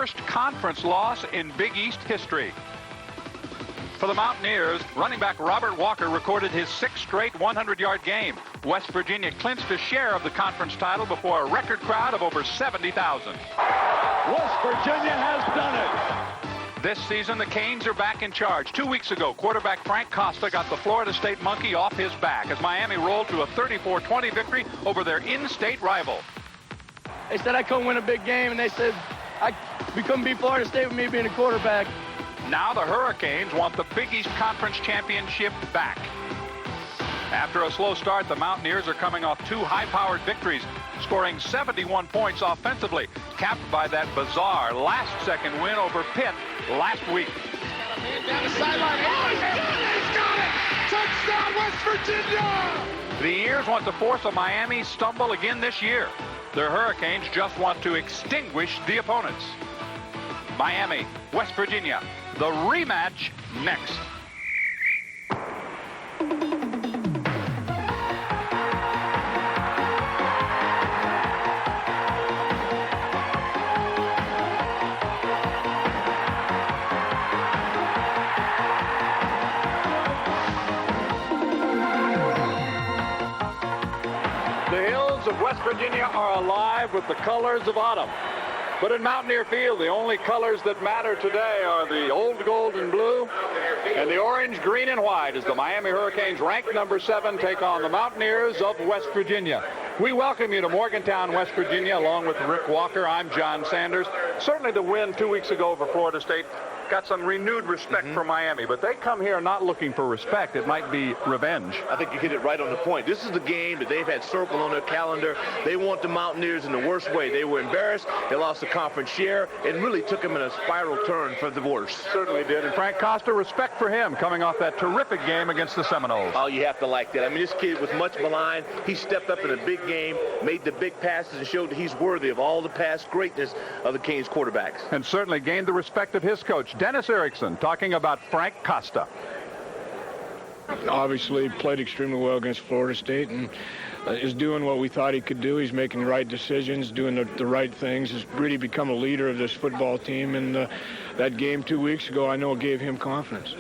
first conference loss in Big East history. For the Mountaineers, running back Robert Walker recorded his 6th straight 100-yard game. West Virginia clinched a share of the conference title before a record crowd of over 70,000. West Virginia has done it. This season, the Canes are back in charge. 2 weeks ago, quarterback Frank Costa got the Florida State monkey off his back as Miami rolled to a 34-20 victory over their in-state rival. They said I couldn't win a big game, and they said we couldn't beat Florida State with me being a quarterback. Now the Hurricanes want the Big East Conference Championship back. After a slow start, the Mountaineers are coming off 2 high-powered victories, scoring 71 points offensively, capped by that bizarre last-second win over Pitt last week. Man down the sideline. Oh, he's got it! Touchdown, West Virginia! The Ears want to force a Miami stumble again this year. The Hurricanes just want to extinguish the opponents. Miami, West Virginia, the rematch next. The hills of West Virginia are alive with the colors of autumn. But in Mountaineer Field, the only colors that matter today are the old gold and blue and the orange, green, and white as the Miami Hurricanes, ranked number 7, take on the Mountaineers of West Virginia. We welcome you to Morgantown, West Virginia, along with Rick Walker. I'm John Sanders. Certainly the win 2 weeks ago over Florida State got some renewed respect for Miami, but they come here not looking for respect. It might be revenge. I think you hit it right on the point. This is the game that they've had circled on their calendar. They want the Mountaineers in the worst way. They were embarrassed. They lost the conference share. It really took them in a spiral turn for the worse. Certainly did. And Frank Costa, respect for him coming off that terrific game against the Seminoles. Oh, you have to like that. I mean, this kid was much maligned. He stepped up in a big game, made the big passes, and showed that he's worthy of all the past greatness of the Canes quarterbacks. And certainly gained the respect of his coach, Dennis Erickson, talking about Frank Costa. Obviously played extremely well against Florida State and is doing what we thought he could do. He's making the right decisions, doing the right things. Has really become a leader of this football team, and that game 2 weeks ago, I know, gave him confidence.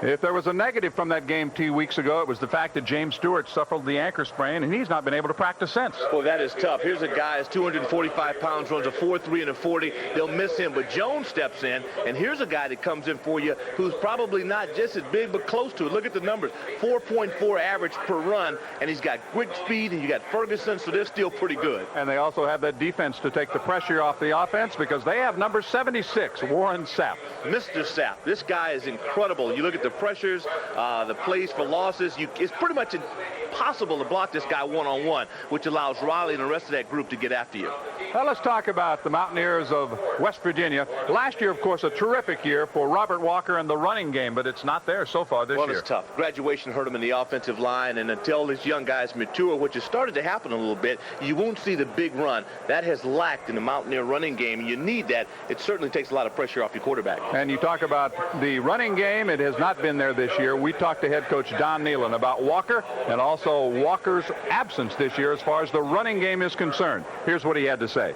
If there was a negative from that game 2 weeks ago, it was the fact that James Stewart suffered the ankle sprain, and he's not been able to practice since. Well, that is tough. Here's a guy who's 245 pounds, runs a 4.3 and a 40. They'll miss him, but Jones steps in, and here's a guy that comes in for you who's probably not just as big, but close to it. Look at the numbers. 4.4 average per run, and he's got quick speed, and you got Ferguson, so they're still pretty good. And they also have that defense to take the pressure off the offense because they have number 76, Warren Sapp. Mr. Sapp, this guy is incredible. You look at the pressures, the plays for losses. It's pretty much impossible to block this guy one-on-one, which allows Riley and the rest of that group to get after you. Well, let's talk about the Mountaineers of West Virginia. Last year, of course, a terrific year for Robert Walker and the running game, but it's not there so far this year. Well, it's tough. Graduation hurt him in the offensive line, and until these young guys mature, which has started to happen a little bit, you won't see the big run. That has lacked in the Mountaineer running game, and you need that. It certainly takes a lot of pressure off your quarterback. And you talk about the running game. It has not been there this year. We talked to head coach Don Nealon about Walker and also Walker's absence this year as far as the running game is concerned. Here's what he had to say.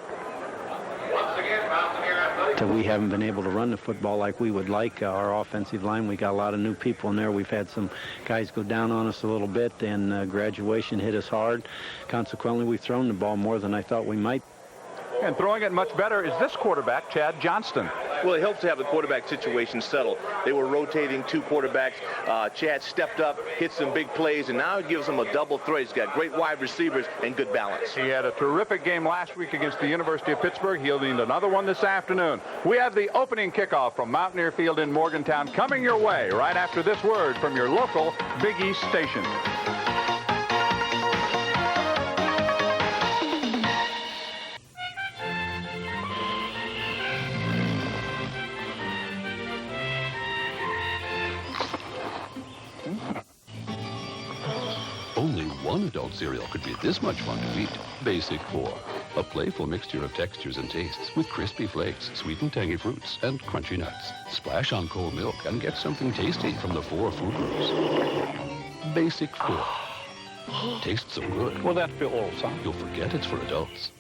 We haven't been able to run the football like we would like. Our offensive line, we got a lot of new people in there. We've had some guys go down on us a little bit, and graduation hit us hard. Consequently, we've thrown the ball more than I thought we might. And throwing it much better is this quarterback, Chad Johnston. Well, it helps to have the quarterback situation settled. They were rotating 2 quarterbacks. Chad stepped up, hit some big plays, and now it gives them a double threat. He's got great wide receivers and good balance. He had a terrific game last week against the University of Pittsburgh. He'll need another one this afternoon. We have the opening kickoff from Mountaineer Field in Morgantown coming your way right after this word from your local Big East station. Only one adult cereal could be this much fun to eat. Basic 4. A playful mixture of textures and tastes with crispy flakes, sweet and tangy fruits, and crunchy nuts. Splash on cold milk and get something tasty from the 4 food groups. Basic 4. Tastes so good. Will that be all, son? You'll forget it's for adults.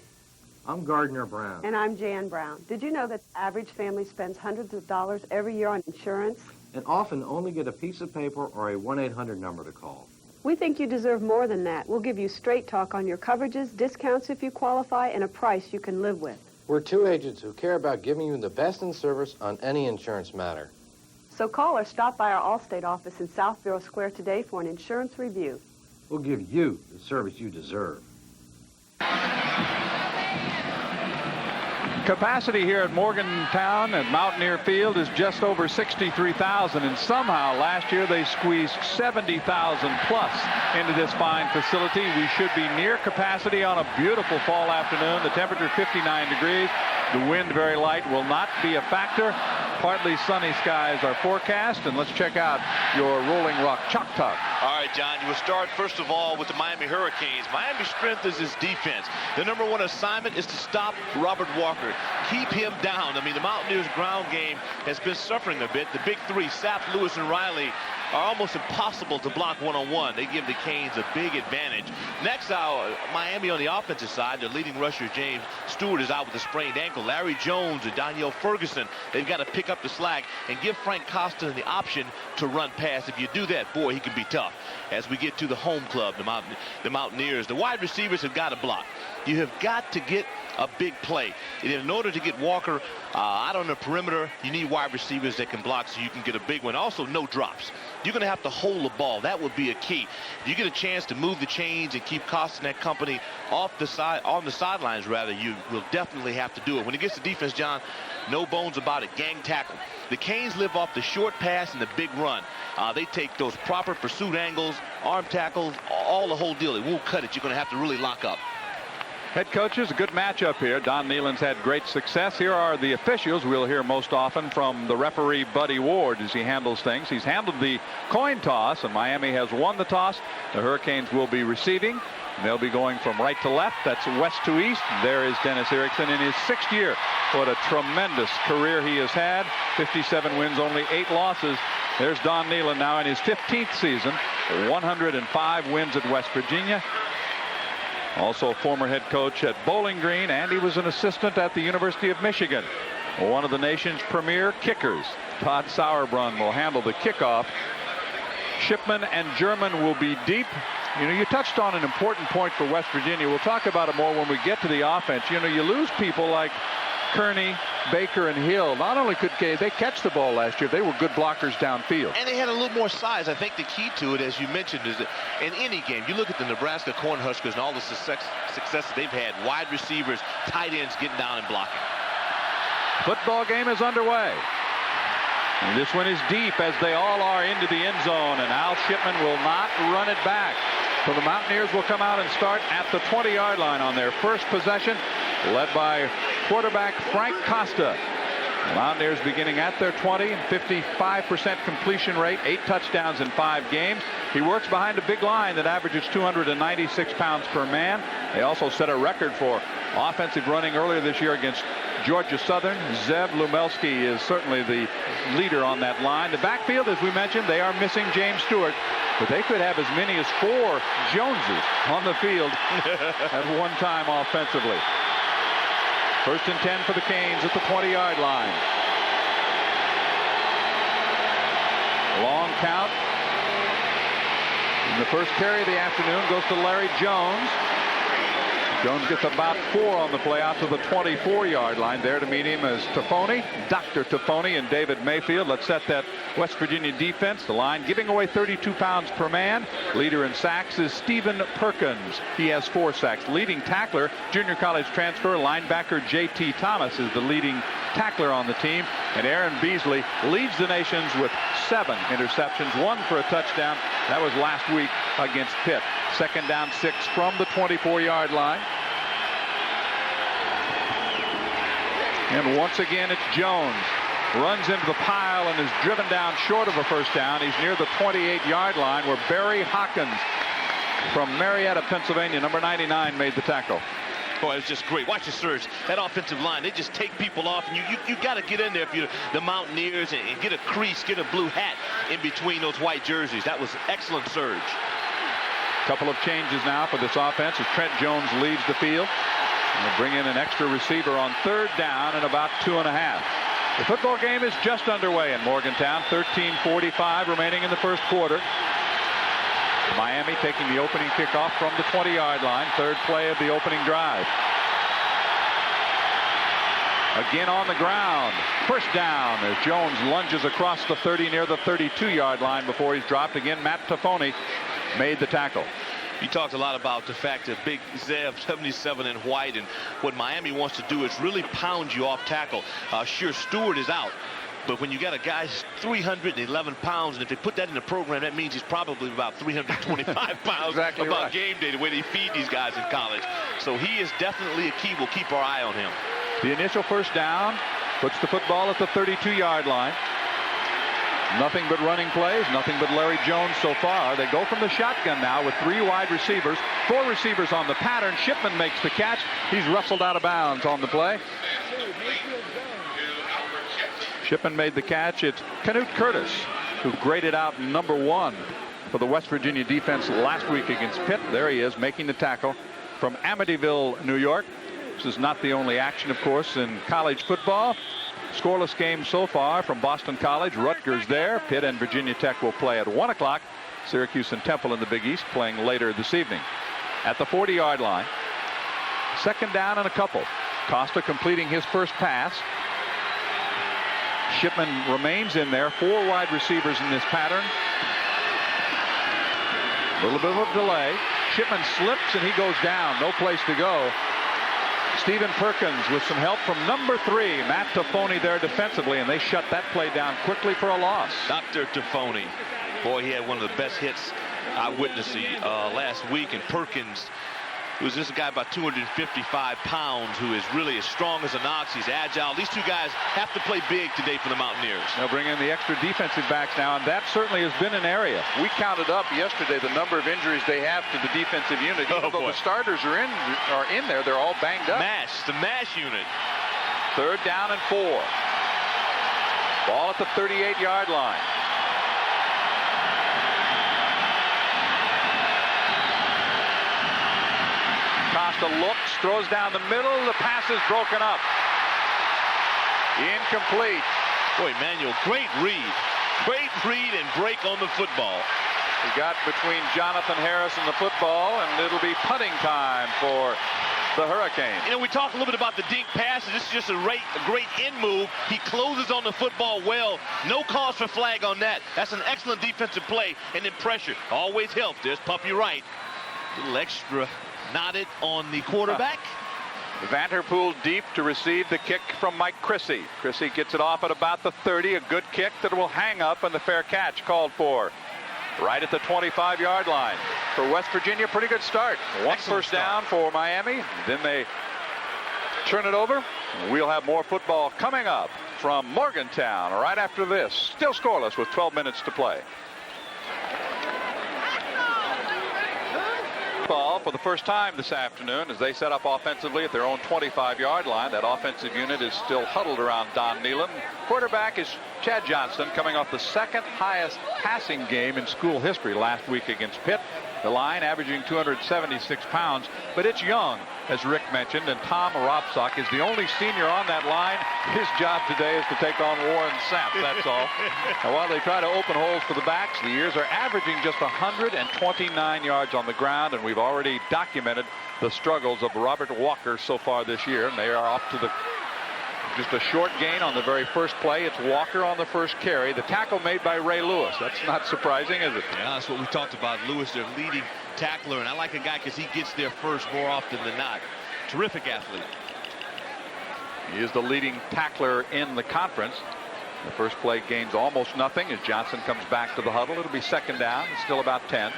I'm Gardner Brown. And I'm Jan Brown. Did you know that the average family spends hundreds of dollars every year on insurance? And often only get a piece of paper or a 1-800 number to call. We think you deserve more than that. We'll give you straight talk on your coverages, discounts if you qualify, and a price you can live with. We're two agents who care about giving you the best in service on any insurance matter. So call or stop by our Allstate office in South Bureau Square today for an insurance review. We'll give you the service you deserve. Capacity here at Morgantown at Mountaineer Field is just over 63,000, and somehow last year they squeezed 70,000 plus into this fine facility. We should be near capacity on a beautiful fall afternoon. The temperature 59 degrees. The wind very light, will not be a factor. Partly sunny skies are forecast, and let's check out your Rolling Rock Chalk Talk. All right, John, you will start first of all with the Miami Hurricanes. Miami's strength is his defense. The #1 assignment is to stop Robert Walker. Keep him down. I mean, the Mountaineers' ground game has been suffering a bit. The big three, Sapp, Lewis, and Riley, are almost impossible to block one-on-one. They give the Canes a big advantage. Next out, Miami on the offensive side, their leading rusher, James Stewart, is out with a sprained ankle. Larry Jones and Danielle Ferguson, they've got to pick up the slack and give Frank Costa the option to run past. If you do that, boy, he can be tough. As we get to the home club, the Mountaineers, the wide receivers have got to block. You have got to get a big play. And in order to get Walker out on the perimeter, you need wide receivers that can block so you can get a big one. Also, no drops. You're going to have to hold the ball. That would be a key. If you get a chance to move the chains and keep Costa and that company on the sidelines, rather, you will definitely have to do it. When it gets to defense, John, no bones about it. Gang tackle. The Canes live off the short pass and the big run. They take those proper pursuit angles, arm tackles, all the whole deal. It won't cut it. You're going to have to really lock up. Head coaches, a good matchup here. Don Nehlen's had great success. Here are the officials. We'll hear most often from the referee, Buddy Ward, as he handles things. He's handled the coin toss, and Miami has won the toss. The Hurricanes will be receiving. They'll be going from right to left. That's west to east. There is Dennis Erickson in his 6th year. What a tremendous career he has had. 57 wins, only 8 losses. There's Don Nehlen now in his 15th season. 105 wins at West Virginia. Also former head coach at Bowling Green, and he was an assistant at the University of Michigan. One of the nation's premier kickers. Todd Sauerbrunn will handle the kickoff. Shipman and German will be deep. You know, you touched on an important point for West Virginia. We'll talk about it more when we get to the offense. You know, you lose people like Kearney, Baker, and Hill. Not only could they catch the ball last year, they were good blockers downfield. And they had a little more size. I think the key to it, as you mentioned, is that in any game, you look at the Nebraska Cornhuskers and all the success they've had, wide receivers, tight ends getting down and blocking. Football game is underway. And this one is deep, as they all are, into the end zone, and Al Shipman will not run it back. So the Mountaineers will come out and start at the 20-yard line on their first possession, led by quarterback Frank Costa. The Mountaineers beginning at their 20, 55% completion rate, 8 touchdowns in 5 games. He works behind a big line that averages 296 pounds per man. They also set a record for offensive running earlier this year against Georgia Southern. Zev Lumelski is certainly the leader on that line. The backfield, as we mentioned, they are missing James Stewart, but they could have as many as 4 Joneses on the field at one time offensively. 1st and 10 for the Canes at the 20-yard line. Long count. And the first carry of the afternoon goes to Larry Jones. Jones gets about 4 on the play out to the 24-yard line. There to meet him is Toffoni, Dr. Toffoni, and David Mayfield. Let's set that West Virginia defense. The line giving away 32 pounds per man. Leader in sacks is Stephen Perkins. He has 4 sacks. Leading tackler, junior college transfer linebacker J.T. Thomas is the leading tackler on the team. And Aaron Beasley leads the nations with 7 interceptions, 1 for a touchdown. That was last week against Pitt. 2nd down 6 from the 24-yard line. And once again, it's Jones. Runs into the pile and is driven down short of a first down. He's near the 28-yard line, where Barry Hawkins from Marietta, Pennsylvania, number 99, made the tackle. Boy, it's just great. Watch the surge. That offensive line, they just take people off, and you got to get in there if you're the Mountaineers and get a crease, get a blue hat in between those white jerseys. That was excellent surge. Couple of changes now for this offense as Trent Jones leaves the field. They'll bring in an extra receiver on 3rd down and about 2.5. The football game is just underway in Morgantown. 13:45 remaining in the first quarter. Miami taking the opening kickoff from the 20-yard line. 3rd play of the opening drive. Again on the ground. First down as Jones lunges across the 30 near the 32-yard line before he's dropped. Again, Matt Toffoni made the tackle. You talked a lot about the fact that Big Zev 77 in white, and what Miami wants to do is really pound you off tackle. Sure, Stewart is out, but when you got a guy who's 311 pounds, and if they put that in the program, that means he's probably about 325 pounds. Exactly about right. Game day, the way they feed these guys in college. So he is definitely a key. We'll keep our eye on him. The initial first down puts the football at the 32-yard line. Nothing but running plays, nothing but Larry Jones so far. They go from the shotgun now with 3 wide receivers, 4 receivers on the pattern. Shipman makes the catch. He's wrestled out of bounds on the play. Shipman made the catch. It's Canute Curtis who graded out number 1 for the West Virginia defense last week against Pitt. There he is making the tackle from Amityville, New York. This is not the only action, of course, in college football. Scoreless game so far from Boston College. Rutgers there. Pitt and Virginia Tech will play at 1 o'clock. Syracuse and Temple in the Big East playing later this evening. At the 40-yard line. 2nd down and a couple. Costa completing his first pass. Shipman remains in there. 4 wide receivers in this pattern. A little bit of a delay. Shipman slips and he goes down. No place to go. Stephen Perkins with some help from number 3, Matt Toffoni there defensively, and they shut that play down quickly for a loss. Dr. Toffoni, boy, he had one of the best hits I witnessed last week. And Perkins, who's just a guy about 255 pounds, who is really as strong as an ox. He's agile. These 2 guys have to play big today for the Mountaineers. They'll bring in the extra defensive backs now, and that certainly has been an area. We counted up yesterday the number of injuries they have to the defensive unit. Even though the starters are in there, they're all banged up. The MASH unit. 3rd down and 4. Ball at the 38-yard line. Costa looks, throws down the middle. The pass is broken up. Incomplete. Boy, Manuel, great read. Great read and break on the football. He got between Jonathan Harris and the football, and it'll be punting time for the Hurricanes. You know, we talked a little bit about the dink passes. This is just a great in move. He closes on the football well. No cause for flag on that. That's an excellent defensive play, and then pressure always helps. There's Puppy Wright. A little extra knotted on the quarterback. Vanterpool deep to receive the kick from Mike Chrissy. Chrissy gets it off at about the 30. A good kick that will hang up, and the fair catch called for. Right at the 25-yard line. For West Virginia, pretty good start. One first down for Miami. Then they turn it over. We'll have more football coming up from Morgantown right after this. Still scoreless with 12 minutes to play. Ball for the first time this afternoon as they set up offensively at their own 25-yard line. That offensive unit is still huddled around Don Nealon. Quarterback is Chad Johnston, coming off the 2nd highest passing game in school history last week against Pitt. The line averaging 276 pounds, but it's young, as Rick mentioned, and Tom Ropsock is the only senior on that line. His job today is to take on Warren Sapp, that's all. And while they try to open holes for the backs, the Ears are averaging just 129 yards on the ground, and we've already documented the struggles of Robert Walker so far this year, and they are off to just a short gain on the very first play. It's Walker on the first carry. The tackle made by Ray Lewis. That's not surprising, is it? Yeah, that's what we talked about. Lewis, their leading tackler, and I like a guy because he gets there first more often than not. Terrific athlete. He is the leading tackler in the conference. The first play gains almost nothing as Johnson comes back to the huddle. It'll be 2nd down. It's still about 10.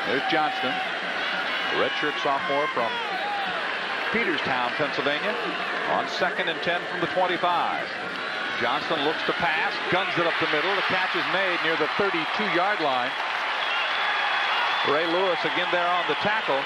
There's Johnston, the redshirt sophomore from Peterstown, Pennsylvania, on 2nd and 10 from the 25. Johnston looks to pass, guns it up the middle. The catch is made near the 32-yard line. Ray Lewis again there on the tackle.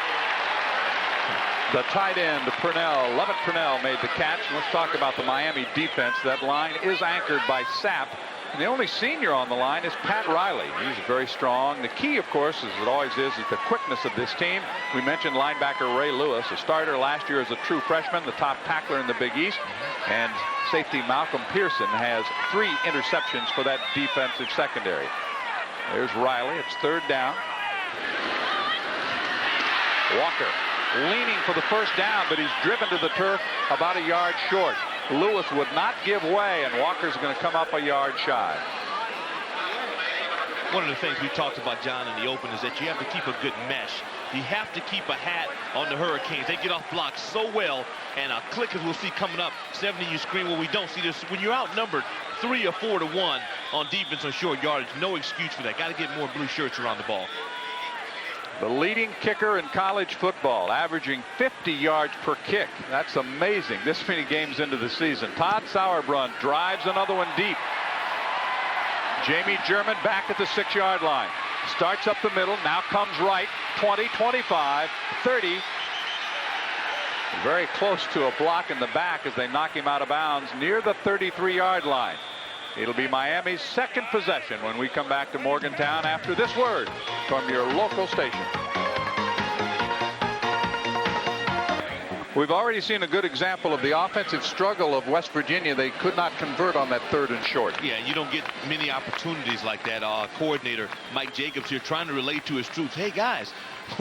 The tight end, Purnell, Lovett Purnell, made the catch. Let's talk about the Miami defense. That line is anchored by Sapp, And the only senior on the line is Pat Riley. He's very strong. The key, of course, as it always is the quickness of this team. We mentioned linebacker Ray Lewis, a starter last year as a true freshman, the top tackler in the Big East. And safety Malcolm Pearson has 3 interceptions for that defensive secondary. There's Riley. It's 3rd down. Walker leaning for the first down, but he's driven to the turf about a yard short. Lewis would not give way, and Walker's going to come up a yard shy. One of the things we talked about, John, in the open is that you have to keep a good mesh. You have to keep a hat on the Hurricanes. They get off blocks so well, and click, as we'll see coming up, 70, you screen. Well, we don't see this. When you're outnumbered 3 or 4 to 1 on defense on short yardage, no excuse for that. Got to get more blue shirts around the ball. The leading kicker in college football, averaging 50 yards per kick. That's amazing this many games into the season. Todd Sauerbrunn drives another one deep. Jamie German back at the 6-yard line. Starts up the middle, now comes right. 20, 25, 30. Very close to a block in the back as they knock him out of bounds near the 33-yard line. It'll be Miami's 2nd possession when we come back to Morgantown after this word from your local station. We've already seen a good example of the offensive struggle of West Virginia. They could not convert on that 3rd and short. Yeah, you don't get many opportunities like that. Coordinator Mike Jacobs here trying to relate to his troops. Hey, guys,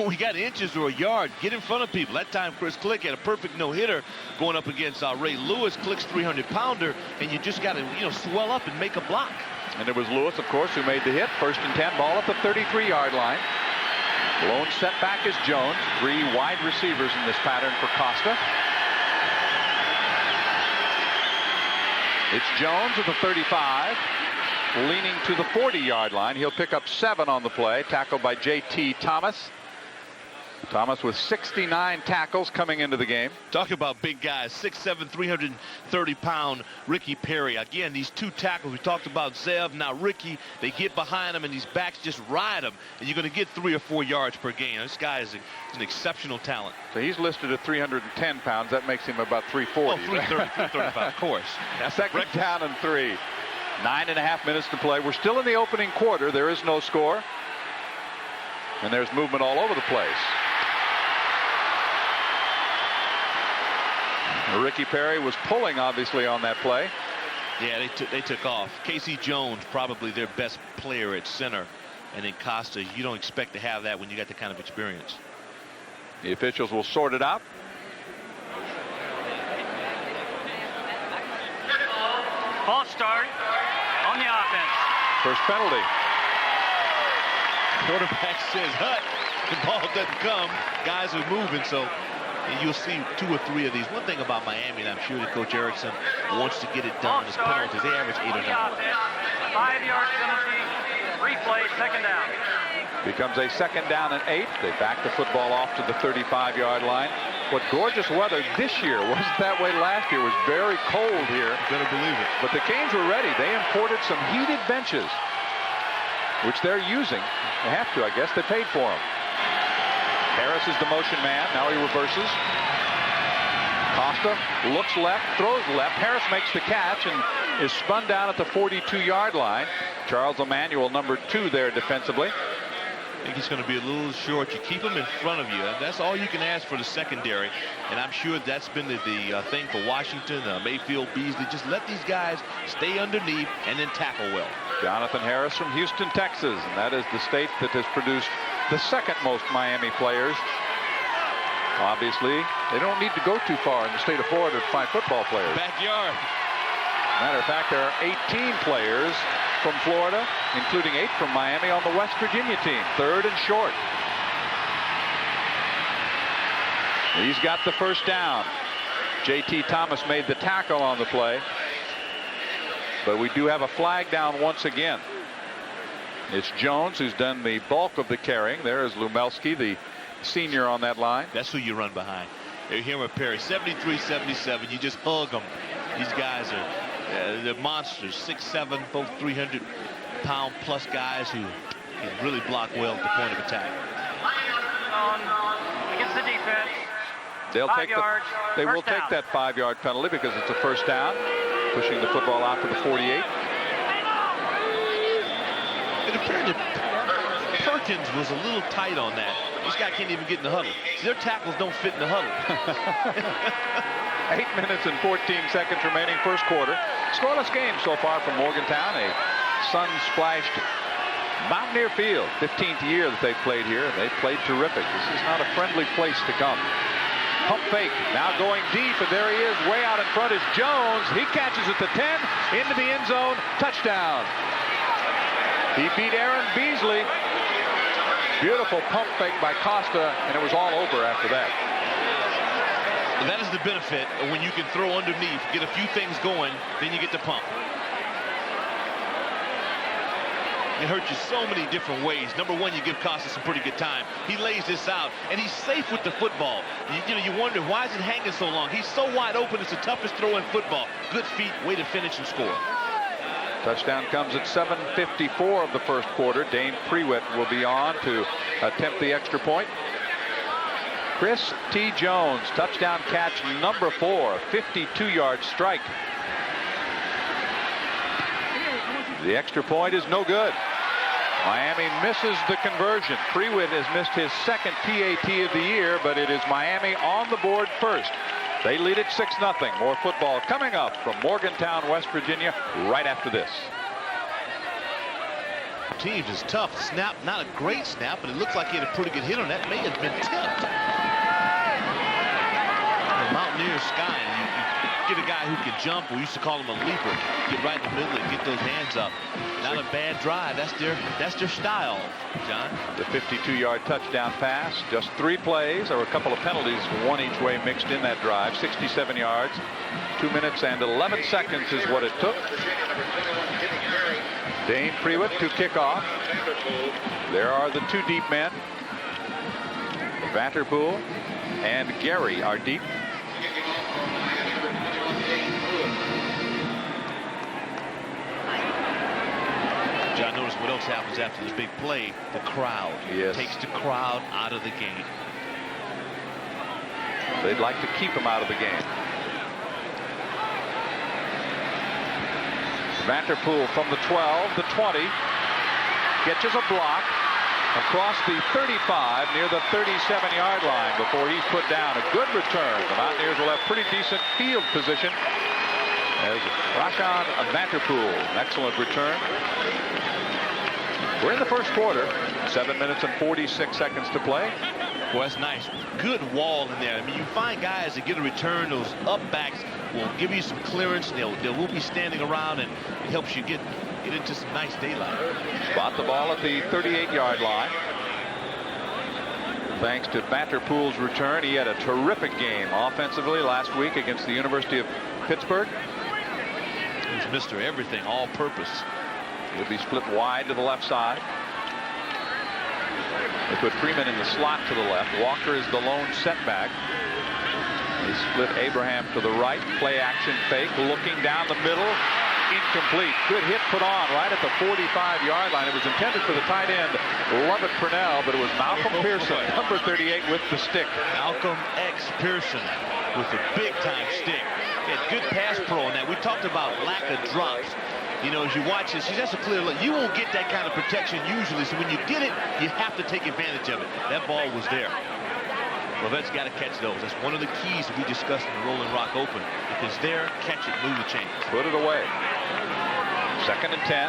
we got inches or a yard. Get in front of people. That time Chris Click had a perfect no-hitter going up against Ray Lewis. Click's 300-pounder, and you just got to, swell up and make a block. And it was Lewis, of course, who made the hit. 1st and 10, ball at the 33-yard line. Lone setback is Jones. 3 wide receivers in this pattern for Costa. It's Jones at the 35, leaning to the 40-yard line. He'll pick up 7 on the play, tackled by J.T. Thomas. Thomas with 69 tackles coming into the game. Talk about big guys, 6'7", 330-pound Ricky Perry. Again, these 2 tackles, we talked about Zev, now Ricky. They get behind him, and these backs just ride him, and you're going to get 3 or 4 yards per game. This guy is an exceptional talent. So he's listed at 310 pounds. That makes him about 340. Oh, 330, 335, of course. That's 2nd down and 3. 9.5 minutes to play. We're still in the opening quarter. There is no score. And there's movement all over the place. Ricky Perry was pulling, obviously, on that play. Yeah, they took off. Casey Jones, probably their best player at center. And then Costa, you don't expect to have that when you got the kind of experience. The officials will sort it out. False start on the offense. First penalty. Quarterback says, hut. The ball doesn't come. Guys are moving, so you'll see 2 or 3 of these. One thing about Miami, and I'm sure that Coach Erickson wants to get it done, is penalties. They average 8 or 9. 5-yard penalty, replay, 2nd down. Becomes a 2nd down and 8. They back the football off to the 35-yard line. What gorgeous weather this year. Wasn't that way last year. It was very cold here. Better believe it. But the Canes were ready. They imported some heated benches, which they're using. They have to, I guess. They paid for them. Harris is the motion man. Now he reverses. Costa looks left, throws left. Harris makes the catch and is spun down at the 42-yard line. Charles Emmanuel, number 2 there defensively. I think he's going to be a little short. You keep him in front of you. That's all you can ask for the secondary. And I'm sure that's been the thing for Washington, Mayfield, Beasley. Just let these guys stay underneath and then tackle well. Jonathan Harris from Houston, Texas. And that is the state that has produced the 2nd most Miami players. Obviously, they don't need to go too far in the state of Florida to find football players. Backyard. Matter of fact, there are 18 players from Florida, including 8 from Miami on the West Virginia team. 3rd and short. He's got the first down. J.T. Thomas made the tackle on the play. But we do have a flag down once again. It's Jones who's done the bulk of the carrying. There is Lumelski, the senior on that line. That's who you run behind. You're here with Perry, 73-77. You just hug them. These guys are they're monsters. 6'7", both 300-pound plus guys who can really block well at the point of attack. Against the defense. They'll take they will take that 5-yard penalty because it's a first down. Pushing the football out to the 48. It appeared that Perkins was a little tight on that. This guy can't even get in the huddle. See, their tackles don't fit in the huddle. 8 minutes and 14 seconds remaining, first quarter. Scoreless game so far from Morgantown. A sun-splashed Mountaineer Field. 15th year that they've played here. They've played terrific. This is not a friendly place to come. Pump fake, now going deep, and there he is. Way out in front is Jones. He catches at the 10, into the end zone, touchdown. He beat Aaron Beasley. Beautiful pump fake by Costa, and it was all over after that. And that is the benefit of when you can throw underneath, get a few things going, then you get the pump. It hurts you so many different ways. Number one, you give Costa some pretty good time. He lays this out, and he's safe with the football. You wonder, why is it hanging so long? He's so wide open, it's the toughest throw in football. Good feet, way to finish and score. Touchdown comes at 7:54 of the first quarter. Dane Prewitt will be on to attempt the extra point. Chris T. Jones, touchdown catch number 4, 52-yard strike. The extra point is no good. Miami misses the conversion. Prewitt has missed his second PAT of the year, but it is Miami on the board first. They lead it 6-0. More football coming up from Morgantown, West Virginia, right after this. Teams is tough. Snap, not a great snap, but it looks like he had a pretty good hit on that. May have been tipped. The Mountaineers sky. You get a guy who can jump. We used to call him a leaper. Get right in the middle and get those hands up. Not a bad drive. That's their style, John. The 52-yard touchdown pass. Just 3 plays. There were a couple of penalties, one each way mixed in that drive. 67 yards. 2 minutes and 11 seconds is what it took. Dane Prewitt to kick off. There are the 2 deep men. Vanterpool and Gary are deep. John, notice what else happens after this big play. The crowd. Yes. Takes the crowd out of the game. They'd like to keep him out of the game. Vanterpool from the 12, the 20. Catches a block across the 35 near the 37-yard line before he's put down. A good return. The Mountaineers will have pretty decent field position as Rashawn Vanterpool. Excellent return. We're in the first quarter. 7 minutes and 46 seconds to play. Well, that's nice. Good wall in there. I mean, you find guys that get a return. Those up backs will give you some clearance. They will be standing around, and it helps you get into some nice daylight. Spot the ball at the 38-yard line. Thanks to Vanterpool's return, he had a terrific game offensively last week against the University of Pittsburgh. He's Mr. Everything, all purpose. He'll be split wide to the left side. They put Freeman in the slot to the left. Walker is the lone setback. They split Abraham to the right. Play action fake. Looking down the middle. Incomplete. Good hit put on right at the 45-yard line. It was intended for the tight end, Lovett Purnell, but it was Malcolm Pearson, number 38, with the stick. Malcolm X Pearson with a big-time stick. He had good pass pro on that. We talked about lack of drops. You know, as you watch this, that's a clear look. You won't get that kind of protection usually, so when you get it, you have to take advantage of it. That ball was there. Lovette's got to catch those. That's one of the keys that we discussed in the Rolling Rock Open. If it's there, catch it, move the chains. Put it away. 2nd and 10.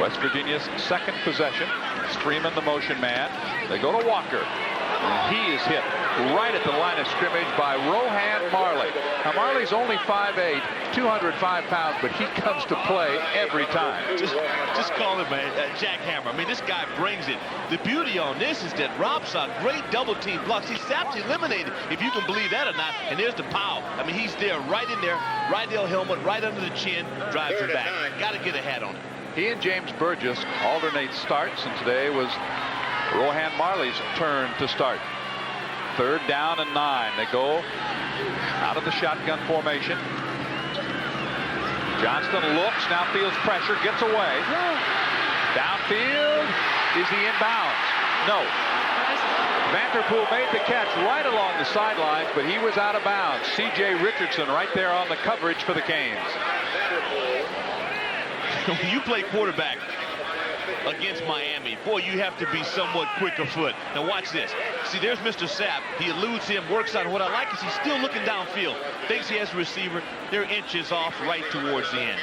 West Virginia's second possession. Freeman, the motion man. They go to Walker. And he is hit right at the line of scrimmage by Rohan Marley. Now, Marley's only 5'8", 205 pounds, but he comes to play every time. Just call him a jackhammer. I mean, this guy brings it. The beauty on this is that Rob saw great double-team blocks. He's sapped eliminated, if you can believe that or not. And there's the pow. I mean, he's there, right in there, Rydell helmet, right under the chin, drives it back. Got to get a hat on it. He and James Burgess alternate starts, and today was Rohan Marley's turn to start. 3rd down and 9. They go out of the shotgun formation. Johnston looks, now feels pressure, gets away. Downfield, is he in bounds? No. Vanterpool made the catch right along the sidelines, but he was out of bounds. C.J. Richardson right there on the coverage for the Canes. when you play quarterback against Miami, boy, you have to be somewhat quick of foot. Now watch this. See, there's Mr. Sapp. He eludes him, works on. What I like is he's still looking downfield. Thinks he has a receiver. They're inches off right towards the end.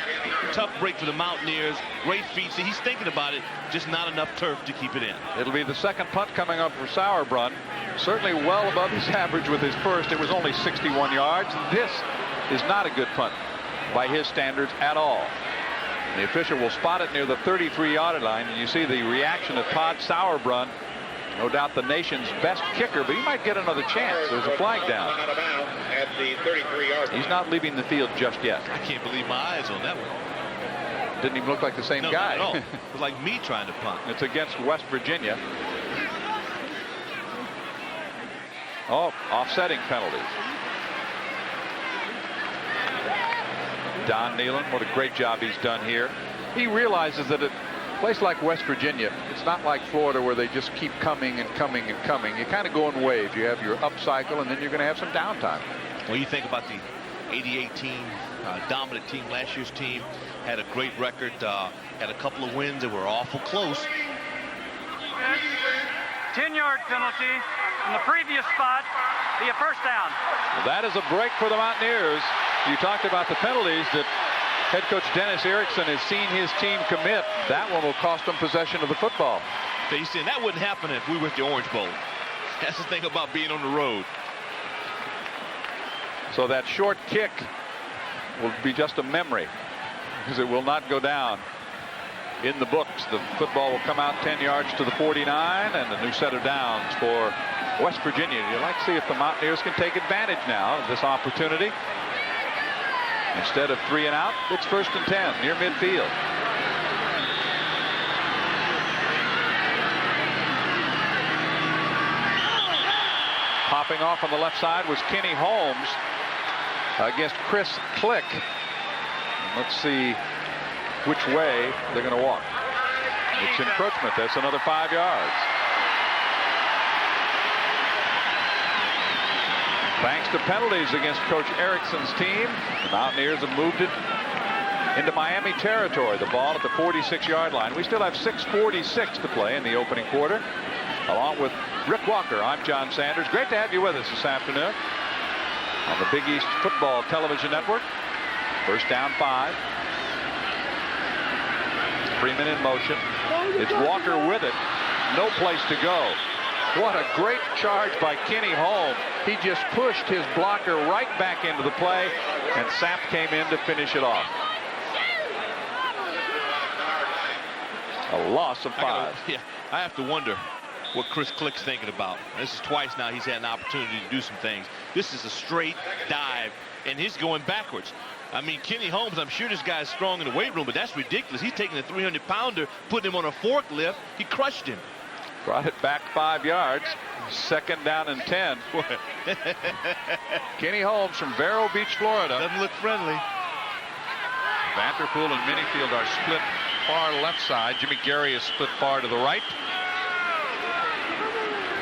Tough break for the Mountaineers. Great feet. See, he's thinking about it. Just not enough turf to keep it in. It'll be the second punt coming up for Sauerbrunn. Certainly well above his average with his first. It was only 61 yards. This is not a good punt by his standards at all. The official will spot it near the 33-yard line, and you see the reaction of Todd Sauerbrunn, no doubt the nation's best kicker, but he might get another chance. There's a flag down. At the 33-yard line. He's not leaving the field just yet. I can't believe my eyes on that one. Didn't even look like the same guy. Not at all. It was like me trying to punt. It's against West Virginia. Oh, offsetting penalties. Don Nealon, what a great job he's done here. He realizes that at a place like West Virginia, it's not like Florida where they just keep coming and coming and coming. You kind of go in waves. You have your up cycle, and then you're going to have some downtime. Well, you think about the 88 team, dominant team, last year's team, had a great record, had a couple of wins that were awful close. 10-yard penalty in the previous spot, be a first down. That is a break for the Mountaineers. You talked about the penalties that head coach Dennis Erickson has seen his team commit. That one will cost them possession of the football. Facing that wouldn't happen if we were at the Orange Bowl. That's the thing about being on the road. So that short kick will be just a memory, because it will not go down in the books. The football will come out 10 yards to the 49, and a new set of downs for West Virginia. You'd like to see if the Mountaineers can take advantage now of this opportunity. Instead of 3 and out, it's 1st and 10 near midfield. Popping off on the left side was Kenny Holmes against Chris Click. Let's see which way they're going to walk. It's encroachment. That's another 5 yards. Thanks to penalties against Coach Erickson's team, the Mountaineers have moved it into Miami territory. The ball at the 46-yard line. We still have 6:46 to play in the opening quarter. Along with Rick Walker, I'm John Sanders. Great to have you with us this afternoon on the Big East Football Television Network. First down 5. Freeman in motion. It's Walker with it. No place to go. What a great charge by Kenny Holmes. He just pushed his blocker right back into the play, and Sapp came in to finish it off. A loss of 5. I have to wonder what Chris Click's thinking about. This is twice now he's had an opportunity to do some things. This is a straight dive, and he's going backwards. I mean, Kenny Holmes, I'm sure this guy's strong in the weight room, but that's ridiculous. He's taking a 300-pounder, putting him on a forklift. He crushed him. Brought it back 5 yards. 2nd down and 10. Kenny Holmes from Vero Beach, Florida. Doesn't look friendly. Vanderpool and Minifield are split far left side. Jimmy Gary is split far to the right.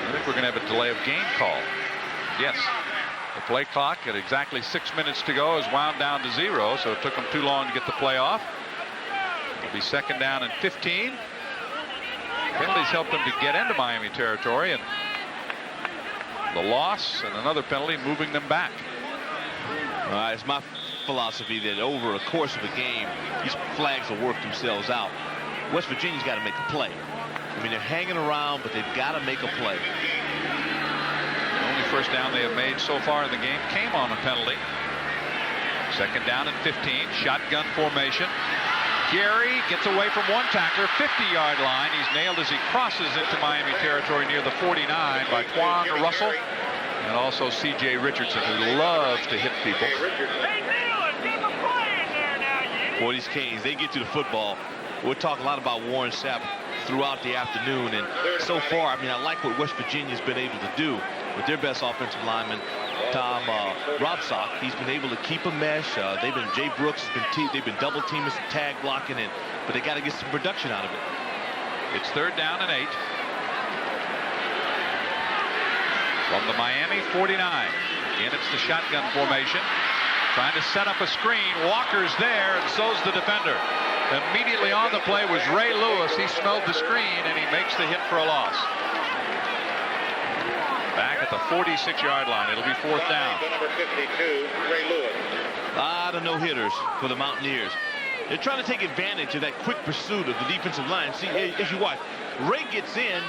I think we're going to have a delay of game call. Yes. The play clock at exactly 6 minutes to go is wound down to 0, so it took them too long to get the play off. It'll be 2nd down and 15. Penalties helped them to get into Miami territory, and the loss and another penalty moving them back. It's my philosophy that over a course of a game, these flags will work themselves out. West Virginia's got to make a play. I mean, they're hanging around, but they've got to make a play. The only first down they have made so far in the game came on a penalty. 2nd down and 15. Shotgun formation. Gary gets away from one tackler, 50-yard line. He's nailed as he crosses into Miami territory near the 49 by Quan Russell and also C.J. Richardson, who loves to hit people. Boy, these Canes, they get to the football. We'll talk a lot about Warren Sapp throughout the afternoon, and so far, I mean, I like what West Virginia's been able to do with their best offensive lineman, Tom Robsock. He's been able to keep a mesh. Jay Brooks has been they've been double teaming, tag blocking it, but they got to get some production out of it. It's 3rd down and 8 from the Miami 49. Again, it's the shotgun formation, trying to set up a screen. Walker's there, and so's the defender. Immediately on the play was Ray Lewis. He smelled the screen, and he makes the hit for a loss. Back at the 46-yard line. It'll be 4th down. Number 52, Ray Lewis. A lot of no-hitters for the Mountaineers. They're trying to take advantage of that quick pursuit of the defensive line. See, as you watch, Ray gets in,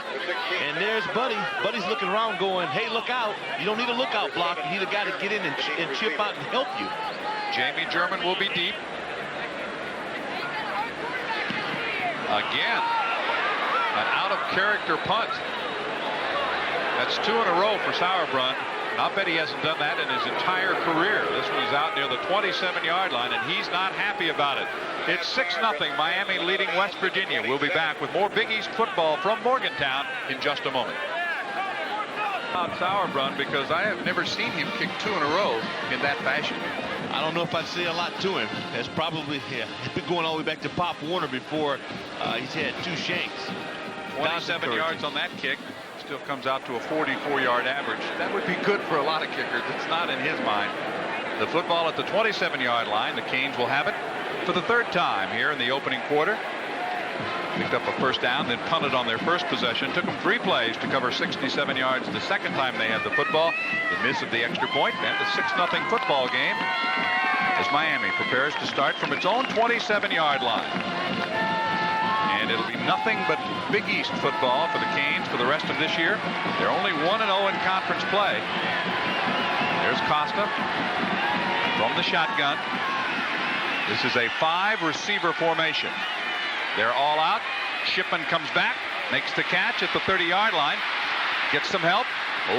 and there's Buddy. Buddy's looking around going, hey, look out. You don't need a lookout block. You need a guy to get in and chip out and help you. Jamie German will be deep. Again, an out-of-character punt. That's 2 in a row for Sauerbrunn. I'll bet he hasn't done that in his entire career. This one's out near the 27-yard line, and he's not happy about it. It's 6-0, Miami leading West Virginia. We'll be back with more Big East football from Morgantown in just a moment. About Sauerbrunn, because I have never seen him kick 2 in a row in that fashion. I don't know if I'd say a lot to him. That's probably, he's been going all the way back to Pop Warner before he's had 2 shanks. 27 yards on that kick. Still comes out to a 44-yard average. That would be good for a lot of kickers. It's not in his mind. The football at the 27-yard line. The Canes will have it for the 3rd time here in the opening quarter. Picked up a first down, then punted on their first possession. Took them 3 plays to cover 67 yards the second time they had the football. The miss of the extra point and the 6-0 football game as Miami prepares to start from its own 27-yard line. And it'll be nothing but Big East football for the Canes for the rest of this year. They're only 1-0 in conference play. There's Costa from the shotgun. This is a 5-receiver formation. They're all out. Shipman comes back, makes the catch at the 30-yard line, gets some help,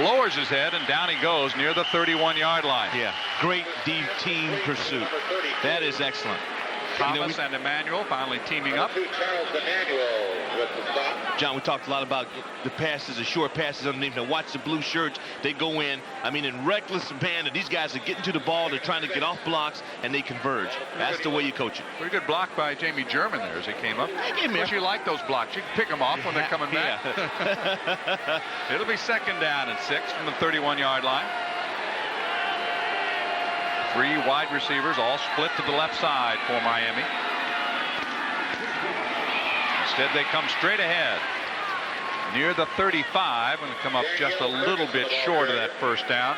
lowers his head, and down he goes near the 31-yard line. Yeah, great deep team pursuit. That is excellent. Thomas and Emmanuel finally teaming up. Charles Emmanuel with the stop. John, we talked a lot about the passes, the short passes underneath. Now watch the blue shirts. They go in, I mean, in reckless abandon. These guys are getting to the ball. They're trying to get off blocks, and they converge. That's the way you coach it. Pretty good block by Jamie German there as he came up. I wish you like those blocks. You can pick them off when they're coming back. Yeah. It'll be 2nd down and 6 from the 31-yard line. 3 wide receivers all split to the left side for Miami. Instead, they come straight ahead near the 35 and come up just a little bit short of that first down.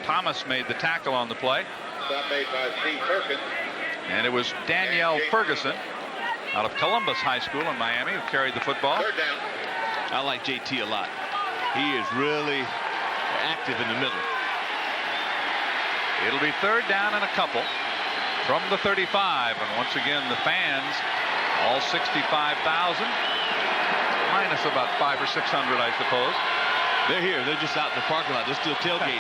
Thomas made the tackle on the play. Stop made by Steve Perkins. And it was Danielle Ferguson out of Columbus High School in Miami who carried the football. 3rd down. I like JT a lot. He is really active in the middle. It'll be 3rd down and a couple from the 35. And once again, the fans, all 65,000, minus about 500 or 600, I suppose. They're here. They're just out in the parking lot. They're still tailgating.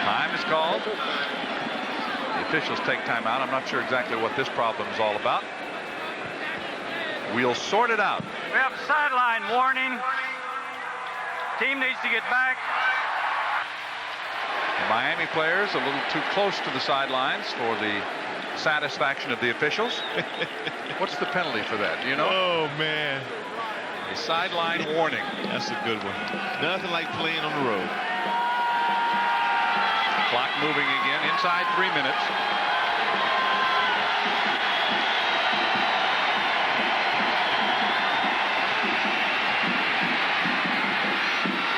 Time is called. The officials take time out. I'm not sure exactly what this problem is all about. We'll sort it out. We have a sideline warning. Team needs to get back. The Miami players a little too close to the sidelines for the satisfaction of the officials. What's the penalty for that? Do you know? Oh, man. A sideline warning. That's a good one. Nothing like playing on the road. Clock moving again inside 3 minutes.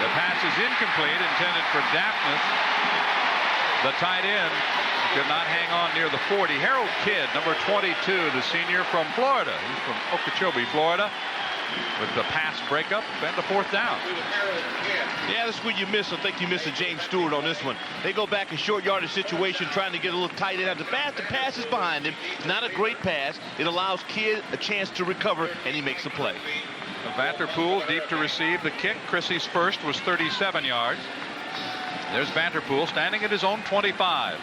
The pass is incomplete, intended for Daphnis. The tight end could not hang on near the 40. Harold Kidd, number 22, the senior from Florida. He's from Okeechobee, Florida, with the pass breakup and the 4th down. Yeah, that's what you miss. I think you miss a James Stewart on this one. They go back in short yardage situation, trying to get a little tight end. The pass is behind him. Not a great pass. It allows Kidd a chance to recover, and he makes the play. Vanterpool deep to receive the kick. Chrissy's first was 37 yards. There's Vanterpool standing at his own 25.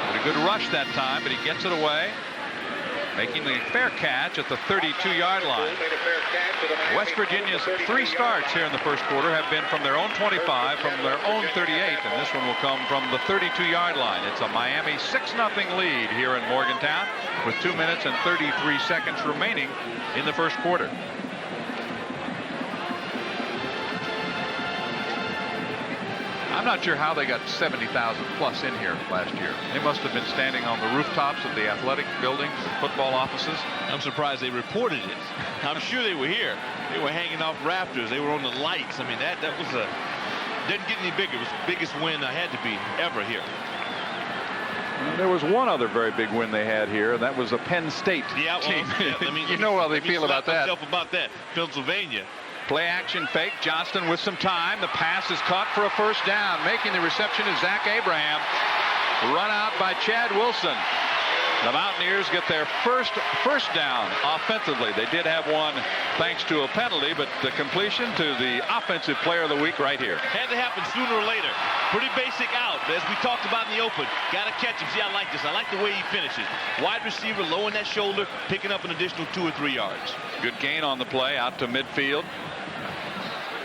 With a good rush that time, but he gets it away, making the fair catch at the 32-yard line. West Virginia's 3 starts here in the first quarter have been from their own 25, from their own 38, and this one will come from the 32-yard line. It's a Miami 6-0 lead here in Morgantown with 2 minutes and 33 seconds remaining in the first quarter. I'm not sure how they got 70,000 plus in here last year. They must have been standing on the rooftops of the athletic buildings, the football offices. I'm surprised they reported it. I'm sure they were here. They were hanging off rafters. They were on the lights. I mean, that was didn't get any bigger. It was the biggest win I had to be ever here. Well, there was one other very big win they had here, and that was a Penn State team. You know how they feel about that. About that. Pennsylvania. Play action fake. Johnston with some time. The pass is caught for a first down. Making the reception is Zach Abraham. Run out by Chad Wilson. The Mountaineers get their first down offensively. They did have one thanks to a penalty, but the completion to the offensive player of the week right here. Had to happen sooner or later. Pretty basic out, but as we talked about in the open, got to catch him. See, I like this. I like the way he finishes. Wide receiver, low in that shoulder, picking up an additional 2 or 3 yards. Good gain on the play out to midfield.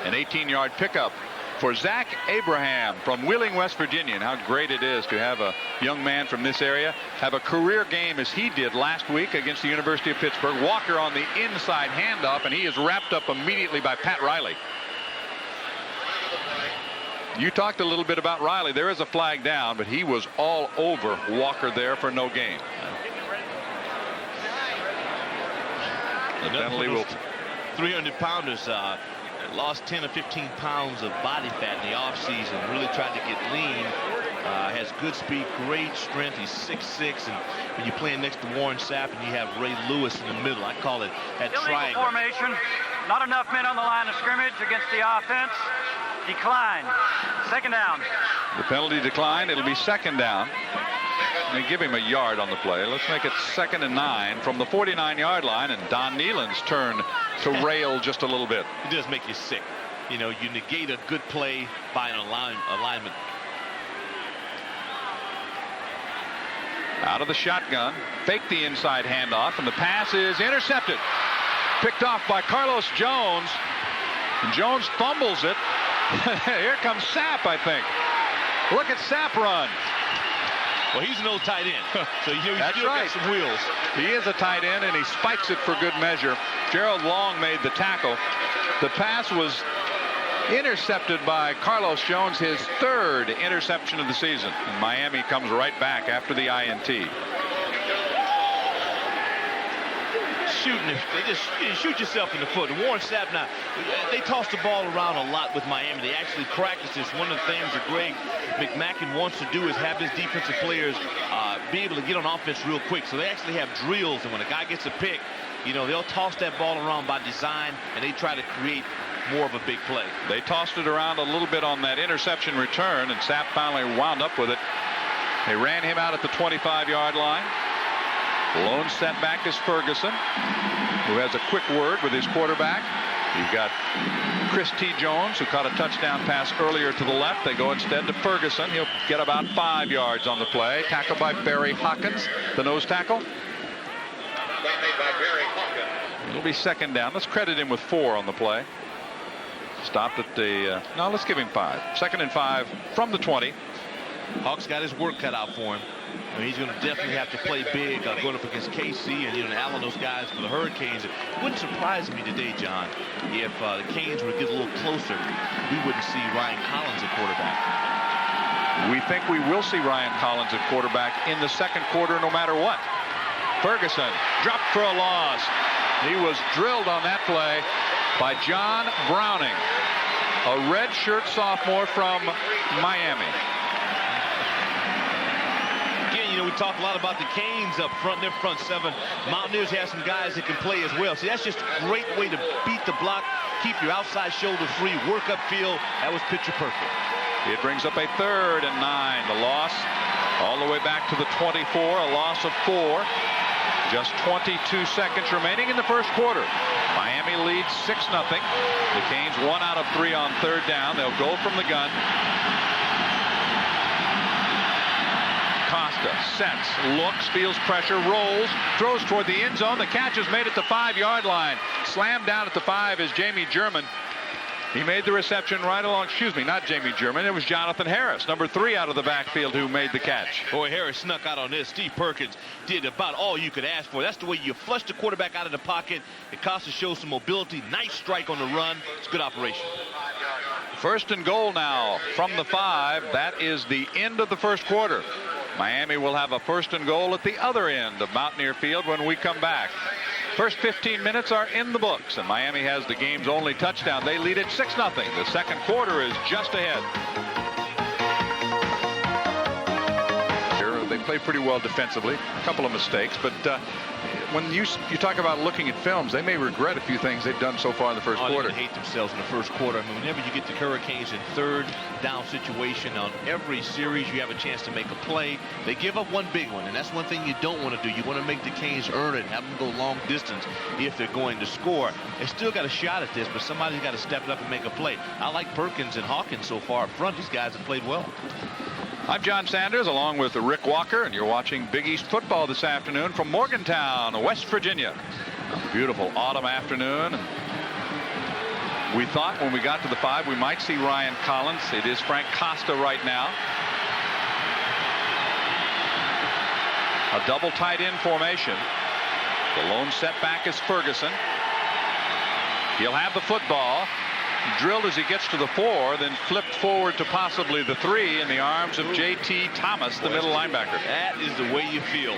An 18-yard pickup for Zach Abraham from Wheeling, West Virginia. And how great it is to have a young man from this area have a career game as he did last week against the University of Pittsburgh. Walker on the inside handoff, and he is wrapped up immediately by Pat Riley. You talked a little bit about Riley. There is a flag down, but he was all over Walker there for no gain. The penalty will 300-pounders lost 10 or 15 pounds of body fat in the offseason. Really tried to get lean. Has good speed, great strength. He's 6'6", and when you're playing next to Warren Sapp and you have Ray Lewis in the middle, I call it that triangle. Formation. Not enough men on the line of scrimmage against the offense. Decline. Second down. The penalty declined. It'll be second down. They give him a yard on the play. Let's make it 2nd and 9 from the 49-yard line, and Don Nealon's turn to rail just a little bit. It does make you sick. You know, you negate a good play by an alignment. Out of the shotgun, fake the inside handoff, and the pass is intercepted. Picked off by Carlos Jones. And Jones fumbles it. Here comes Sapp, I think. Look at Sapp run. Well, he's an old tight end, so he's That's still right. got some wheels. He is a tight end, and he spikes it for good measure. Gerald Long made the tackle. The pass was intercepted by Carlos Jones, his 3rd interception of the season. And Miami comes right back after the INT. Shooting, they just shoot yourself in the foot. Warren Sapp, now, they toss the ball around a lot with Miami. They actually practice this. One of the things that Greg McMackin wants to do is have his defensive players be able to get on offense real quick. So they actually have drills, and when a guy gets a pick, you know, they'll toss that ball around by design, and they try to create more of a big play. They tossed it around a little bit on that interception return, and Sapp finally wound up with it. They ran him out at the 25-yard line. Lone setback is Ferguson, who has a quick word with his quarterback. You've got Chris T. Jones, who caught a touchdown pass earlier to the left. They go instead to Ferguson. He'll get about 5 yards on the play. Tackled by Barry Hawkins, the nose tackle. It'll be second down. Let's credit him with 4 on the play. Stopped at the, no, let's give him 5. 2nd and 5 from the 20. Hawks got his work cut out for him. I mean, he's going to definitely have to play big going up against KC and, you know, Allen, those guys for the Hurricanes. It wouldn't surprise me today, John, if the Canes were to get a little closer, we wouldn't see Ryan Collins at quarterback. We think we will see Ryan Collins at quarterback in the second quarter no matter what. Ferguson dropped for a loss. He was drilled on that play by John Browning, a redshirt sophomore from Miami. You know, we talk a lot about the Canes up front, their front 7. Mountaineers have some guys that can play as well. See, that's just a great way to beat the block, keep your outside shoulder free, work upfield. That was picture perfect. It brings up a 3rd and 9. The loss all the way back to the 24, a loss of 4. Just 22 seconds remaining in the first quarter. Miami leads 6-0. The Canes 1 out of 3 on 3rd down. They'll go from the gun. Costa sets, looks, feels pressure, rolls, throws toward the end zone. The catch is made at the 5-yard line. Slammed down at the 5 is Jamie German. He made the reception right along, excuse me, not Jamie German. It was Jonathan Harris, number 3 out of the backfield, who made the catch. Boy, Harris snuck out on this. Steve Perkins did about all you could ask for. That's the way you flush the quarterback out of the pocket. It Costa shows some mobility. Nice strike on the run. It's a good operation. First and goal now from the 5. That is the end of the first quarter. Miami will have a first and goal at the other end of Mountaineer Field when we come back. First 15 minutes are in the books, and Miami has the game's only touchdown. They lead it 6-0. The second quarter is just ahead. They play pretty well defensively. A couple of mistakes, but when you talk about looking at films, they may regret a few things they've done so far in the first quarter. They hate themselves in the first quarter. I mean, whenever you get the Hurricanes in third down situation on every series, you have a chance to make a play. They give up one big one, and that's one thing you don't want to do. You want to make the Canes earn it, have them go long distance if they're going to score. They still got a shot at this, but somebody's got to step it up and make a play. I like Perkins and Hawkins so far up front. These guys have played well. I'm John Sanders along with Rick Walker, and you're watching Big East football this afternoon from Morgantown, West Virginia. A beautiful autumn afternoon. We thought when we got to the 5 we might see Ryan Collins. It is Frank Costa right now. A double tight end formation. The lone setback is Ferguson. He'll have the football. Drilled as he gets to the 4, then flipped forward to possibly the 3 in the arms of J.T. Thomas, the middle linebacker. That is the way you feel.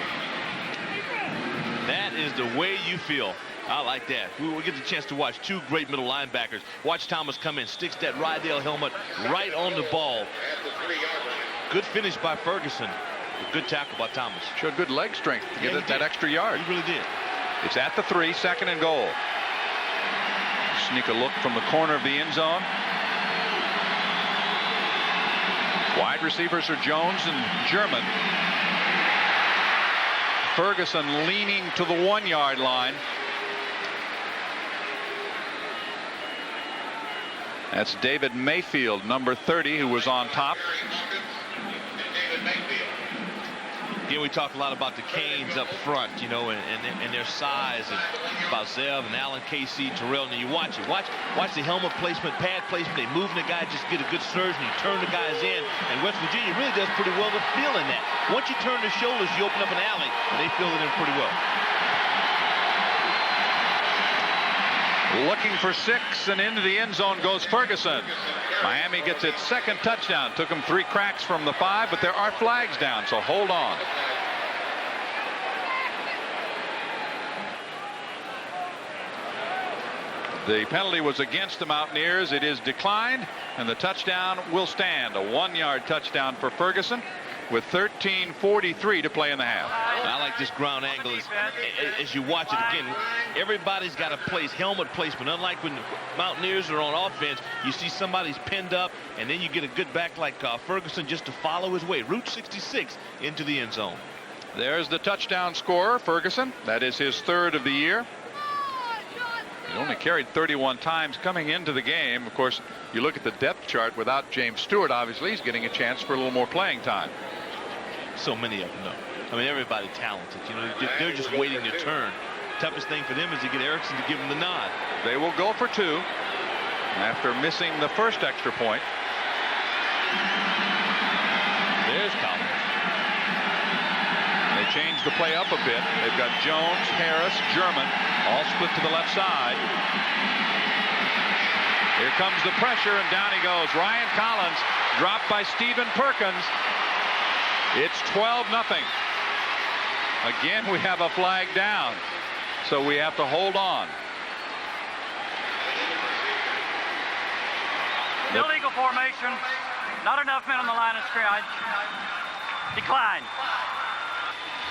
That is the way you feel. I like that. We will get the chance to watch two great middle linebackers. Watch Thomas come in, sticks that Rydell helmet right on the ball. Good finish by Ferguson. Good tackle by Thomas. Showed good leg strength to get that extra yard. He really did. It's at the 3, second and goal. Sneak a look from the corner of the end zone. Wide receivers are Jones and German. Ferguson leaning to the 1-yard line. That's David Mayfield, number 30, who was on top. Again, we talk a lot about the Canes up front, you know, and their size, and about Zev and Allen, KC, Terrell. And you watch it. Watch the helmet placement, pad placement. They move the guy, just get a good surge, and you turn the guys in. And West Virginia really does pretty well with feeling that. Once you turn the shoulders, you open up an alley, and they fill it in pretty well. Looking for 6, and into the end zone goes Ferguson. Miami gets its second touchdown. Took them 3 cracks from the 5, but there are flags down, so hold on. The penalty was against the Mountaineers. It is declined, and the touchdown will stand. A 1-yard touchdown for Ferguson with 13:43 to play in the half. I like this ground angle. As you watch it again, everybody's got a place, helmet placement. Unlike when the Mountaineers are on offense, you see somebody's pinned up, and then you get a good back like Ferguson just to follow his way. Route 66 into the end zone. There's the touchdown scorer, Ferguson. That is his 3rd of the year. He only carried 31 times coming into the game. Of course, you look at the depth chart without James Stewart, obviously he's getting a chance for a little more playing time. So many of them, though. I mean, everybody talented. You know, they're just waiting to turn. Toughest thing for them is to get Erickson to give them the nod. They will go for 2 after missing the first extra point. There's Collins. They changed the play up a bit. They've got Jones, Harris, German, all split to the left side. Here comes the pressure, and down he goes. Ryan Collins dropped by Stephen Perkins. It's 12-0. Again, we have a flag down, so we have to hold on. Illegal formation. Not enough men on the line of scrimmage. Decline.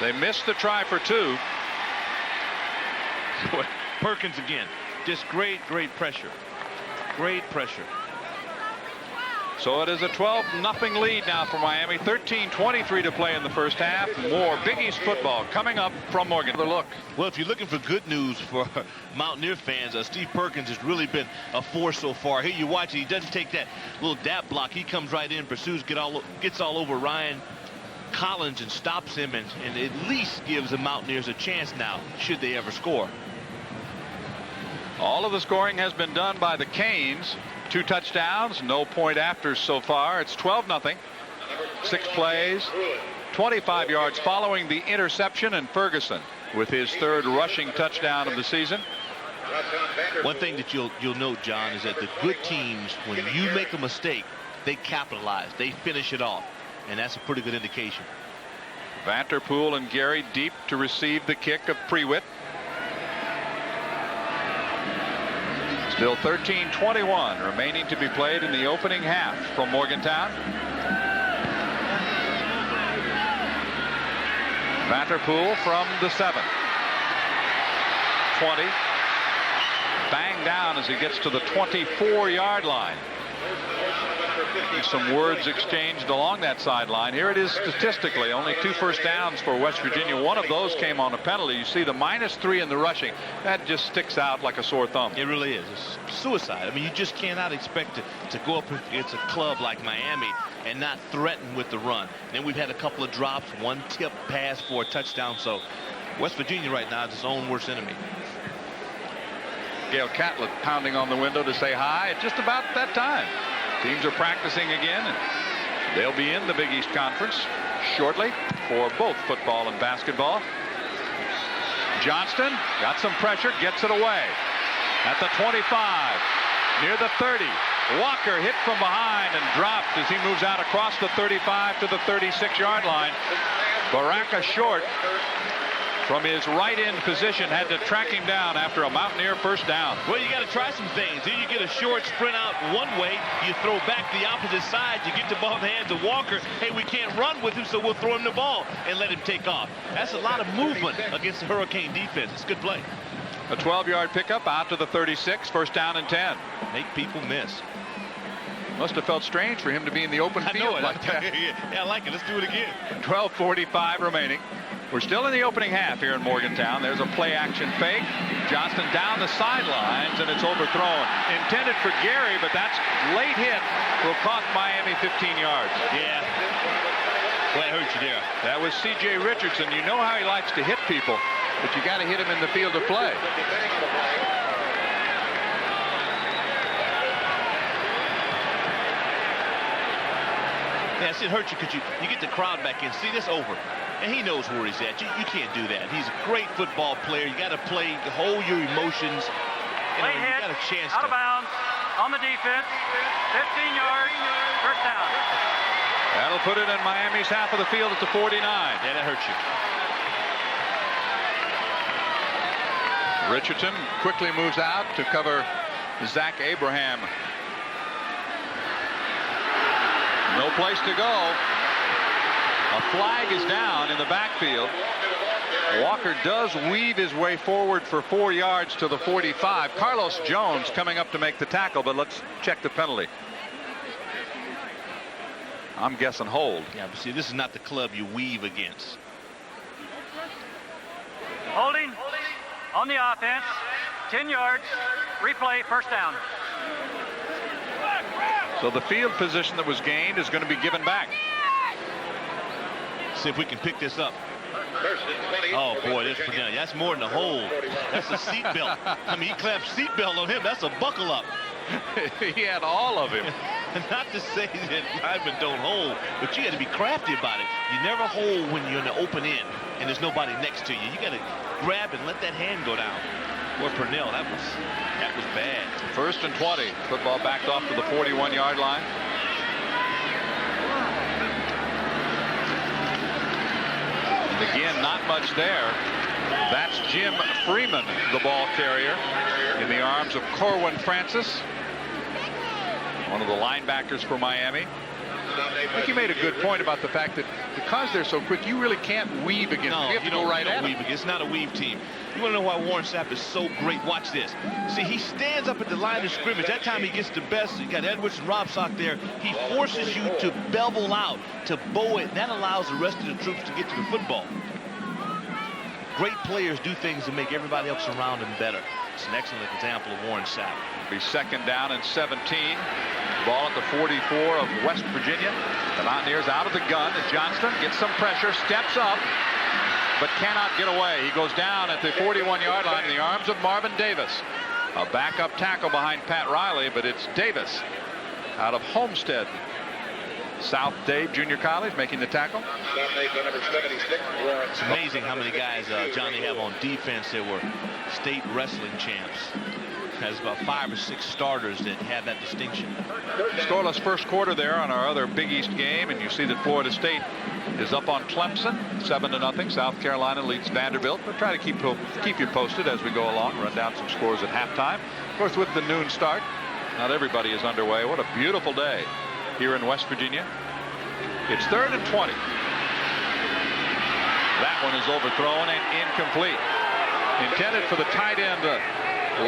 They missed the try for 2. Perkins again. Just great pressure. Great pressure. So it is a 12-0 lead now for Miami. 13:23 to play in the first half. More Big East football coming up from Morgan. Look. Well, if you're looking for good news for Mountaineer fans, Steve Perkins has really been a force so far. Here you watch it. He doesn't take that little dap block. He comes right in, pursues, gets all over Ryan Collins and stops him, and at least gives the Mountaineers a chance now, should they ever score. All of the scoring has been done by the Canes. 2 touchdowns, no point afters so far. It's 12-0. 6 plays, 25 yards following the interception, and Ferguson with his 3rd rushing touchdown of the season. One thing that you'll note, John, is that the good teams, when you make a mistake, they capitalize. They finish it off. And that's a pretty good indication. Vanterpool and Gary deep to receive the kick of Prewitt. Still 13:21 remaining to be played in the opening half from Morgantown. Vanterpool from the 7. 20. Bang down as he gets to the 24-yard line. Some words exchanged along that sideline. Here it is statistically. Only 2 first downs for West Virginia. One of those came on a penalty. You see the -3 in the rushing. That just sticks out like a sore thumb. It really is. It's suicide. I mean, you just cannot expect to go up against a club like Miami and not threaten with the run. Then we've had a couple of drops, one tip pass for a touchdown. So West Virginia right now is its own worst enemy. Gail Catlett pounding on the window to say hi at just about that time. Teams are practicing again, and they'll be in the Big East Conference shortly for both football and basketball. Johnston got some pressure, gets it away at the 25, near the 30. Walker hit from behind and dropped as he moves out across the 35 to the 36-yard line. Baraka short from his right end position, had to track him down after a Mountaineer first down. Well, you got to try some things. Then you get a short sprint out one way, you throw back the opposite side, you get the ball in the hands of Walker. Hey, we can't run with him, so we'll throw him the ball and let him take off. That's a lot of movement against the Hurricane defense. It's a good play. A 12-yard pickup out to the 36, first down and 10. Make people miss. Must have felt strange for him to be in the open field like that. Yeah, I like it. Let's do it again. 12:45 remaining. We're still in the opening half here in Morgantown. There's a play action fake. Johnston down the sidelines, and it's overthrown. Intended for Gary, but that's late hit. Will cost Miami 15 yards. Yeah. Well, I hurt you there. That was C.J. Richardson. You know how he likes to hit people, but you got to hit him in the field of play. Yeah, it hurts you because you get the crowd back in. See, this over. And he knows where he's at. You can't do that. He's a great football player. You got to play, hold your emotions. You got a chance out of bounds on the defense. 15 yards, first down. That'll put it in Miami's half of the field at the 49. Yeah, that hurts you. Richardson quickly moves out to cover Zach Abraham. No place to go. A flag is down in the backfield. Walker does weave his way forward for 4 yards to the 45. Carlos Jones coming up to make the tackle, but let's check the penalty. I'm guessing hold. Yeah, but see, this is not the club you weave against. Holding on the offense. 10 yards. Replay, first down. So the field position that was gained is going to be given back. See if we can pick this up. Oh, boy, that's more than a hold. That's a seatbelt. I mean, he clapped seatbelt on him. That's a buckle up. He had all of him. Not to say that linemen don't hold, but you got to be crafty about it. You never hold when you're in the open end and there's nobody next to you. You got to grab and let that hand go down. Boy, Purnell, that was bad. First and 20. Football backed off to the 41-yard line. And again, not much there. That's Jim Freeman, the ball carrier, in the arms of Corwin Francis, one of the linebackers for Miami. I think you made a good point about the fact that because they're so quick, you really can't weave against them. You have to go right at them. It's not a weave team. You want to know why Warren Sapp is so great? Watch this. See, he stands up at the line of scrimmage. That time he gets the best. You got Edwards and Robsock there. He forces you to bevel out, to bow it. That allows the rest of the troops to get to the football. Great players do things to make everybody else around them better. It's an excellent example of Warren Sapp. Be second down and 17. Ball at the 44 of West Virginia. The Mountaineers out of the gun. And Johnston gets some pressure, steps up, but cannot get away. He goes down at the 41-yard line in the arms of Marvin Davis. A backup tackle behind Pat Riley, but it's Davis out of Homestead. South Dave Junior College making the tackle. It's amazing how many guys, John, they have on defense that were state wrestling champs. Has about 5 or 6 starters that have that distinction. Scoreless first quarter there on our other Big East game, and you see that Florida State is up on Clemson 7-0. South Carolina leads Vanderbilt. We'll try to keep you posted as we go along. Run down some scores at halftime. Of course, with the noon start, not everybody is underway. What a beautiful day here in West Virginia. It's 3rd and 20. That one is overthrown and incomplete. Intended for the tight end,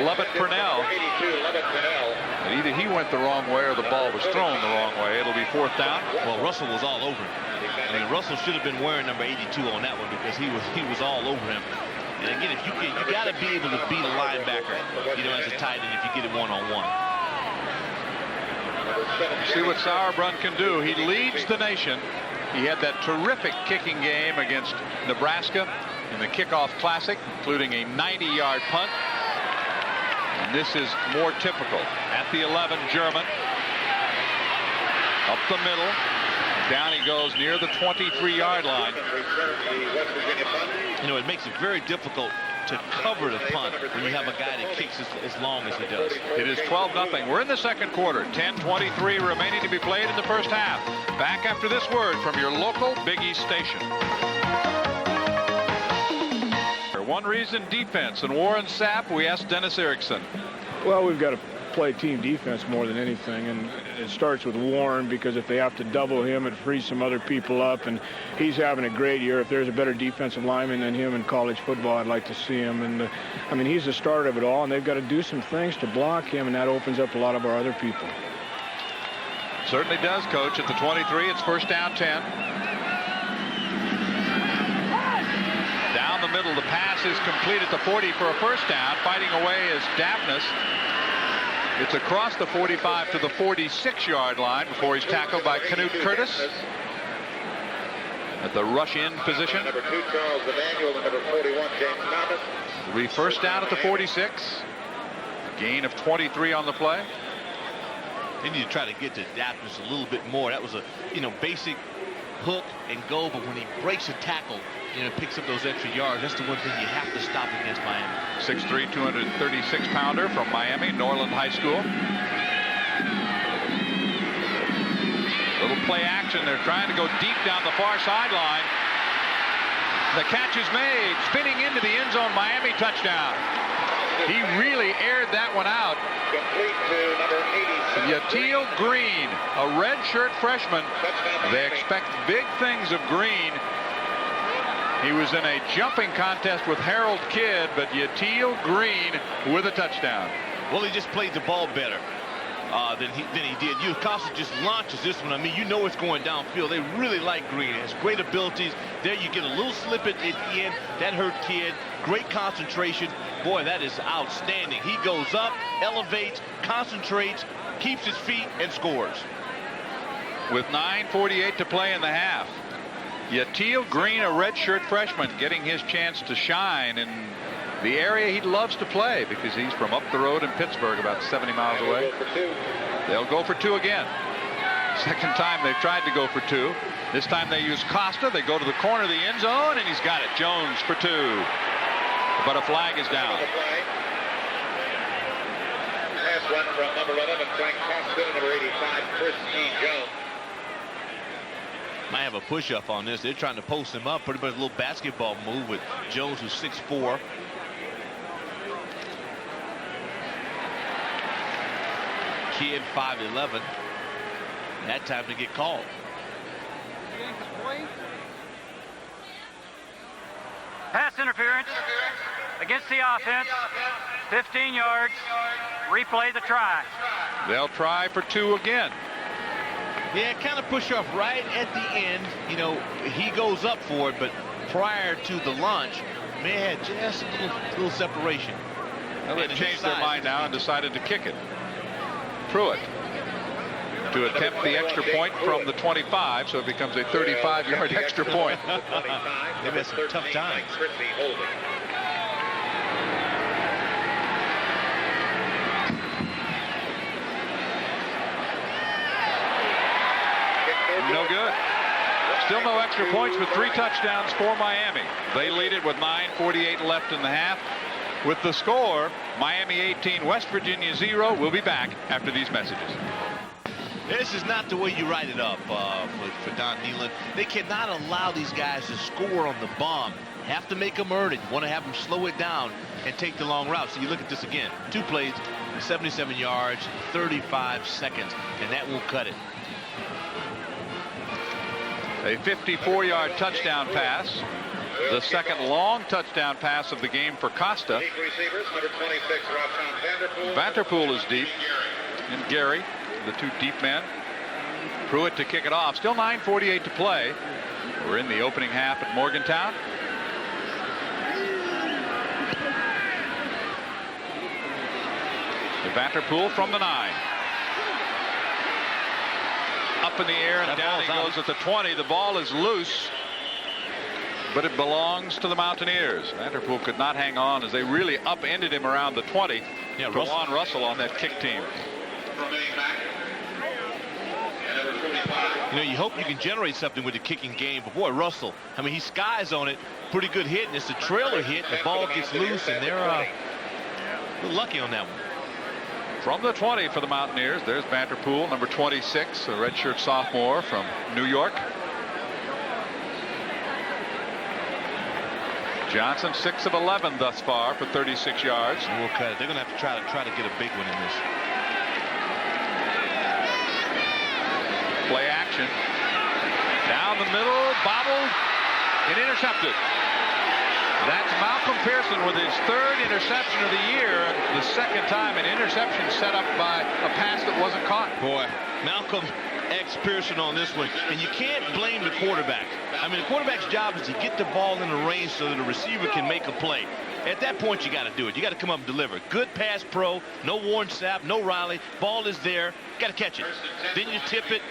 Lovett Purnell. And either he went the wrong way or the ball was thrown the wrong way. It'll be 4th down. Well, Russell was all over him. I mean, Russell should have been wearing number 82 on that one because he was all over him. And again, if you got to be able to beat a linebacker, as a tight end if you get it one-on-one. See what Sauerbrunn can do. He leads the nation. He had that terrific kicking game against Nebraska in the Kickoff Classic, including a 90-yard punt. And this is more typical. At the 11, German. Up the middle. Down he goes near the 23-yard line. It makes it very difficult to cover the punt when you have a guy that kicks as long as he does. It is 12-0. We're in the second quarter. 10:23 remaining to be played in the first half. Back after this word from your local Big East station. One reason, defense. And Warren Sapp, we asked Dennis Erickson. Well, we've got to play team defense more than anything, and it starts with Warren, because if they have to double him, it frees some other people up, and he's having a great year. If there's a better defensive lineman than him in college football, I'd like to see him. And I mean, he's the start of it all, and they've got to do some things to block him, and that opens up a lot of our other people. Certainly does, Coach. At the 23, it's 1st down 10. Down the middle, the pass is complete at the 40 for a 1st down. Fighting away is Daphnis. It's across the 45 to the 46-yard line before he's tackled by Knute Curtis at the rush-in position. Number 2, Charles Emanuel, and number 41, James Thomas. It'll be 1st down at the 46. A gain of 23 on the play. They need to try to get to Daphnis a little bit more. That was a basic hook and go, but when he breaks a tackle, picks up those extra yards. That's the one thing you have to stop against Miami. 6'3", 236-pounder from Miami, Norland High School. Little play action. They're trying to go deep down the far sideline. The catch is made. Spinning into the end zone. Miami touchdown. He really aired that one out. Yatil Green, a redshirt freshman. They expect big things of Green. He was in a jumping contest with Harold Kidd, but Yatil Green with a touchdown. Well, he just played the ball better than he did. Costa just launches this one. I mean, it's going downfield. They really like Green. He has great abilities. There you get a little slip at the end. That hurt Kidd. Great concentration. Boy, that is outstanding. He goes up, elevates, concentrates, keeps his feet, and scores. With 9:48 to play in the half. Yatil Green, a redshirt freshman, getting his chance to shine in the area he loves to play, because he's from up the road in Pittsburgh, about 70 miles away. They'll go for 2 again. Second time they've tried to go for 2. This time they use Costa. They go to the corner of the end zone, and he's got it. Jones for 2. But a flag is down. Last one from number 11, Frank Costa, number 85, Chris E. Jones. Might have a push-up on this. They're trying to post him up. Pretty much a little basketball move with Jones, who's 6'4". Kidd 5'11". That time to get called. Pass interference against the offense. 15 yards. Replay the try. They'll try for 2 again. Yeah, kind of push off right at the end. He goes up for it, but prior to the launch, they had just a little separation. Well, they've changed their mind now and decided to kick it. Pruitt to attempt the extra point from the 25, so it becomes a 35-yard extra point. They've had some tough times. No good. Still no extra points, but 3 touchdowns for Miami. They lead it with 9:48 left in the half. With the score, Miami 18, West Virginia 0. We'll be back after these messages. This is not the way you write it up for Don Nehlen. They cannot allow these guys to score on the bomb. Have to make them earn it. Want to have them slow it down and take the long route. So you look at this again. 2 plays, 77 yards, 35 seconds, and that won't cut it. A 54-yard touchdown pass. The second long touchdown pass of the game for Costa. Vanterpool is deep. And Gary, the 2 deep men. Pruitt to kick it off. Still 9:48 to play. We're in the opening half at Morgantown. Vanterpool from the 9. Up in the air and down he goes at the 20. The ball is loose, but it belongs to the Mountaineers. Vanterpool could not hang on as they really upended him around the 20. Yeah, Juwan Russell on that kick team. You know, you hope you can generate something with the kicking game, but boy, Russell, I mean, he skies on it. Pretty good hit, and it's a trailer hit. The ball gets loose, and they're a little lucky on that one. From the 20 for the Mountaineers, there's Vanterpool, number 26, a redshirt sophomore from New York. Johnson 6 of 11 thus far for 36 yards. And we'll cut it. They're going to have to try to get a big one in this. Play action. Down the middle, bobbled, and intercepted. That's Malcolm Pearson with his 3rd interception of the year. The second time an interception set up by a pass that wasn't caught. Boy, Malcolm X Pearson on this one. And you can't blame the quarterback. I mean, the quarterback's job is to get the ball in the range so that the receiver can make a play. At that point, you got to do it. You got to come up and deliver. Good pass pro. No Warren Sapp, no Riley. Ball is there. Got to catch it. Then you tip it.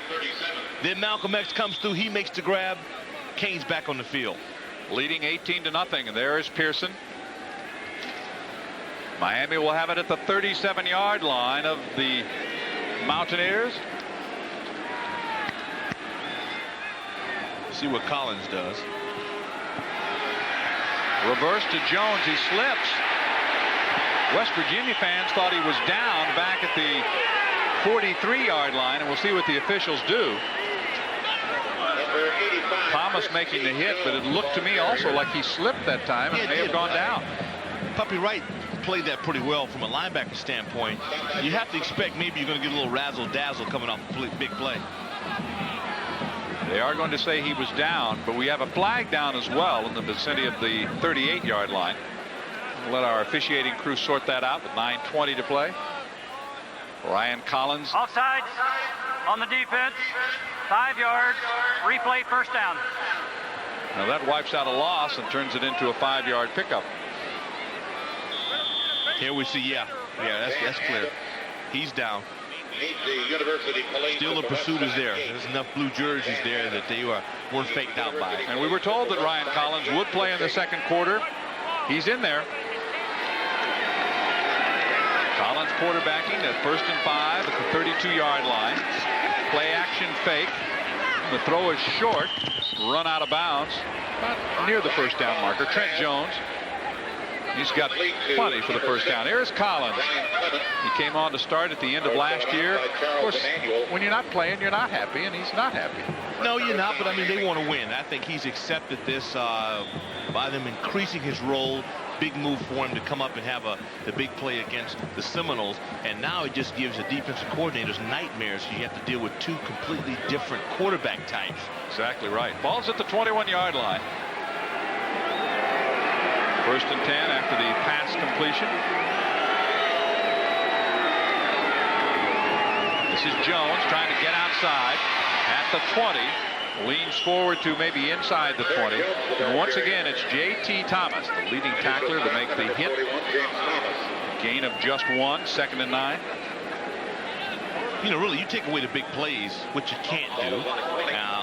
Then Malcolm X comes through. He makes the grab. Kane's back on the field. Leading 18-0, and there is Pearson. Miami will have it at the 37-yard line of the Mountaineers. See what Collins does. Reverse to Jones. He slips. West Virginia fans thought he was down back at the 43-yard line, and we'll see what the officials do. Thomas making the hit, but it looked to me also like he slipped that time and may have gone down. Puppy Wright played that pretty well from a linebacker standpoint. You have to expect maybe you're going to get a little razzle-dazzle coming off a big play. They are going to say he was down, but we have a flag down as well in the vicinity of the 38-yard line. We'll let our officiating crew sort that out with 9:20 to play. Ryan Collins. Offside on the defense. 5 yards. Replay, first down. Now that wipes out a loss and turns it into a 5-yard pickup. Here we see, yeah, that's clear. He's down. Still the pursuit is there. There's enough blue jerseys there that they weren't faked out by. And we were told that Ryan Collins would play in the second quarter. He's in there. Collins quarterbacking at 1st and 5 at the 32-yard line. Play action fake. The throw is short. Run out of bounds. About near the first down marker. Trent Jones. He's got plenty for the first down. Here's Collins. He came on to start at the end of last year. Of course, when you're not playing, you're not happy, and he's not happy. No, you're not, but I mean, they want to win. I think he's accepted this by them increasing his role. Big move for him to come up and have the big play against the Seminoles. And now it just gives the defensive coordinators nightmares. You have to deal with 2 completely different quarterback types. Exactly right. Ball's at the 21-yard line. 1st and 10 after the pass completion. This is Jones trying to get outside at the 20. Leans forward to maybe inside the 20. And once again, it's J.T. Thomas, the leading tackler, to make the hit. Gain of just 1, 2nd and 9. You know, really, you take away the big plays, which you can't do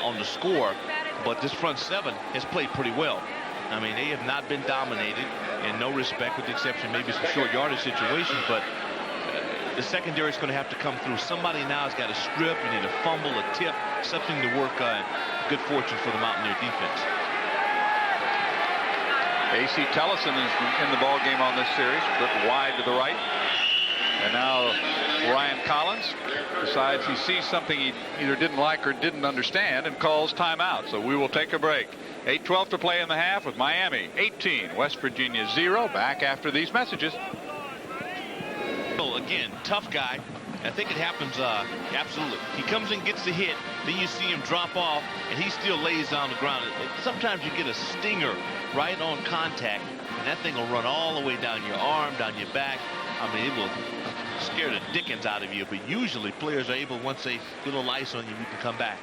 on the score. But this front 7 has played pretty well. I mean, they have not been dominated in no respect, with the exception maybe some short yardage situations, but the secondary is going to have to come through. Somebody now has got to strip. You need a fumble, a tip, something to work on. Good fortune for the Mountaineer defense. A.C. Tellison is in the ball game on this series, but wide to the right. And now Ryan Collins decides he sees something he either didn't like or didn't understand and calls timeout. So we will take a break. 8:12 to play in the half with Miami 18, West Virginia 0. Back after these messages. Again, tough guy. I think it happens absolutely. He comes in, gets the hit, then you see him drop off, and he still lays down the ground. Sometimes you get a stinger right on contact, and that thing will run all the way down your arm, down your back. I mean, it will scare the dickens out of you, but usually players are able, once they get a little ice on you, you can come back.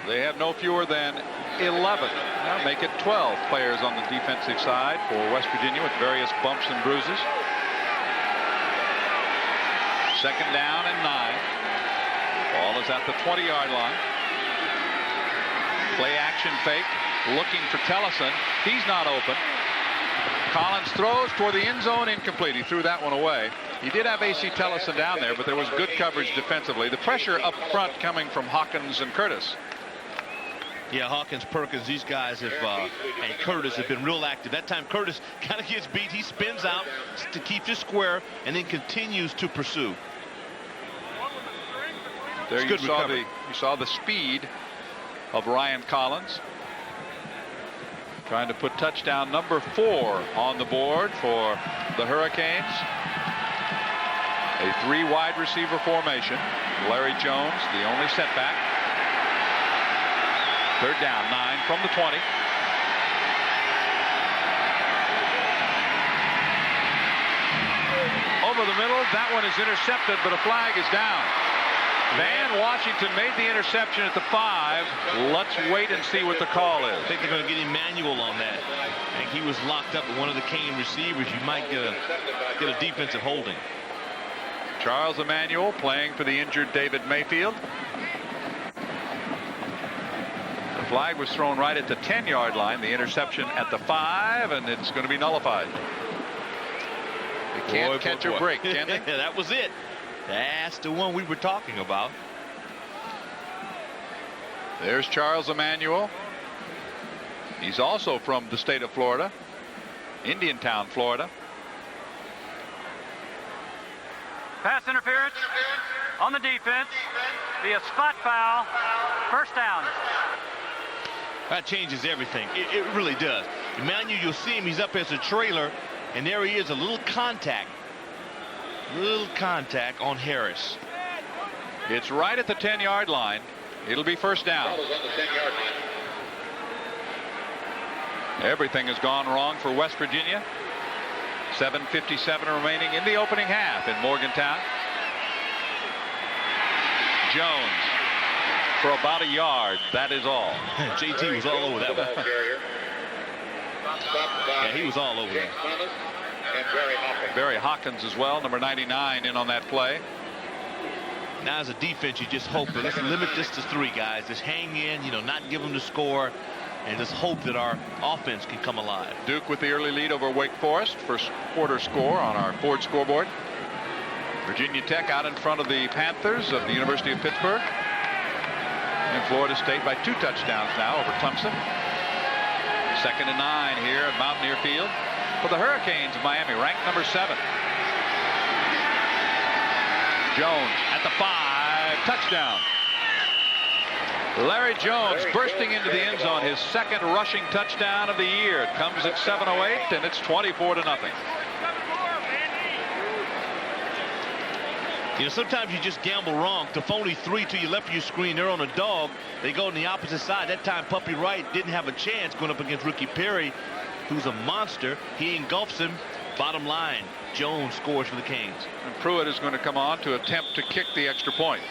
They have no fewer than 11. Now make it 12 players on the defensive side for West Virginia with various bumps and bruises. Second down and 9. Ball is at the 20-yard line. Play action fake. Looking for Tellison. He's not open. Collins throws toward the end zone, incomplete. He threw that one away. He did have A.C. Tellison down there, but there was good coverage defensively. The pressure up front coming from Hawkins and Curtis. Yeah, Hawkins, Perkins, these guys have, and Curtis have been real active. That time Curtis kind of gets beat. He spins out to keep you square and then continues to pursue. There you saw the speed of Ryan Collins. Trying to put touchdown number 4 on the board for the Hurricanes. A 3 wide receiver formation. Larry Jones, the only setback. Third down, 9 from the 20. Over the middle, that one is intercepted, but a flag is down. Van Washington made the interception at the 5. Let's wait and see what the call is. I think they're going to get Emmanuel on that. I think he was locked up with one of the Cane receivers. You might get a defensive holding. Charles Emmanuel playing for the injured David Mayfield. The flag was thrown right at the 10-yard line. The interception at the 5, and it's going to be nullified. They can't catch a break, can they? That was it. That's the one we were talking about. There's Charles Emmanuel. He's also from the state of Florida, Indiantown, Florida. Pass interference on the defense. Be a spot foul. First down. That changes everything. It really does. Emmanuel, you'll see him. He's up as a trailer, and there he is. A little contact. Little contact on Harris. It's right at the 10-yard line. It'll be first down. Everything has gone wrong for West Virginia. 7:57 remaining in the opening half in Morgantown. Jones for about a yard. That is all. JT was all over that one. Yeah, he was all over that. Barry Hawkins as well, number 99, in on that play. Now as a defense, you just hope that let's limit this to 3 guys. Just hang in, not give them the score, and just hope that our offense can come alive. Duke with the early lead over Wake Forest. First quarter score on our Ford scoreboard. Virginia Tech out in front of the Panthers of the University of Pittsburgh. And Florida State by 2 touchdowns now over Clemson. Second and 9 here at Mountaineer Field for the Hurricanes of Miami, ranked number 7. Jones at the 5, touchdown. Larry Jones bursting into the end zone, his second rushing touchdown of the year. It comes at 7:08, and it's 24-0. Sometimes you just gamble wrong. Tafoni 3 to your left of your screen. They're on a dog. They go on the opposite side. That time Puppy Wright didn't have a chance going up against Ricky Perry, who's a monster. He engulfs him. Bottom line, Jones scores for the Canes. And Pruitt is going to come on to attempt to kick the extra point.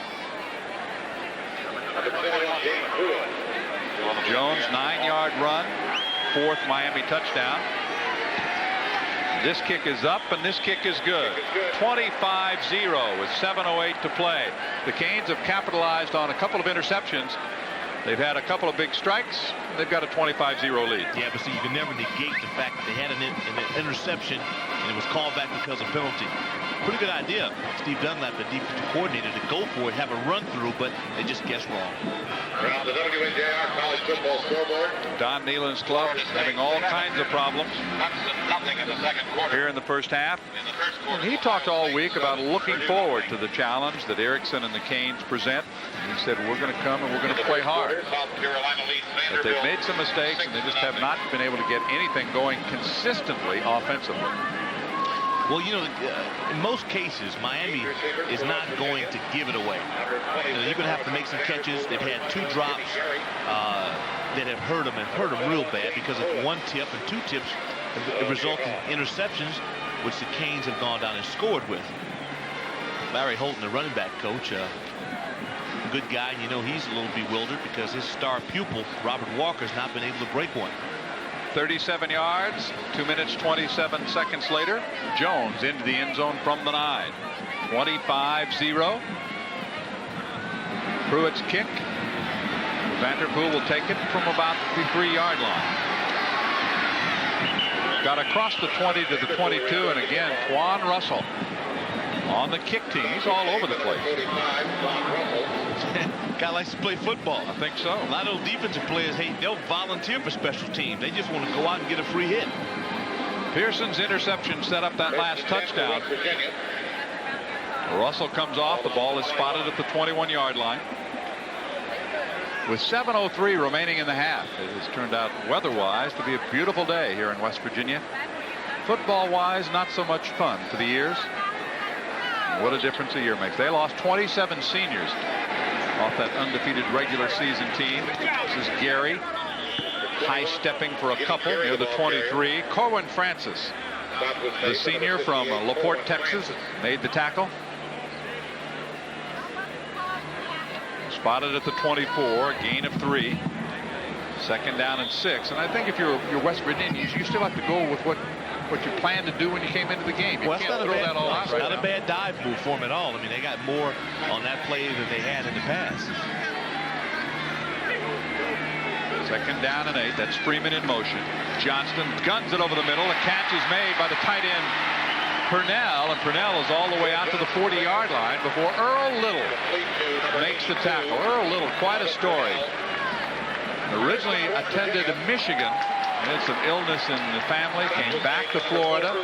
Jones, 9-yard run, 4th Miami touchdown. This kick is up, and this kick is good. 25-0 with 7:08 to play. The Canes have capitalized on a couple of interceptions. They've had a couple of big strikes. They've got a 25-0 lead. Yeah, but see, you can never negate the fact that they had an interception, and it was called back because of penalty. Pretty good idea, Steve Dunlap, the defensive coordinator, to go for it, have a run through, but they just guessed wrong. Around the WNJR College Football Scoreboard. Don Nehlen's club having all kinds of problems Nothing in the second quarter. here in the first half. And he talked all week about looking forward to the challenge that Erickson and the Canes present. He said, we're going to come and we're going to play hard. But they've made some mistakes, and they just have not been able to get anything going consistently offensively. Well, you know, in most cases, Miami is not going to give it away. You know, you're going to have to make some catches. They've had 2 drops that have hurt them, and hurt them real bad because of 1 tip and 2 tips have resulted in interceptions, which the Canes have gone down and scored with. Larry Holton, the running back coach, a good guy. You know, he's a little bewildered because his star pupil, Robert Walker's not been able to break one. 37 yards, 2 minutes, 27 seconds later. Jones into the end zone from the 9. 25-0. Pruitt's kick. Vanderpool will take it from about the 3-yard line. Got across the 20 to the 22, and again, Quan Russell on the kick team. He's all over the place. Guy likes to play football. I think so. A lot of those defensive players, hey, they'll volunteer for special teams. They just want to go out and get a free hit. Pearson's interception set up that last touchdown. Russell comes off. The ball is spotted at the 21-yard line. With 7:03 remaining in the half, it has turned out weather-wise to be a beautiful day here in West Virginia. Football-wise, not so much fun for the ears. What a difference a year makes. They lost 27 seniors off that undefeated regular season team. This is Gary high stepping for a couple near the 23. Corwin Francis, the senior from LaPorte, Texas, made the tackle. Spotted at the 24, gain of 3. 2nd down and 6. And I think if you're West Virginians, you still have to go with what you planned to do when you came into the game. You can't throw that all out right now. Not a bad dive move for them at all. I mean, they got more on that play than they had in the past. 2nd down and 8. That's Freeman in motion. Johnston guns it over the middle. The catch is made by the tight end Purnell, and Purnell is all the way out to the 40-yard line before Earl Little makes the tackle. Earl Little, quite a story. Originally attended Michigan. Had some illness in the family, came back to Florida.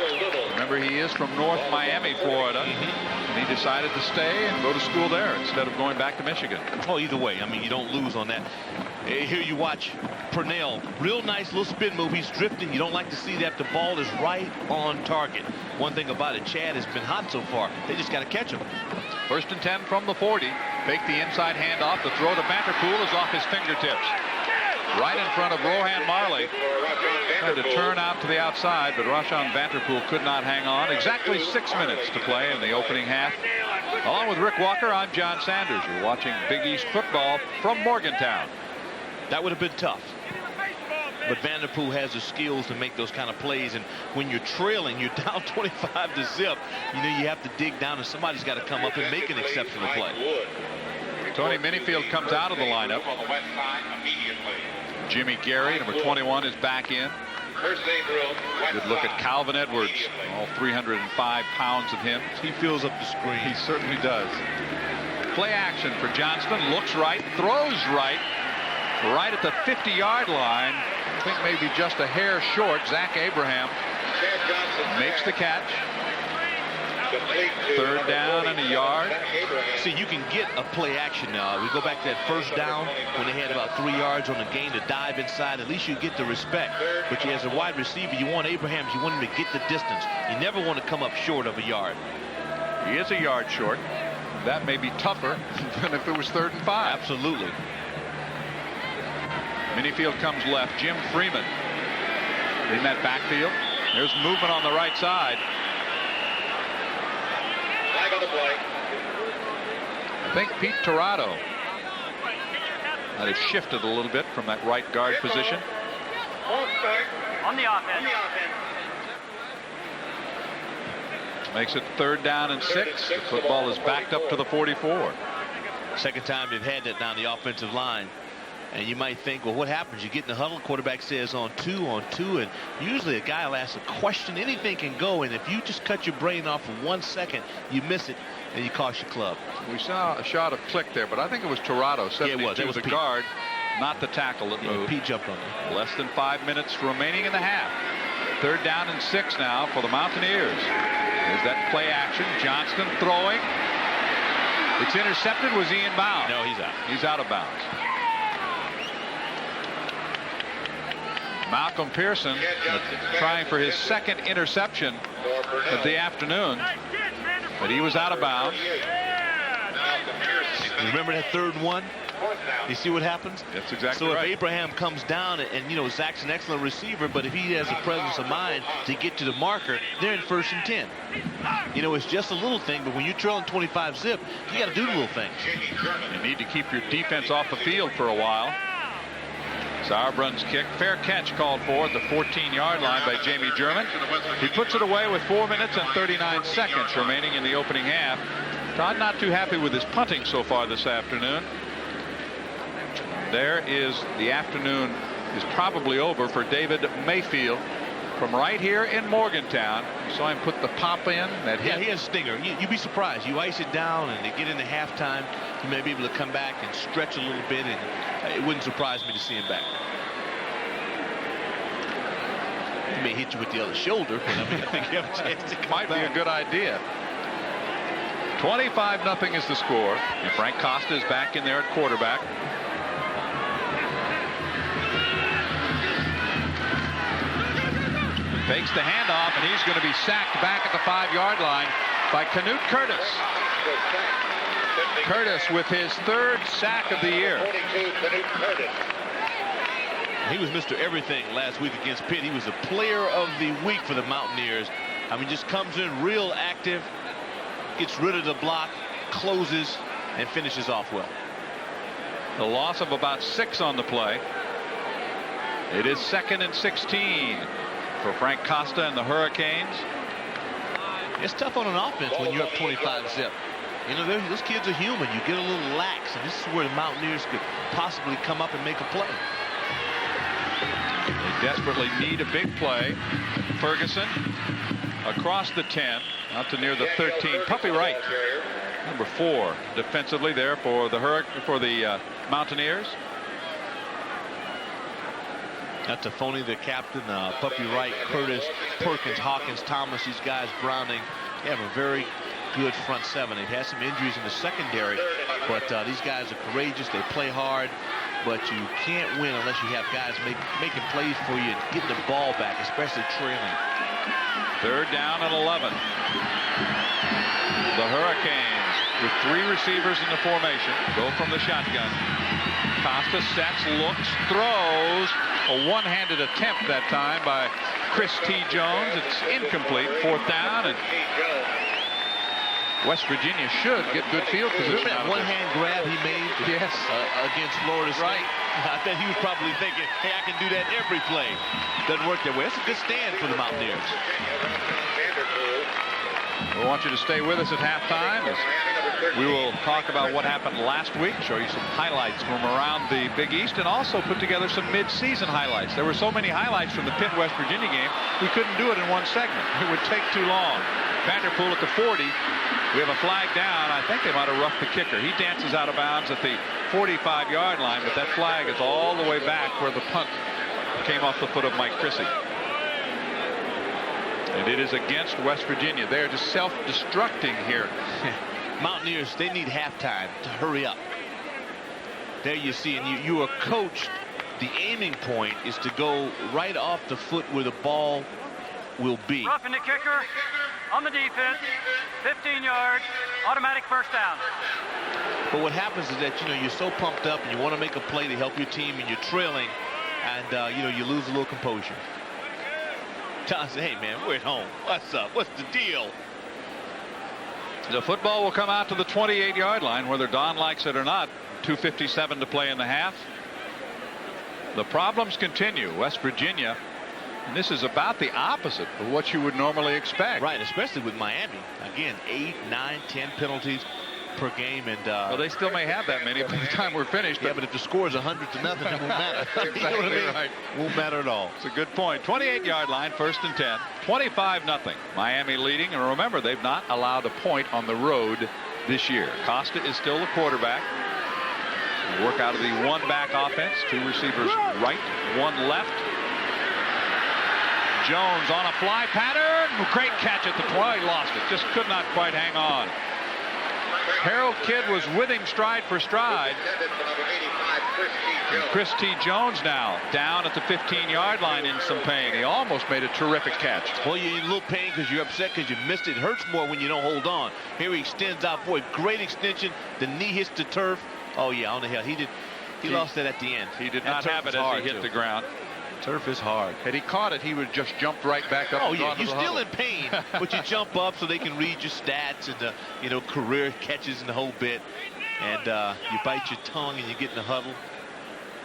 Remember, he is from North Miami, Florida. And he decided to stay and go to school there instead of going back to Michigan. Oh, either way, I mean, you don't lose on that. Here you watch Purnell. Real nice little spin move. He's drifting. You don't like to see that. The ball is right on target. One thing about it, Chad has been hot so far. They just got to catch him. 1st and 10 from the 40. Fake the inside handoff. The throw to Vanderpool is off his fingertips. Right in front of Rohan Marley. Tried to turn out to the outside, but Rashawn Vanderpool could not hang on. Exactly 6 minutes to play in the opening half. Along with Rick Walker, I'm John Sanders. You're watching Big East football from Morgantown. That would have been tough. But Vanderpool has the skills to make those kind of plays. And when you're trailing, you're down 25 to zip. You know, you have to dig down, and somebody's got to come up and make an exceptional play. Tony Minifield comes out of the lineup. Jimmy Gary, number 21, is back in. Good look at Calvin Edwards. All 305 pounds of him. He fills up the screen. He certainly does. Play action for Johnston. Looks right, throws right. Right at the 50-yard line. I think maybe just a hair short. Zach Abraham makes the catch. 3rd down and a yard. See, you can get a play action now. We go back to that 1st down when they had about 3 yards on the gain to dive inside. At least you get the respect. But as a wide receiver, you want Abraham. You want him to get the distance. You never want to come up short of a yard. He is a yard short. That may be tougher than if it was 3rd and 5. Absolutely. Minifield comes left. Jim Freeman in that backfield. There's movement on the right side. I think Pete Tirado might have shifted a little bit from that right guard position. On the offense. Makes it 3rd down and 6. The football is backed up to the 44. 2nd time they've had that down the offensive line. And you might think, well, what happens? You get in the huddle, quarterback says on two, and usually a guy will ask a question. Anything can go, and if you just cut your brain off for 1 second, you miss it, and you cost your club. We saw a shot of Click there, but I think it was Torado. 72 yeah, it was the Pete. Guard, not the tackle that moved. Pete jumped on it. Less than 5 minutes remaining in the half. 3rd down and 6 now for the Mountaineers. There's that play action. Johnston throwing. It's intercepted. Was he in bounds? No, he's out. He's out of bounds. Malcolm Pearson trying for his 2nd interception of the afternoon, but he was out of bounds. Remember that 3rd and 1? You see what happens? That's exactly right. So if Abraham comes down, and you know, Zach's an excellent receiver, but if he has the presence of mind to get to the marker, they're in 1st and 10. You know, it's just a little thing, but when you're trailing 25 zip, you got to do little things. You need to keep your defense off the field for a while. Sauerbrun's kick, fair catch called for at the 14-yard line by Jamie German. He puts it away with 4 minutes and 39 seconds remaining in the opening half. Todd not too happy with his punting so far this afternoon. There is the afternoon is probably over for David Mayfield from right here in Morgantown. You saw him put the pop in. That hit. Yeah, he has a stinger. You'd be surprised. You ice it down and they get into halftime. You may be able to come back and stretch a little bit, and it wouldn't surprise me to see him back. He may hit you with the other shoulder, but I mean, I think you have a chance to come Might back. be a good idea. 25-0 is the score, and Frank Costa is back in there at quarterback. Fakes the handoff, and he's going to be sacked back at the 5-yard line by Canute Curtis. Curtis with his 3rd sack of the year. He was Mr. Everything last week against Pitt. He was the player of the week for the Mountaineers. I mean, just comes in real active, gets rid of the block, closes, and finishes off well. The loss of about 6 on the play. It is 2nd and 16 for Frank Costa and the Hurricanes. It's tough on an offense when you're up 25 zip. You know, those kids are human. You get a little lax, and this is where the Mountaineers could possibly come up and make a play. They desperately need a big play. Ferguson across the 10, out to near the 13. Puppy Wright, number 4, defensively there for the Mountaineers. That's a phony, the captain, Puppy Wright, Curtis, Perkins, Hawkins, Thomas, these guys, Browning. They have a very good front 7. They've had some injuries in the secondary, but these guys are courageous. They play hard, but you can't win unless you have guys making plays for you and getting the ball back, especially trailing. 3rd down and 11. The Hurricanes with 3 receivers in the formation go from the shotgun. Costa sets, looks, throws. A one-handed attempt that time by Chris T. Jones. It's incomplete. 4th down, and West Virginia should get good field position. Remember that one-hand grab he made? Yes. Against Florida State? Right. I bet he was probably thinking, hey, I can do that every play. Doesn't work that way. That's a good stand for the Mountaineers. We want you to stay with us at halftime as we will talk about what happened last week, show you some highlights from around the Big East, and also put together some mid-season highlights. There were so many highlights from the Pitt-West Virginia game, we couldn't do it in one segment. It would take too long. Vanderpool at the 40. We have a flag down. I think they might have roughed the kicker. He dances out of bounds at the 45-yard line, but that flag is all the way back where the punt came off the foot of Mike Chrissy. And it is against West Virginia. They're just self-destructing here. Mountaineers, they need halftime to hurry up. There you see, and you are coached. The aiming point is to go right off the foot where the ball will be. Roughing the kicker on the defense. 15 yards, automatic 1st down. But what happens is that, you know, you're so pumped up and you want to make a play to help your team, and you're trailing, and you know, you lose a little composure. Tom said, hey man, we're at home. What's up? What's the deal? The football will come out to the 28-yard line, whether Don likes it or not. 2:57 to play in the half. The problems continue. West Virginia, and this is about the opposite of what you would normally expect. Right, especially with Miami. Again, 8, 9, 10 penalties. per game, and well, they still may have that many by the time we're finished. Yeah, but if the score is 100-0, it won't matter. Exactly, you know what I mean? right. Won't matter at all. It's a good point. 28-yard line, 1st and 10. 25-0. Miami leading, and remember, they've not allowed a point on the road this year. Costa is still the quarterback. They work out of the one-back offense. 2 receivers right, 1 left. Jones on a fly pattern. Great catch at the 20. He lost it. Just could not quite hang on. Harold Kidd was with him stride for stride. And Chris T. Jones now down at the 15-yard line in some pain. He almost made a terrific catch. Well, you're in a little pain because you're upset because you missed it. It hurts more when you don't hold on. Here he extends out for a great extension. The knee hits the turf. Oh, yeah, on the hill. He lost that at the end. He did not have it as he hit the ground. Turf is hard. Had he caught it, he would just jumped right back up. Oh, yeah, you're still in pain, but you jump up so they can read your stats and career catches and the whole bit. And you bite your tongue and you get in the huddle.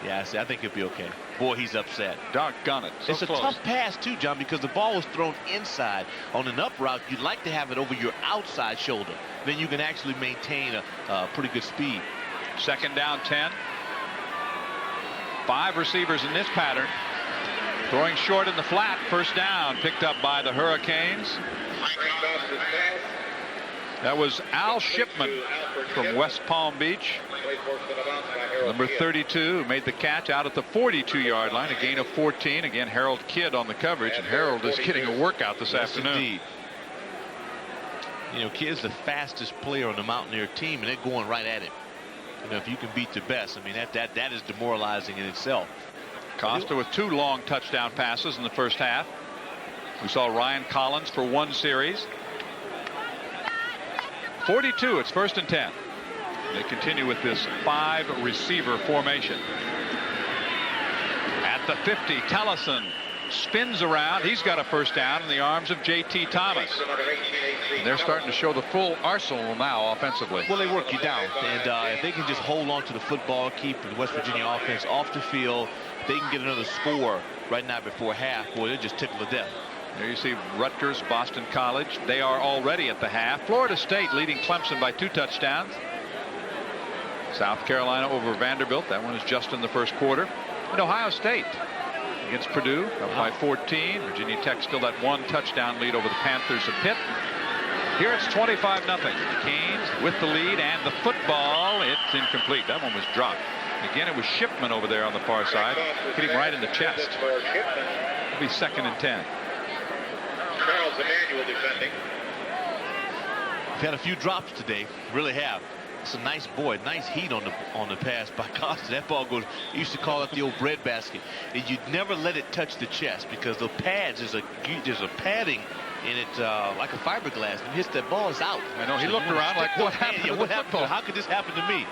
Yeah, I think he'll be okay. Boy, he's upset. Doggone it. So it's close. A tough pass, too, John, because the ball was thrown inside. On an up route, you'd like to have it over your outside shoulder. Then you can actually maintain a pretty good speed. 2nd down, 10. 5 receivers in this pattern. Throwing short in the flat. 1st down picked up by the Hurricanes. That was Al Shipman from West Palm Beach. Number 32 made the catch out at the 42-yard line. A gain of 14. Again, Harold Kidd on the coverage. And Harold is getting a workout this afternoon. Indeed. Kidd's the fastest player on the Mountaineer team, and they're going right at him. If you can beat the best, I mean, that is demoralizing in itself. Costa with 2 long touchdown passes in the first half. We saw Ryan Collins for 1 series. 42, it's 1st and 10. They continue with this 5 receiver formation. At the 50, Tellison spins around. He's got a 1st down in the arms of J.T. Thomas. And they're starting to show the full arsenal now offensively. Well, they work you down. And if they can just hold on to the football, keep the West Virginia offense off the field, they can get another score right now before half. Boy, they're just tickled to death. There you see Rutgers, Boston College. They are already at the half. Florida State leading Clemson by 2 touchdowns. South Carolina over Vanderbilt. That one is just in the 1st quarter. And Ohio State against Purdue up by 14. Virginia Tech still that 1 touchdown lead over the Panthers of Pitt. Here it's 25-0. Canes with the lead and the football. It's incomplete. That one was dropped. Again, it was Shipman over there on the far side, hitting right in the chest. It'll be 2nd and 10. Charles Emmanuel defending. We've had a few drops today, really have. It's a nice heat on the pass by Costa. That ball goes, you used to call it the old breadbasket. And you'd never let it touch the chest because the pads, there's a padding in it like a fiberglass. And hits that ball, is out. I know, he looked around like, what happened? Yeah, what happened? How could this happen to me?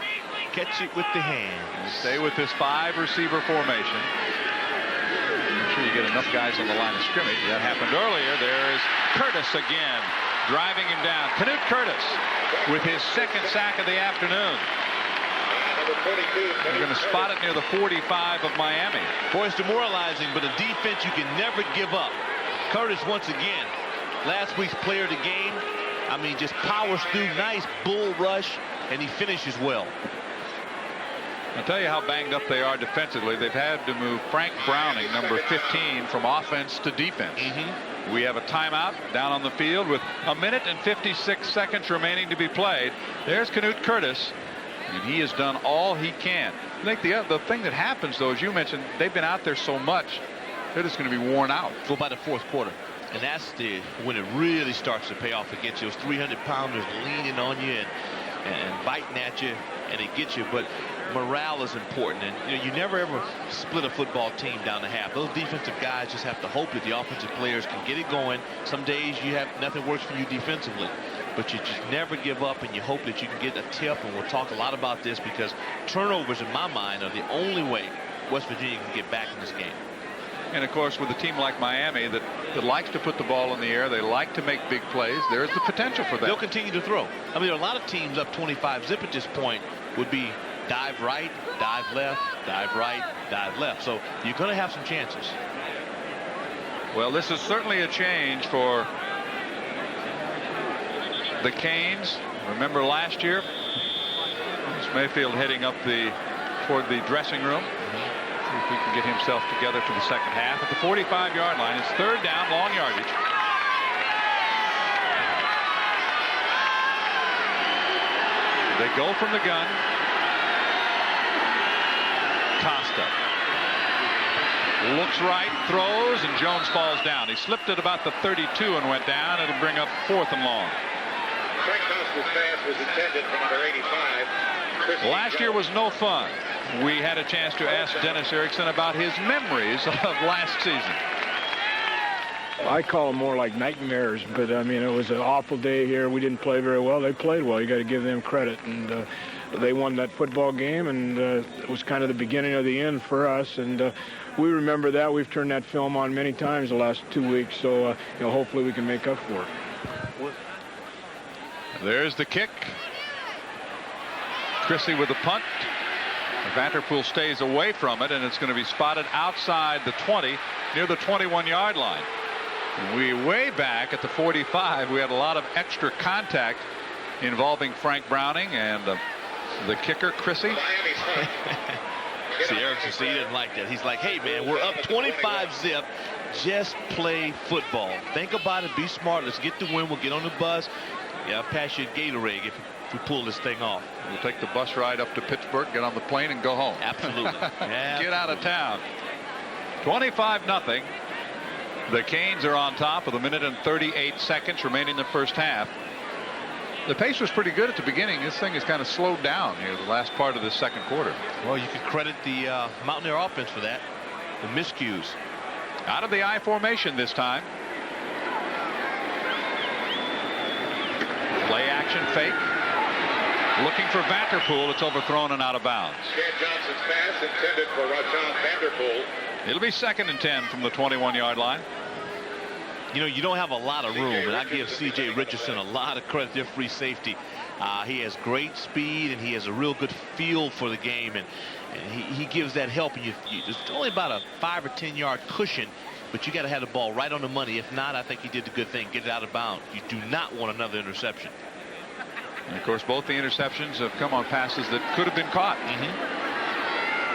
Catch it with the hand. Stay with this 5 receiver formation. Make sure you get enough guys on the line of scrimmage. That happened earlier. There's Curtis again, driving him down. Canute Curtis with his 2nd sack of the afternoon. They're going to spot it near the 45 of Miami. Boy, it's demoralizing, but a defense you can never give up. Curtis once again, last week's player of the game. I mean, just powers through, nice bull rush, and he finishes well. I'll tell you how banged up they are defensively. They've had to move Frank Browning, number 15, from offense to defense. We have a timeout down on the field with 1 minute and 56 seconds remaining to be played. There's Canute Curtis, and he has done all he can. I think the thing that happens, though, as you mentioned, they've been out there so much, they're just going to be worn out. Go by the 4th quarter. And that's when it really starts to pay off against you. Those 300-pounders leaning on you and biting at you, and it gets you. But morale is important, and you never ever split a football team down to half. Those defensive guys just have to hope that the offensive players can get it going. Some days nothing works for you defensively, but you just never give up, and you hope that you can get a tip. And we'll talk a lot about this because turnovers, in my mind, are the only way West Virginia can get back in this game. And of course, with a team like Miami that likes to put the ball in the air, they like to make big plays, there's the potential for that. They'll continue to throw. I mean, there are a lot of teams up 25-zip at this point would be dive right, dive left, dive right, dive left. So you're going to have some chances. Well, this is certainly a change for the Canes. Remember last year, Mayfield heading up toward the dressing room. See if he can get himself together for the second half. At the 45-yard line, it's third down, long yardage. They go from the gun. Costa looks right, throws, and Jones falls down. He slipped at about the 32 and went down. It'll bring up 4th and long. Frank Costa's pass was intended for number 85. Last year was no fun. We had a chance to ask Dennis Erickson about his memories of last season. I call them more like nightmares, but I mean, it was an awful day here. We didn't play very well. They played well. You got to give them credit. And they won that football game, and it was kind of the beginning of the end for us. And we remember that. We've turned that film on many times the last 2 weeks, so hopefully we can make up for it. There's the kick. Chrissy with the punt. Vanderpool stays away from it, and it's going to be spotted outside the 20 near the 21-yard line. We way back at the 45. We had a lot of extra contact involving Frank Browning and the kicker, Chrissy. See, Erickson, he didn't like that. He's like, hey, man, we're up 25-zip. Just play football. Think about it. Be smart. Let's get the win. We'll get on the bus. Yeah, I'll pass you a Gatorade if we pull this thing off. We'll take the bus ride up to Pittsburgh, get on the plane, and go home. Absolutely. Get out of town. 25-0. The Canes are on top with 1 minute and 38 seconds remaining in the first half. The pace was pretty good at the beginning. This thing has kind of slowed down here the last part of the second quarter. Well, you can credit the Mountaineer offense for that. The miscues. Out of the I formation this time. Play action fake. Looking for Vanderpool. It's overthrown and out of bounds. Chad Johnson's pass intended for Rajon Vanderpool. It'll be 2nd and 10 from the 21-yard line. You know, you don't have a lot of room, and I give C.J. Richardson a lot of credit, their free safety. He has great speed, and he has a real good feel for the game, and he gives that help. And there's only about a 5 or 10-yard cushion, but you got to have the ball right on the money. If not, I think he did the good thing, get it out of bounds. You do not want another interception. And of course, both the interceptions have come on passes that could have been caught.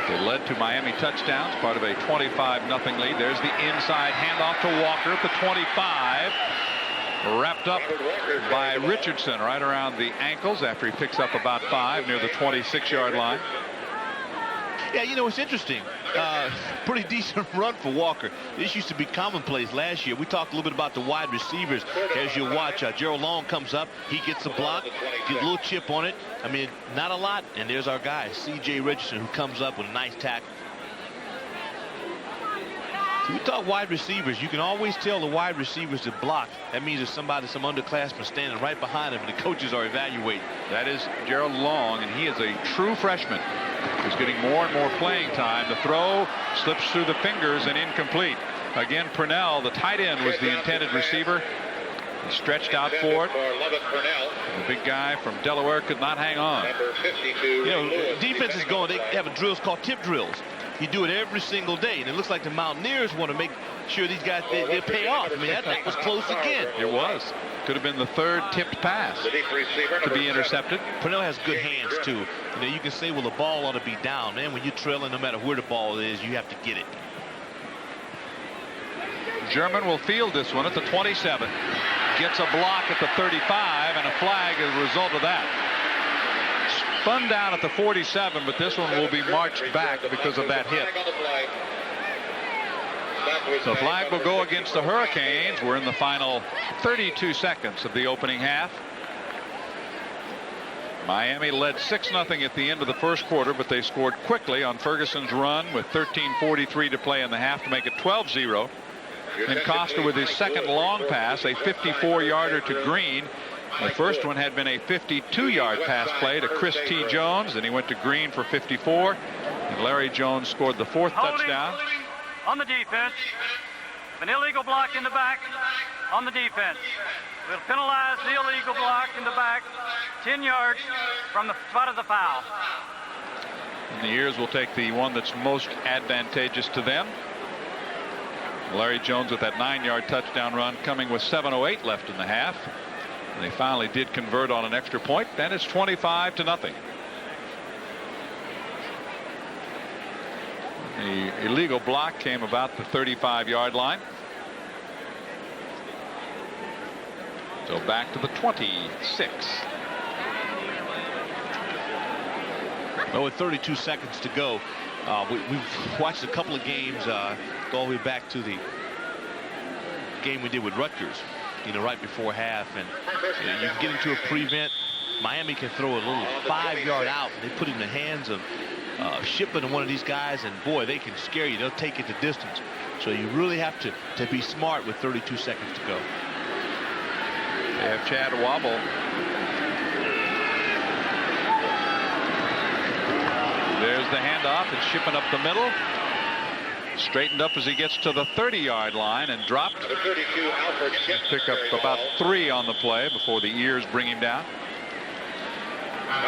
It led to Miami touchdowns, part of a 25-0 lead. There's the inside handoff to Walker at the 25. Wrapped up by Richardson right around the ankles after he picks up about 5 near the 26-yard line. Yeah, you know, it's interesting. Pretty decent run for Walker. This used to be commonplace last year. We talked a little bit about the wide receivers. As you watch, Gerald Long comes up. He gets a block, get a little chip on it. I mean, not a lot. And there's our guy, C.J. Richardson, who comes up with a nice tackle. So we talk wide receivers. You can always tell the wide receivers that block. That means there's some underclassman standing right behind him, and the coaches are evaluating. That is Gerald Long, and he is a true freshman. He's getting more and more playing time. The throw slips through the fingers and incomplete. Again, Purnell, the tight end, was the intended receiver. He stretched out for it. The big guy from Delaware could not hang on. You know, defense is going. They have drills called tip drills. You do it every single day, and it looks like the Mountaineers want to make sure these guys they pay off. I mean, that was close again. It was. Could have been the third tipped pass to be intercepted. Purnell has good hands too. You know, you can say, well, the ball ought to be down, man. When you're trailing, no matter where the ball is, you have to get it. German will field this one at the 27. Gets a block at the 35 and a flag as a result of that. Spun down at the 47, but this one will be marched back because of that hit. The flag will go against the Hurricanes. We're in the final 32 seconds of the opening half. Miami led 6-0 at the end of the first quarter, but they scored quickly on Ferguson's run with 13:43 to play in the half to make it 12-0. And Costa with his second long pass, a 54-yarder to Green. The first one had been a 52-yard pass play to Chris T. Jones, and he went to Green for 54. And Larry Jones scored the fourth touchdown. On the defense, an illegal block in the back on the defense. We'll penalize the illegal block in the back 10 yards from the spot of the foul. And the Ears will take the one that's most advantageous to them. Larry Jones with that 9-yard touchdown run coming with 7:08 left in the half. And they finally did convert on an extra point. Then it's 25-0. The illegal block came about the 35-yard line. So back to the 26. Well, with 32 seconds to go, we've watched a couple of games go all the way back to the game we did with Rutgers, right before half. And you can get into a prevent. Miami can throw a little 5-yard out. They put it in the hands of Shipman and one of these guys, and boy, they can scare you. They'll take it the distance. So you really have to be smart with 32 seconds to go. They have Chad Wobble. There's the handoff. It's Shipman up the middle. Straightened up as he gets to the 30-yard line and dropped. Pick up about 3 on the play before the ears bring him down.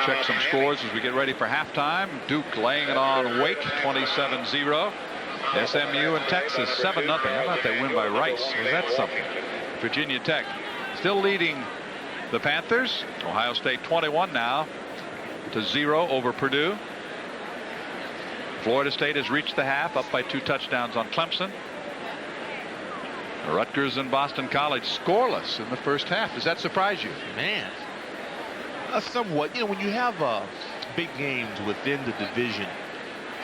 Check some scores as we get ready for halftime. Duke laying it on Wake, 27-0. SMU and Texas, 7-0. How about they win by Rice? Was that something? Virginia Tech still leading the Panthers. Ohio State 21 now to 0 over Purdue. Florida State has reached the half, up by 2 touchdowns on Clemson. Rutgers and Boston College scoreless in the first half. Does that surprise you? Man, somewhat. When you have big games within the division,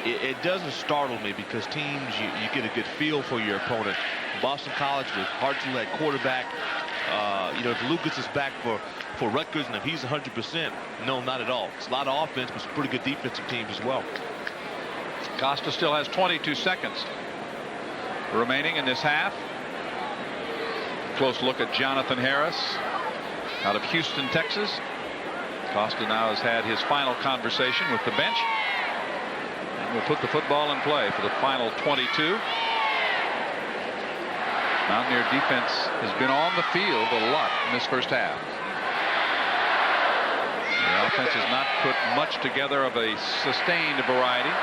it doesn't startle me because teams, you get a good feel for your opponent. Boston College with Hartzell at quarterback. If Lucas is back for Rutgers and if he's 100%, no, not at all. It's a lot of offense, but some pretty good defensive teams as well. Costa still has 22 seconds remaining in this half. Close look at Jonathan Harris out of Houston, Texas. Costa now has had his final conversation with the bench. And we'll put the football in play for the final 22. Mountaineer defense has been on the field a lot in this first half. The offense has not put much together of a sustained variety.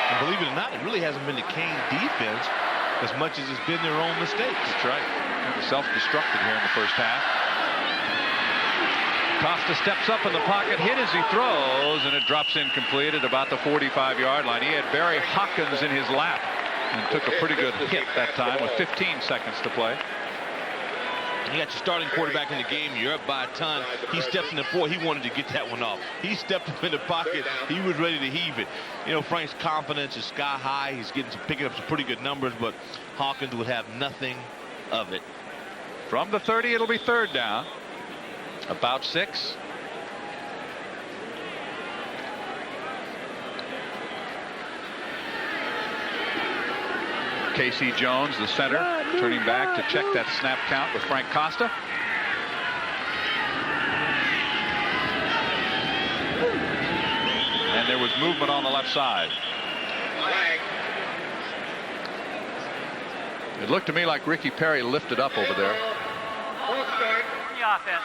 And believe it or not, it really hasn't been the Cane defense as much as it's been their own mistakes. That's right. Self-destructed here in the first half. Costa steps up in the pocket, hit as he throws, and it drops incomplete at about the 45-yard line. He had Barry Hawkins in his lap and took a pretty good hit that time with 15 seconds to play. You got your starting quarterback in the game. You're up by a ton. He stepped in the floor. He wanted to get that one off. He stepped up in the pocket. He was ready to heave it. Frank's confidence is sky high. He's picking up some pretty good numbers, but Hawkins would have nothing of it. From the 30, it'll be 3rd down. About 6. Casey Jones, the center, turning back to check that snap count with Frank Costa. And there was movement on the left side. It looked to me like Ricky Perry lifted up over there. The offense.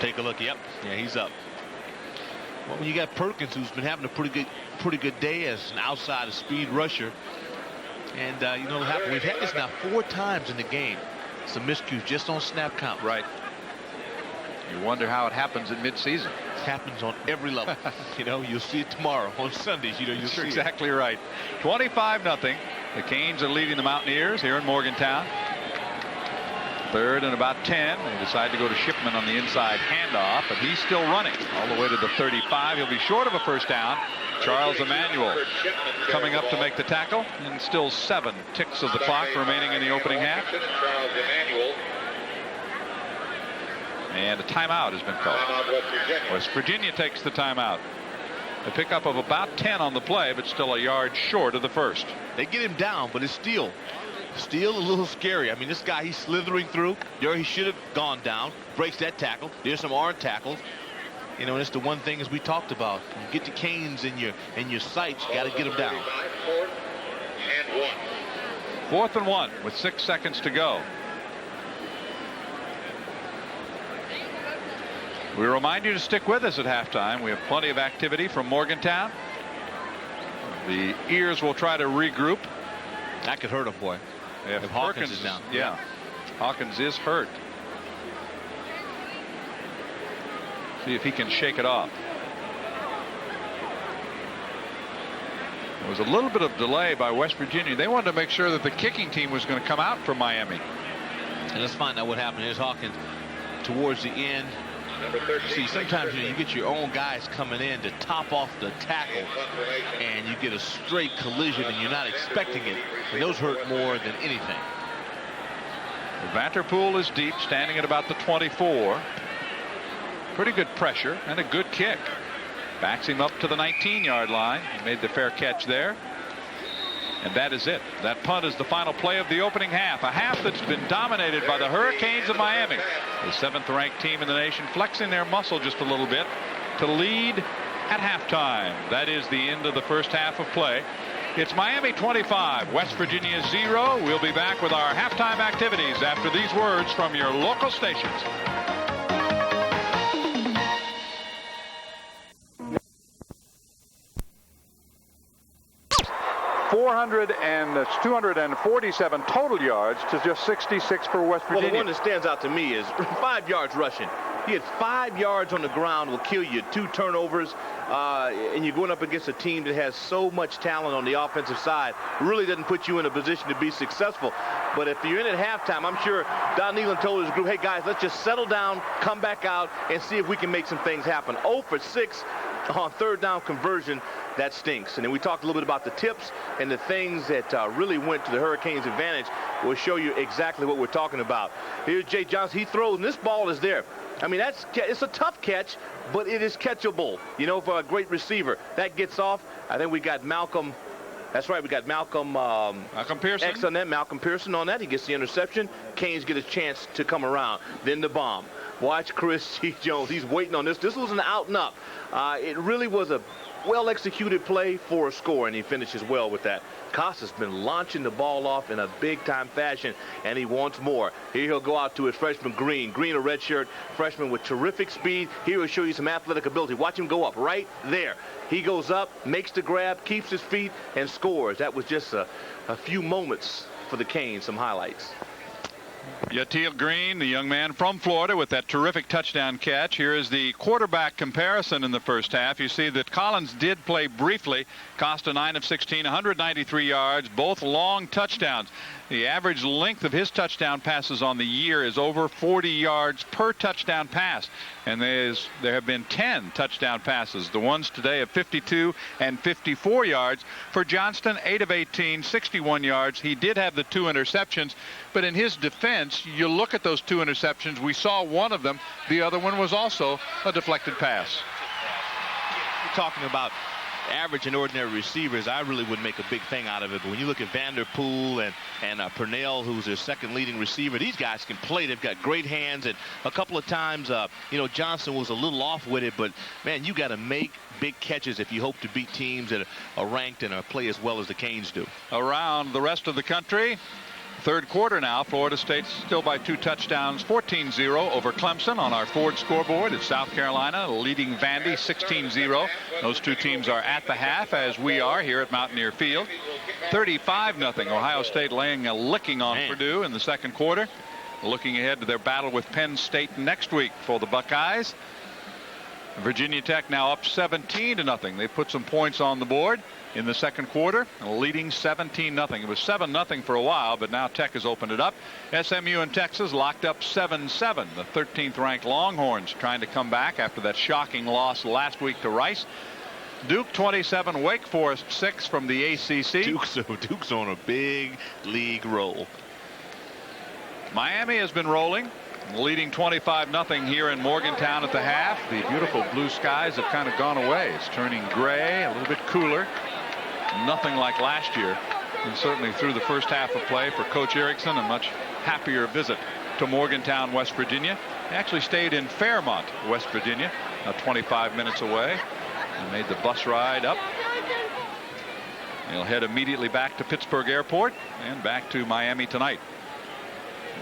Take a look. Yep. Yeah, he's up. Well, when you got Perkins, who's been having a pretty good day as an outside speed rusher, and we've had this now 4 times in the game. Some miscues just on snap count. Right. You wonder how it happens in midseason. It happens on every level. You'll see it tomorrow on Sundays. You'll see exactly right. 25-0. The Canes are leading the Mountaineers here in Morgantown. 3rd and about 10. They decide to go to Shipman on the inside handoff, but he's still running all the way to the 35. He'll be short of a first down. Charles Emmanuel coming up to make the tackle, and still 7 ticks of the clock remaining in the opening half. And a timeout has been called. West Virginia takes the timeout. A pickup of about 10 on the play, but still a yard short of the first. They get him down, but it's still a little scary. I mean, this guy, he's slithering through. There, he should have gone down. Breaks that tackle. There's some arm tackles. And it's the one thing as we talked about. You get the Canes in your sights, you got to get them down. 4th and 1 with 6 seconds to go. We remind you to stick with us at halftime. We have plenty of activity from Morgantown. The ears will try to regroup. That could hurt him, boy. If Hawkins is down. Yeah. Hawkins is hurt. See if he can shake it off. There was a little bit of delay by West Virginia. They wanted to make sure that the kicking team was going to come out for Miami. And let's find out what happened. Here's Hawkins towards the end. See, sometimes you get your own guys coming in to top off the tackle, and you get a straight collision, and you're not expecting it. And those hurt more than anything. Vanderpool is deep, standing at about the 24. Pretty good pressure and a good kick. Backs him up to the 19-yard line. He made the fair catch there. And that is it. That punt is the final play of the opening half. A half that's been dominated by the Hurricanes of Miami. The 7th-ranked team in the nation, flexing their muscle just a little bit to lead at halftime. That is the end of the first half of play. It's Miami 25, West Virginia 0. We'll be back with our halftime activities after these words from your local stations. 247 total yards to just 66 for West Virginia. Well, the one that stands out to me is 5 yards rushing. He had 5 yards on the ground, will kill you. 2 turnovers, and you're going up against a team that has so much talent on the offensive side. Really doesn't put you in a position to be successful. But if you're in at halftime, I'm sure Don Nealon told his group, hey, guys, let's just settle down, come back out, and see if we can make some things happen. 0 for 6 on third down conversion. That stinks. And then we talked a little bit about the tips and the things that really went to the Hurricanes' advantage. We'll show you exactly what we're talking about. Here's Jay Johnson. He throws, and this ball is there. I mean, it's a tough catch, but it is catchable, you know, for a great receiver. That gets off. I think we got Malcolm. That's right. We got Malcolm Pearson. X on that. Malcolm Pearson on that. He gets the interception. Canes get a chance to come around. Then the bomb. Watch Chris G. Jones. He's waiting on this. This was an out and up. It really was a well-executed play for a score, and he finishes well with that. Costa's been launching the ball off in a big-time fashion, and he wants more. Here he'll go out to his freshman Green. Green, a redshirt freshman with terrific speed. Here he'll show you some athletic ability. Watch him go up right there. He goes up, makes the grab, keeps his feet, and scores. That was just a few moments for the Canes, some highlights. Yatil Green, the young man from Florida, with that terrific touchdown catch. Here is the quarterback comparison in the first half. You see that Collins did play briefly. Costa 9 of 16, 193 yards, both long touchdowns. The average length of his touchdown passes on the year is over 40 yards per touchdown pass. And there have been 10 touchdown passes. The ones today of 52 and 54 yards. For Johnston, 8 of 18, 61 yards. He did have the 2 interceptions. But in his defense, you look at those 2 interceptions. We saw one of them. The other one was also a deflected pass. You're talking about average and ordinary receivers. I really wouldn't make a big thing out of it, but when you look at Vanderpool and Purnell, who's their second leading receiver, these guys can play. They've got great hands, and a couple of times Johnson was a little off with it, but man, you got to make big catches if you hope to beat teams that are ranked and play as well as the Canes do. Around the rest of the country, third quarter now, Florida State still by 2 touchdowns, 14-0 over Clemson on our Ford scoreboard. It's South Carolina leading Vandy 16-0. Those 2 teams are at the half, as we are here at Mountaineer Field. 35-0. Ohio State laying a licking on Purdue in the second quarter. Looking ahead to their battle with Penn State next week for the Buckeyes. Virginia Tech now up 17-0. They put some points on the board in the second quarter, leading 17-0. It was 7-0 for a while, but now Tech has opened it up. SMU and Texas locked up 7-7. The 13th-ranked Longhorns trying to come back after that shocking loss last week to Rice. Duke 27, Wake Forest 6 from the ACC. Duke's on a big league roll. Miami has been rolling, leading 25-0 here in Morgantown at the half. The beautiful blue skies have kind of gone away. It's turning gray, a little bit cooler. Nothing like last year. And certainly through the first half of play for Coach Erickson, a much happier visit to Morgantown, West Virginia. He actually stayed in Fairmont, West Virginia, 25 minutes away, and made the bus ride up. He'll head immediately back to Pittsburgh Airport and back to Miami tonight.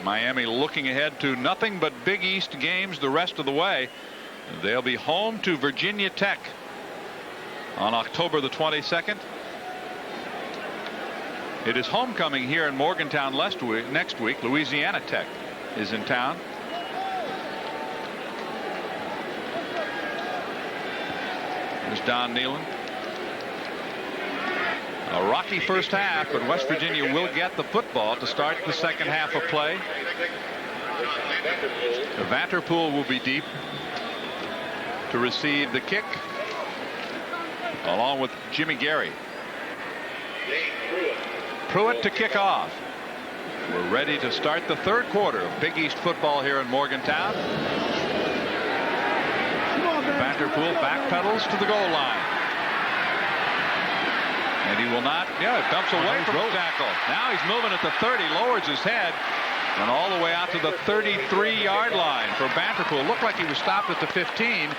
Miami looking ahead to nothing but Big East games the rest of the way. They'll be home to Virginia Tech on October the 22nd. It is homecoming here in Morgantown next week. Louisiana Tech is in town. There's Don Nealon. A rocky first half, but West Virginia will get the football to start the second half of play. Vanterpool will be deep to receive the kick, along with Jimmy Gary. Pruitt to kick off. We're ready to start the third quarter of Big East football here in Morgantown. Vanterpool backpedals to the goal line. And he will not, dumps away from the tackle. Now he's moving at the 30, lowers his head, and all the way out to the 33-yard line for Vanterpool. Looked like he was stopped at the 15.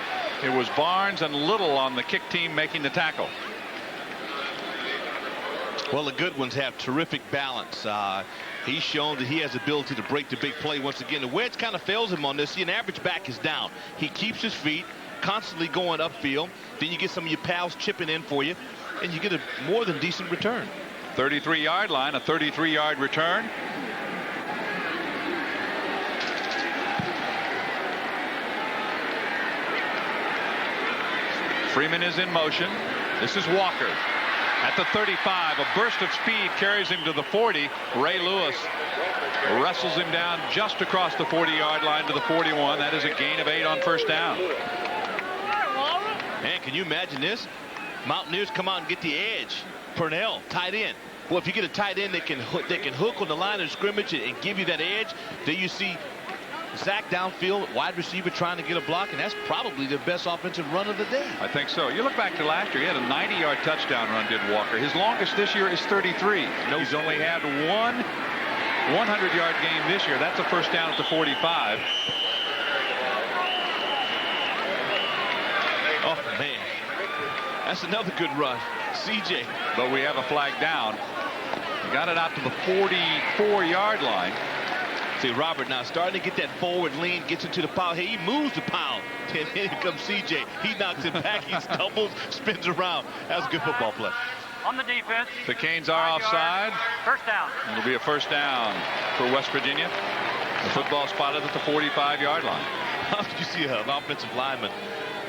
It was Barnes and Little on the kick team making the tackle. Well, the good ones have terrific balance. He's shown that he has the ability to break the big play once again. The wedge kind of fails him on this. See, an average back is down. He keeps his feet, constantly going upfield. Then you get some of your pals chipping in for you, and you get a more than decent return. 33-yard line, a 33-yard return. Freeman is in motion. This is Walker. At the 35, a burst of speed carries him to the 40. Ray Lewis wrestles him down just across the 40-yard line to the 41. That is a gain of 8 on first down. Man, can you imagine this? Mountaineers come out and get the edge. Purnell, tight end. Well, if you get a tight end that can hook on the line of scrimmage and give you that edge, then you see Zach downfield, wide receiver trying to get a block, and that's probably the best offensive run of the day. I think so. You look back to last year, he had a 90-yard touchdown run, did Walker. His longest this year is 33. He's only had one 100-yard game this year. That's a first down at the 45. Oh, man. That's another good run. CJ. But we have a flag down. He got it out to the 44-yard line. See, Robert now starting to get that forward lean, gets into the pound. Hey, he moves the pound. And here comes CJ. He knocks it back. He stumbles, spins around. That was a good football play. On the defense. The Canes are offside. First down. It'll be a first down for West Virginia. The football spotted at the 45-yard line. How did you see an offensive lineman,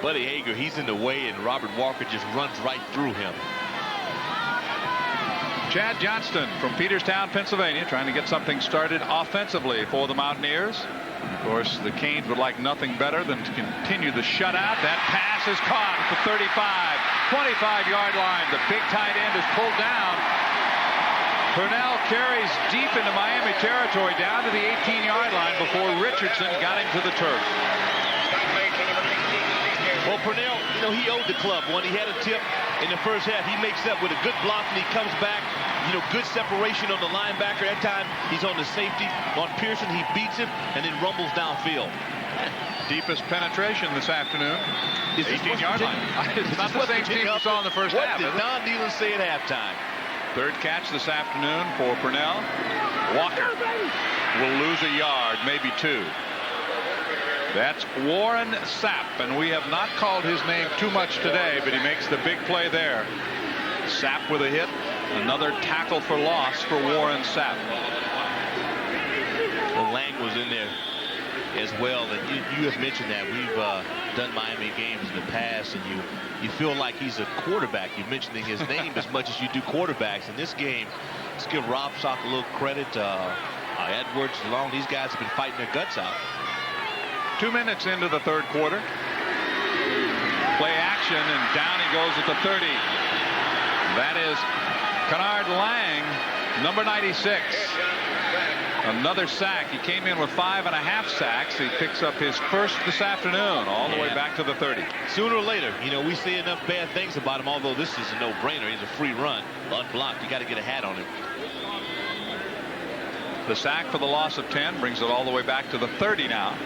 Buddy Hager? He's in the way, and Robert Walker just runs right through him. Chad Johnston from Peterstown, Pennsylvania, trying to get something started offensively for the Mountaineers. Of course, the Canes would like nothing better than to continue the shutout. That pass is caught at the 35, 25-yard line. The big tight end is pulled down. Purnell carries deep into Miami territory down to the 18-yard line before Richardson got him to the turf. Well, Purnell, he owed the club one. He had a tip in the first half. He makes up with a good block, and he comes back. Good separation on the linebacker. That time, he's on the safety. On Pearson, he beats him and then rumbles downfield. Deepest penetration this afternoon. 18-yard line. It's not the same team we saw in the first half. What did Don Nealon say at halftime? Third catch this afternoon for Purnell. Walker will lose a yard, maybe 2. That's Warren Sapp, and we have not called his name too much today, but he makes the big play there. Sapp with a hit. Another tackle for loss for Warren Sapp. Well, Lang was in there as well, and you have mentioned that. We've done Miami games in the past, and you feel like he's a quarterback. You're mentioning his name as much as you do quarterbacks. In this game, let's give Rob Sock a little credit. Edwards, Long, these guys have been fighting their guts out. 2 minutes into the third quarter. Play action, and down he goes at the 30. That is Kennard Lang, number 96. Another sack. He came in with 5.5 sacks. He picks up his first this afternoon, all the way back to the 30. Sooner or later, we say enough bad things about him, although this is a no-brainer. He's a free run, unblocked. You got to get a hat on him. The sack for the loss of 10 brings it all the way back to the 30 now.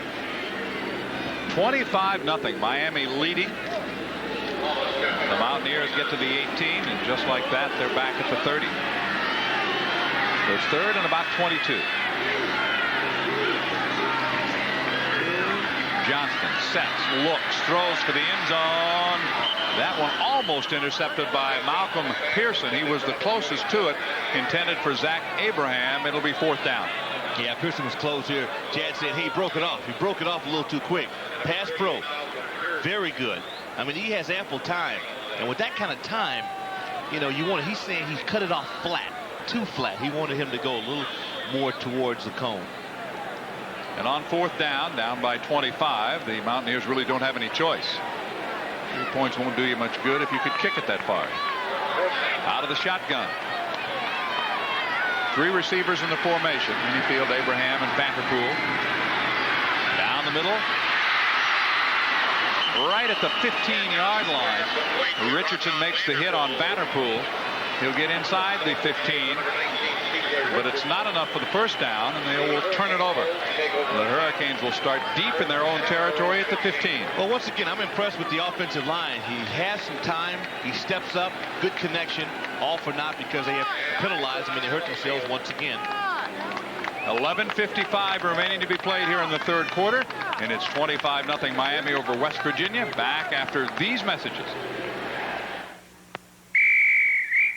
25-0. Miami leading. The Mountaineers get to the 18, and just like that, they're back at the 30. There's third and about 22. Johnston sets, looks, throws for the end zone. That one almost intercepted by Malcolm Pearson. He was the closest to it, intended for Zach Abraham. It'll be fourth down. Yeah, Pearson was close here. Chad said, hey, he broke it off. He broke it off a little too quick. Pass pro. Very good. I mean, he has ample time. And with that kind of time, you know, he's saying he's cut it off flat, too flat. He wanted him to go a little more towards the cone. And on 4th down by 25, the Mountaineers really don't have any choice. 3 points won't do you much good if you could kick it that far. Out of the shotgun. 3 receivers in the formation. Minifield, Abraham, and Vanderpool. Down the middle. Right at the 15-yard line. Richardson makes the hit on Vanderpool. He'll get inside the 15. But it's not enough for the first down, and they will turn it over. The Hurricanes will start deep in their own territory at the 15. Well, once again, I'm impressed with the offensive line. He has some time. He steps up. Good connection. All for naught because they have penalized him and they hurt themselves once again. 11:55 remaining to be played here in the 3rd quarter, and it's 25-0 Miami over West Virginia. Back after these messages.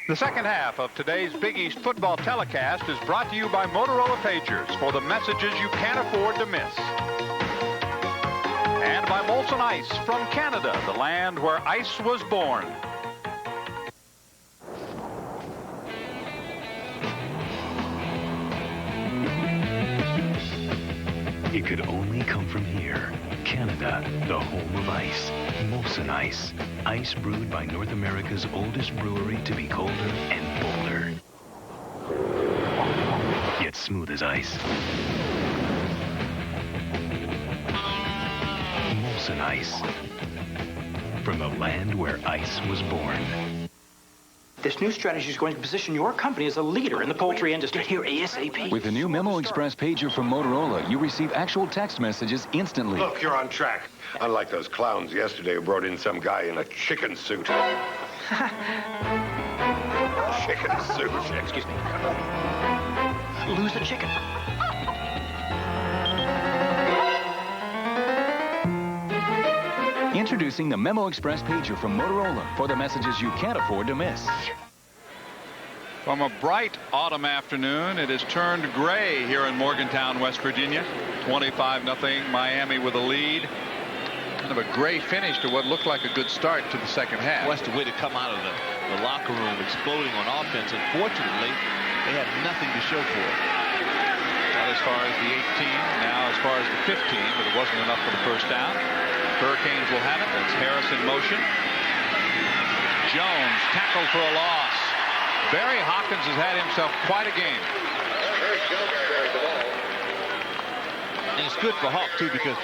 The second half of today's Big East football telecast is brought to you by Motorola Pagers for the messages you can't afford to miss. And by Molson Ice from Canada, the land where ice was born. It could only come from here. Canada, the home of ice. Molson Ice. Ice brewed by North America's oldest brewery to be colder and bolder. Yet smooth as ice. Molson Ice. From the land where ice was born. This new strategy is going to position your company as a leader in the poultry industry. Get here ASAP. With the new Memo Express pager from Motorola, you receive actual text messages instantly. Look, you're on track. Unlike those clowns yesterday who brought in some guy in a chicken suit. Chicken suit. Excuse me. Lose the chicken. Introducing the Memo Express pager from Motorola for the messages you can't afford to miss. From a bright autumn afternoon, it has turned gray here in Morgantown, West Virginia. 25-0 Miami with a lead. Kind of a gray finish to what looked like a good start to the second half. Well, that's the way to come out of the locker room, exploding on offense. Unfortunately, they had nothing to show for it. Not as far as the 18, now as far as the 15, but it wasn't enough for the first down. Hurricanes will have it. That's Harris in motion. Jones tackled for a loss. Barry Hawkins has had himself quite a game. And it's good for Hawk, too, because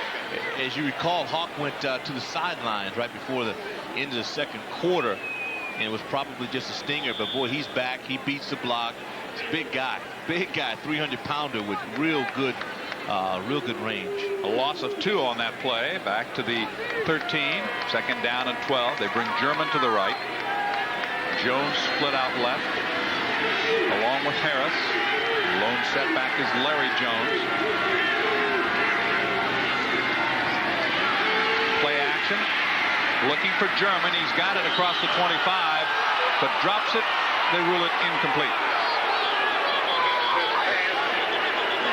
as you recall, Hawk went to the sidelines right before the end of the second quarter. And it was probably just a stinger, but boy, he's back. He beats the block. He's a big guy, 300-pounder with real good range. A loss of 2 on that play. Back to the 13. Second down and 12. They bring German to the right. Jones split out left, along with Harris. Lone setback is Larry Jones. Play action. Looking for German. He's got it across the 25, but drops it. They rule it incomplete.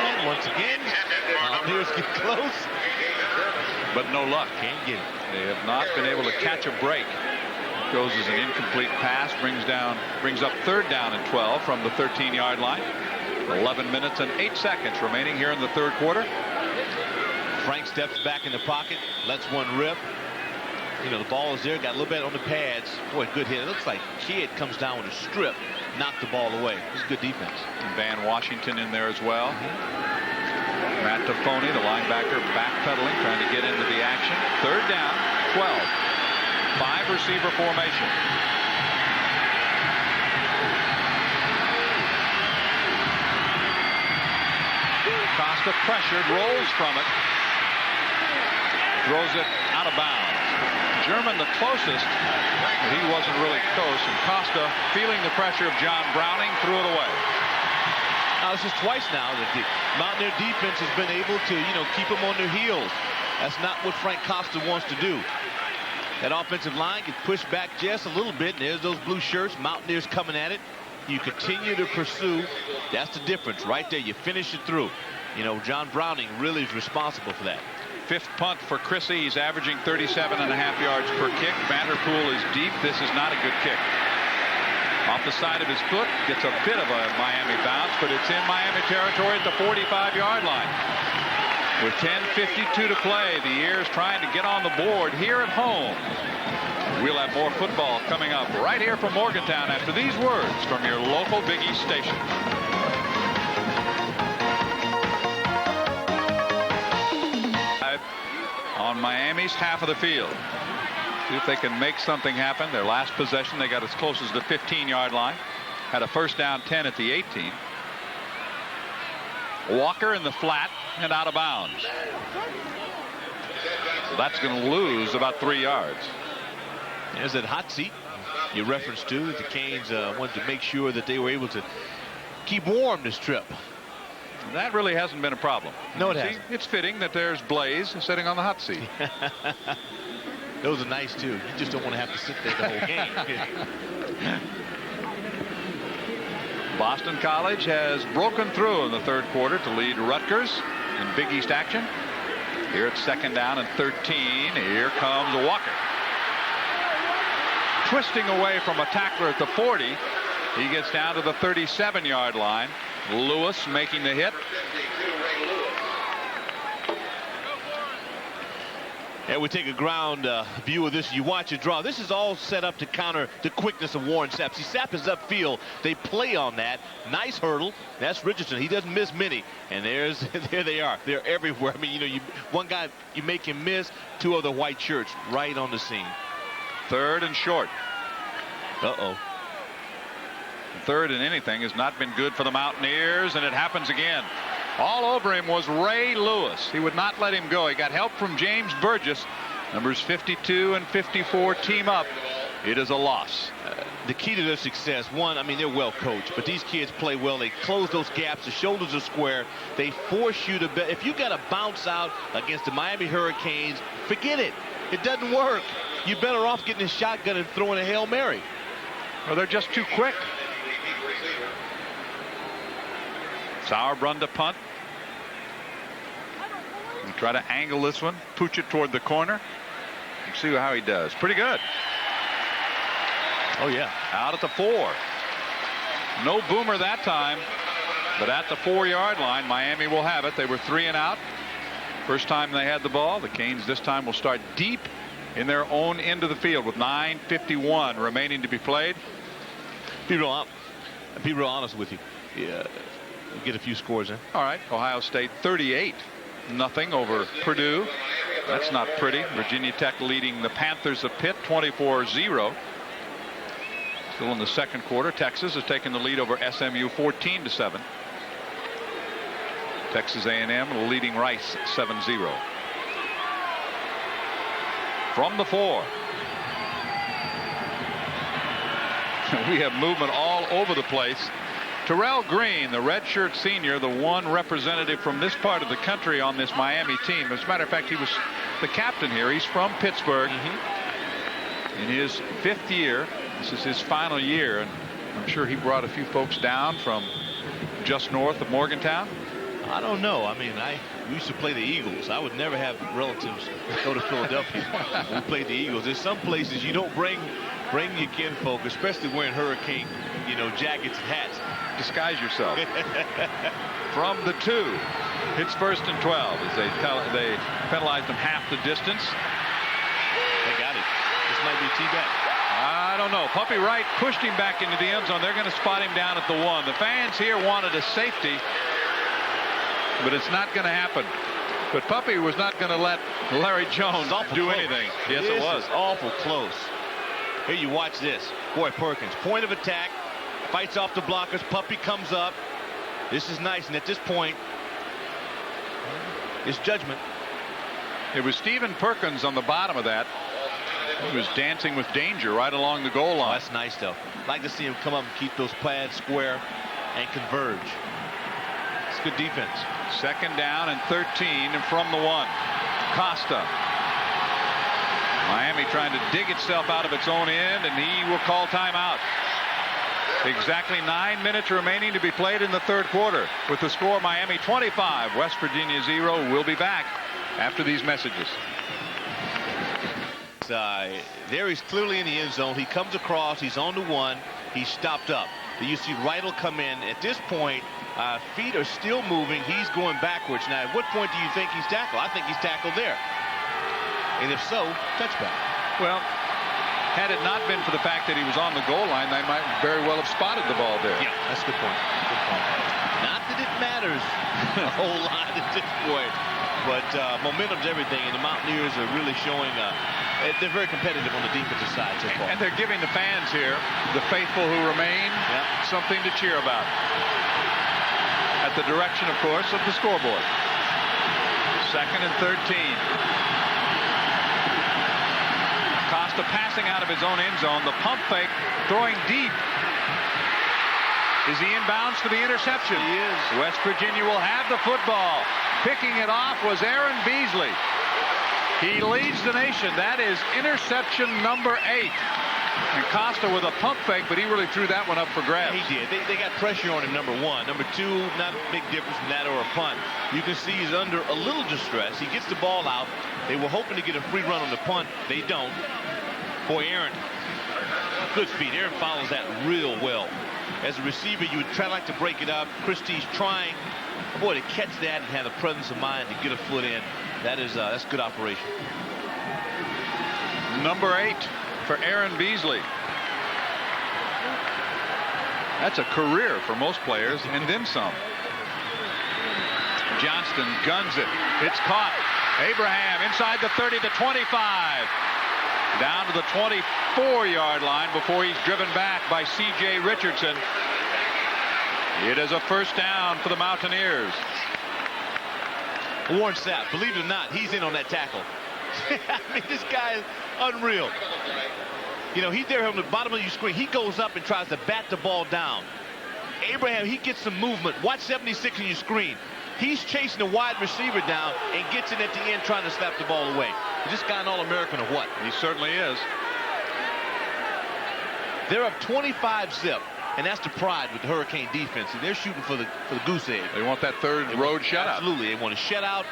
And once again, Mountaineers get close, but no luck. Can't get it. They have not been able to catch a break. Goes as an incomplete pass, brings up 3rd down and 12 from the 13-yard line. 11 minutes and 8 seconds remaining here in the 3rd quarter. Frank steps back in the pocket, lets one rip. You know, the ball is there, got a little bit on the pads. Boy, good hit. It looks like Kidd comes down with a strip, knocked the ball away. It's good defense. And Van Washington in there as well. Matt Tafoni, the linebacker, backpedaling, trying to get into the action. 3rd down, 12. 5-receiver formation. Costa pressured, rolls from it, throws it out of bounds. German the closest, but he wasn't really close, and Costa, feeling the pressure of John Browning, threw it away. Now, this is twice now that the Mountaineer defense has been able to, keep them on their heels. That's not what Frank Costa wants to do. That offensive line gets pushed back just a little bit, and there's those blue shirts. Mountaineers coming at it. You continue to pursue. That's the difference right there. You finish it through. John Browning really is responsible for that. Fifth punt for Chrissy. He's averaging 37.5 yards per kick. Vanderpool is deep. This is not a good kick. Off the side of his foot, gets a bit of a Miami bounce, but it's in Miami territory at the 45-yard line. With 10:52 to play, the Ears trying to get on the board here at home. We'll have more football coming up right here from Morgantown after these words from your local Big East station. On Miami's half of the field. See if they can make something happen. Their last possession, they got as close as the 15-yard line. Had a first down 10 at the 18. Walker in the flat and out of bounds. So that's going to lose about 3 yards. There's that hot seat you referenced to. The Canes wanted to make sure that they were able to keep warm this trip. That really hasn't been a problem. No, it hasn't. It's fitting that there's Blaze sitting on the hot seat. Those are nice, too. You just don't want to have to sit there the whole game. Boston College has broken through in the third quarter to lead Rutgers in Big East action. Here it's second down and 13. Here comes Walker. Twisting away from a tackler at the 40. He gets down to the 37-yard line. Lewis making the hit. And we take a ground view of this. You watch it draw. This is all set up to counter the quickness of Warren Sapp. See, Sapp is upfield. They play on that. Nice hurdle. That's Richardson. He doesn't miss many. And there they are. They're everywhere. I mean, one guy, you make him miss. Two other white shirts right on the scene. Third and short. Uh-oh. Third and anything has not been good for the Mountaineers, and it happens again. All over him was Ray Lewis. He would not let him go. He got help from James Burgess. Numbers 52 and 54 team up. It is a loss. The key to their success, one, I mean, they're well coached, but these kids play well. They close those gaps. The shoulders are square. They force you to bet. If you got to bounce out against the Miami Hurricanes, forget it. It doesn't work. You're better off getting a shotgun and throwing a Hail Mary. Well, they're just too quick. Sauerbrunn to punt. And try to angle this one, pooch it toward the corner. And see how he does. Pretty good. Oh, yeah. Out at the 4. No boomer that time. But at the 4-yard line, Miami will have it. They were 3 and out. First time they had the ball. The Canes this time will start deep in their own end of the field with 9:51 remaining to be played. Be real honest with you. Yeah. Get a few scores in. All right. Ohio State 38-0 over Purdue. That's not pretty. Virginia Tech leading the Panthers of Pitt 24-0. Still in the second quarter. Texas has taken the lead over SMU 14-7. Texas A&M leading Rice 7-0. From the 4. We have movement all over the place. Terrell Green, the redshirt senior, the one representative from this part of the country on this Miami team. As a matter of fact, he was the captain here. He's from Pittsburgh. In his 5th year. This is his final year, and I'm sure he brought a few folks down from just north of Morgantown. I don't know. I mean, we used to play the Eagles. I would never have relatives go to Philadelphia when we played the Eagles. There's some places you don't bring your kinfolk, especially wearing hurricane, jackets and hats. Disguise yourself. From the 2, it's 1st and 12 as they penalized them half the distance. They got it. This might be a T-back. I don't know. Puppy Wright pushed him back into the end zone. They're going to spot him down at the 1. The fans here wanted a safety, but it's not going to happen. But Puppy was not going to let Larry Jones do anything. Yes, it was. This is awful close. Here, you watch this. Boy, Perkins, point of attack, fights off the blockers. Puppy comes up. This is nice, and at this point, it's judgment. It was Stephen Perkins on the bottom of that. He was dancing with danger right along the goal line. Oh, that's nice, though. I'd like to see him come up and keep those pads square and converge. It's good defense. Second down and 13 and from the 1. Costa. Miami trying to dig itself out of its own end, and he will call timeout. Exactly 9 minutes remaining to be played in the third quarter. With the score Miami 25, West Virginia 0. We'll be back after these messages. There he's clearly in the end zone. He comes across. He's on the one. He's stopped up. You see Wright will come in. At this point, feet are still moving. He's going backwards. Now, at what point do you think he's tackled? I think he's tackled there. And if so, touchback. Well, had it not been for the fact that he was on the goal line, they might very well have spotted the ball there. Yeah, that's a good point. Good point. Not that it matters a whole lot at this point, but momentum's everything, and the Mountaineers are really showing they're very competitive on the defensive side so far. And they're giving the fans here, the faithful who remain, something to cheer about. At the direction, of course, of the scoreboard. 2nd and 13. Costa passing out of his own end zone. The pump fake, throwing deep. Is he inbounds for the interception? He is. West Virginia will have the football. Picking it off was Aaron Beasley. He leads the nation. That is interception number 8. And Costa with a pump fake, but he really threw that one up for grabs. He did. They got pressure on him, number 1. Number 2, not a big difference from that or a punt. You can see he's under a little distress. He gets the ball out. They were hoping to get a free run on the punt. They don't. Boy, Aaron, good speed. Aaron follows that real well. As a receiver, you would try like to break it up. Christie's trying. Boy, to catch that and have the presence of mind to get a foot in. That's good operation. Number 8 for Aaron Beasley. That's a career for most players, and then some. Johnston guns it. It's caught. Abraham inside the 30 to 25. Down to the 24-yard line before he's driven back by C.J. Richardson. It is a first down for the Mountaineers. Warren Sapp, believe it or not, he's in on that tackle. I mean, this guy is unreal. You know, he's there on the bottom of your screen. He goes up and tries to bat the ball down. Abraham, he gets some movement. Watch 76 on your screen. He's chasing the wide receiver down and gets in at the end trying to slap the ball away. Is this guy an All-American or what? He certainly is. They're up 25-zip. And that's the pride with the Hurricane defense. And they're shooting for the goose egg. They want that third road shutout. Absolutely. They want a shutout.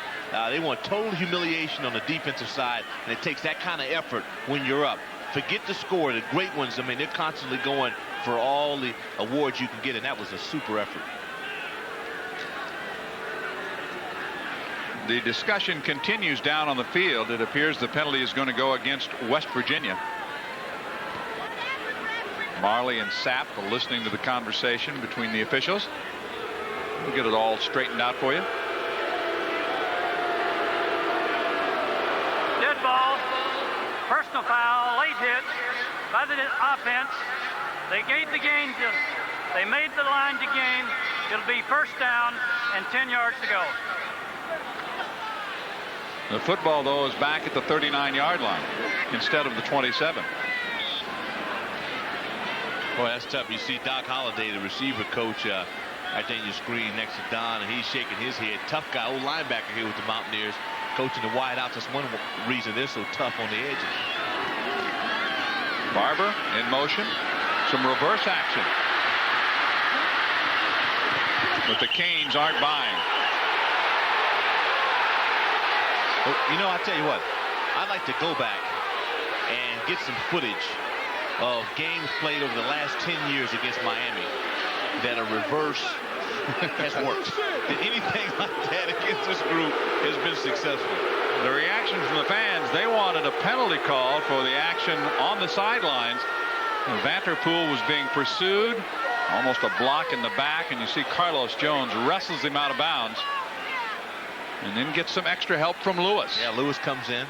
They want total humiliation on the defensive side. And it takes that kind of effort when you're up. Forget the score. The great ones, I mean, they're constantly going for all the awards you can get. And that was a super effort. The discussion continues down on the field. It appears the penalty is going to go against West Virginia. Marley and Sapp are listening to the conversation between the officials. We'll get it all straightened out for you. Dead ball, personal foul, late hit by the offense. They gave the gain they made the line to gain. It'll be first down and 10 yards to go. The football, though, is back at the 39-yard line instead of the 27. Boy, that's tough. You see Doc Holliday, the receiver coach, right there in your screen next to Don, and he's shaking his head. Tough guy, old linebacker here with the Mountaineers, coaching the wide outs. That's one reason they're so tough on the edges. Barber in motion. Some reverse action. But the Canes aren't buying. Well, you know, I tell you what, I'd like to go back and get some footage of games played over the last 10 years against Miami that a reverse has worked. That anything like that against this group has been successful. The reaction from the fans, they wanted a penalty call for the action on the sidelines. Vanterpool was being pursued, almost a block in the back, and you see Carlos Jones wrestles him out of bounds and then gets some extra help from Lewis. Yeah, Lewis comes in,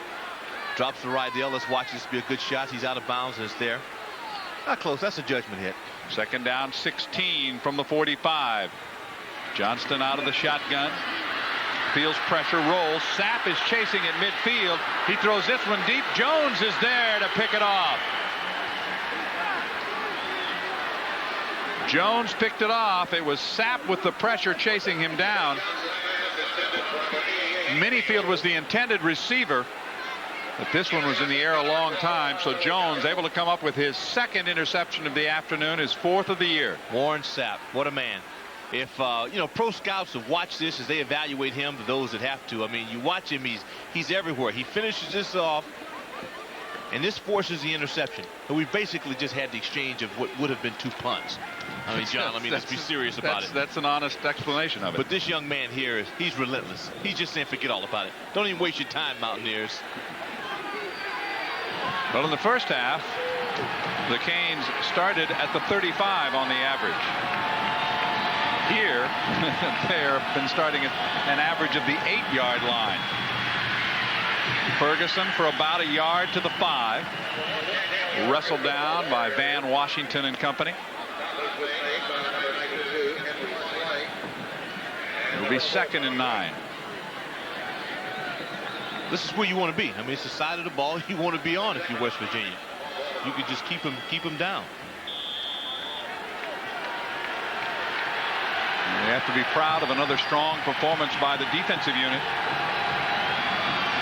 drops the right. The Ellis watch this to be a good shot. He's out of bounds and it's there. Not close. That's a judgment hit. Second down, 16 from the 45. Johnston out of the shotgun. Feels pressure, rolls. Sapp is chasing at midfield. He throws this one deep. Jones is there to pick it off. Jones picked it off. It was Sapp with the pressure chasing him down. Minifield was the intended receiver, but this one was in the air a long time, so Jones able to come up with his second interception of the afternoon, his fourth of the year. Warren Sapp, what a man. if you know, pro scouts have watched this as they evaluate him, to those that have to. I mean, you watch him, he's everywhere. He finishes this off, and this forces the interception. And we basically just had the exchange of what would have been 2 punts. I mean, John, let's be serious about it. That's an honest explanation of it. But this young man here, he's relentless. He's just saying, forget all about it. Don't even waste your time, Mountaineers. Well, in the first half, the Canes started at the 35 on the average. Here, they've been starting at an average of the 8-yard line. Ferguson for about a yard to the 5. Wrestled down by Van Washington and company. It'll be 2nd and 9. This is where you want to be. I mean, it's the side of the ball you want to be on if you're West Virginia. You could just keep him down. You have to be proud of another strong performance by the defensive unit.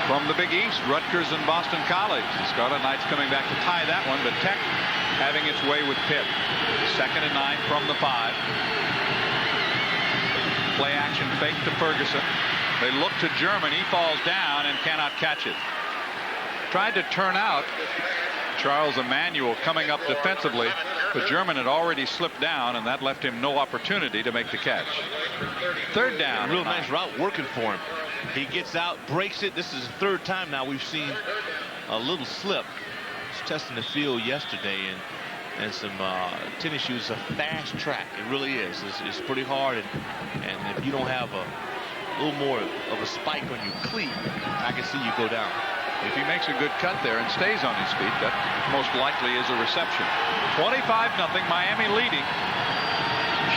From the Big East, Rutgers and Boston College. The Scarlet Knights coming back to tie that one, but Tech having its way with Pitt. 2nd and 9 from the 5. Play action fake to Ferguson. They look to German. He falls down and cannot catch it. Tried to turn out Charles Emmanuel coming up defensively, but German had already slipped down, and that left him no opportunity to make the catch. 3rd down. Real nice route working for him. He gets out, breaks it. This is the 3rd time now we've seen a little slip. He's testing the field yesterday, and some tennis shoes, a fast track. It really is. It's pretty hard, and if you don't have a little more of a spike on your cleat, I can see you go down. If he makes a good cut there and stays on his feet, that most likely is a reception. 25-0, Miami leading.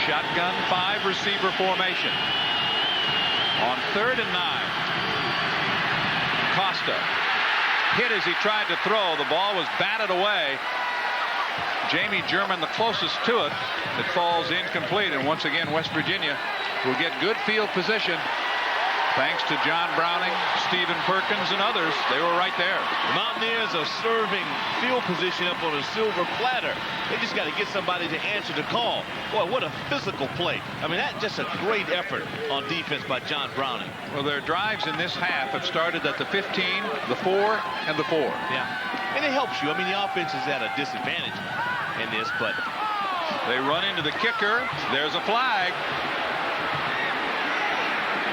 Shotgun 5 receiver formation. On 3rd and 9. Costa hit as he tried to throw. The ball was batted away. Jamie German the closest to it. It falls incomplete, and once again West Virginia will get good field position thanks to John Browning, Stephen Perkins, and others. They were right there. The Mountaineers are serving field position up on a silver platter. They just got to get somebody to answer the call. Boy, what a physical play. I mean, that's just a great effort on defense by John Browning. Well, their drives in this half have started at the 15, the 4, and the 4. Yeah, and it helps you. I mean, the offense is at a disadvantage in this, but they run into the kicker. There's a flag.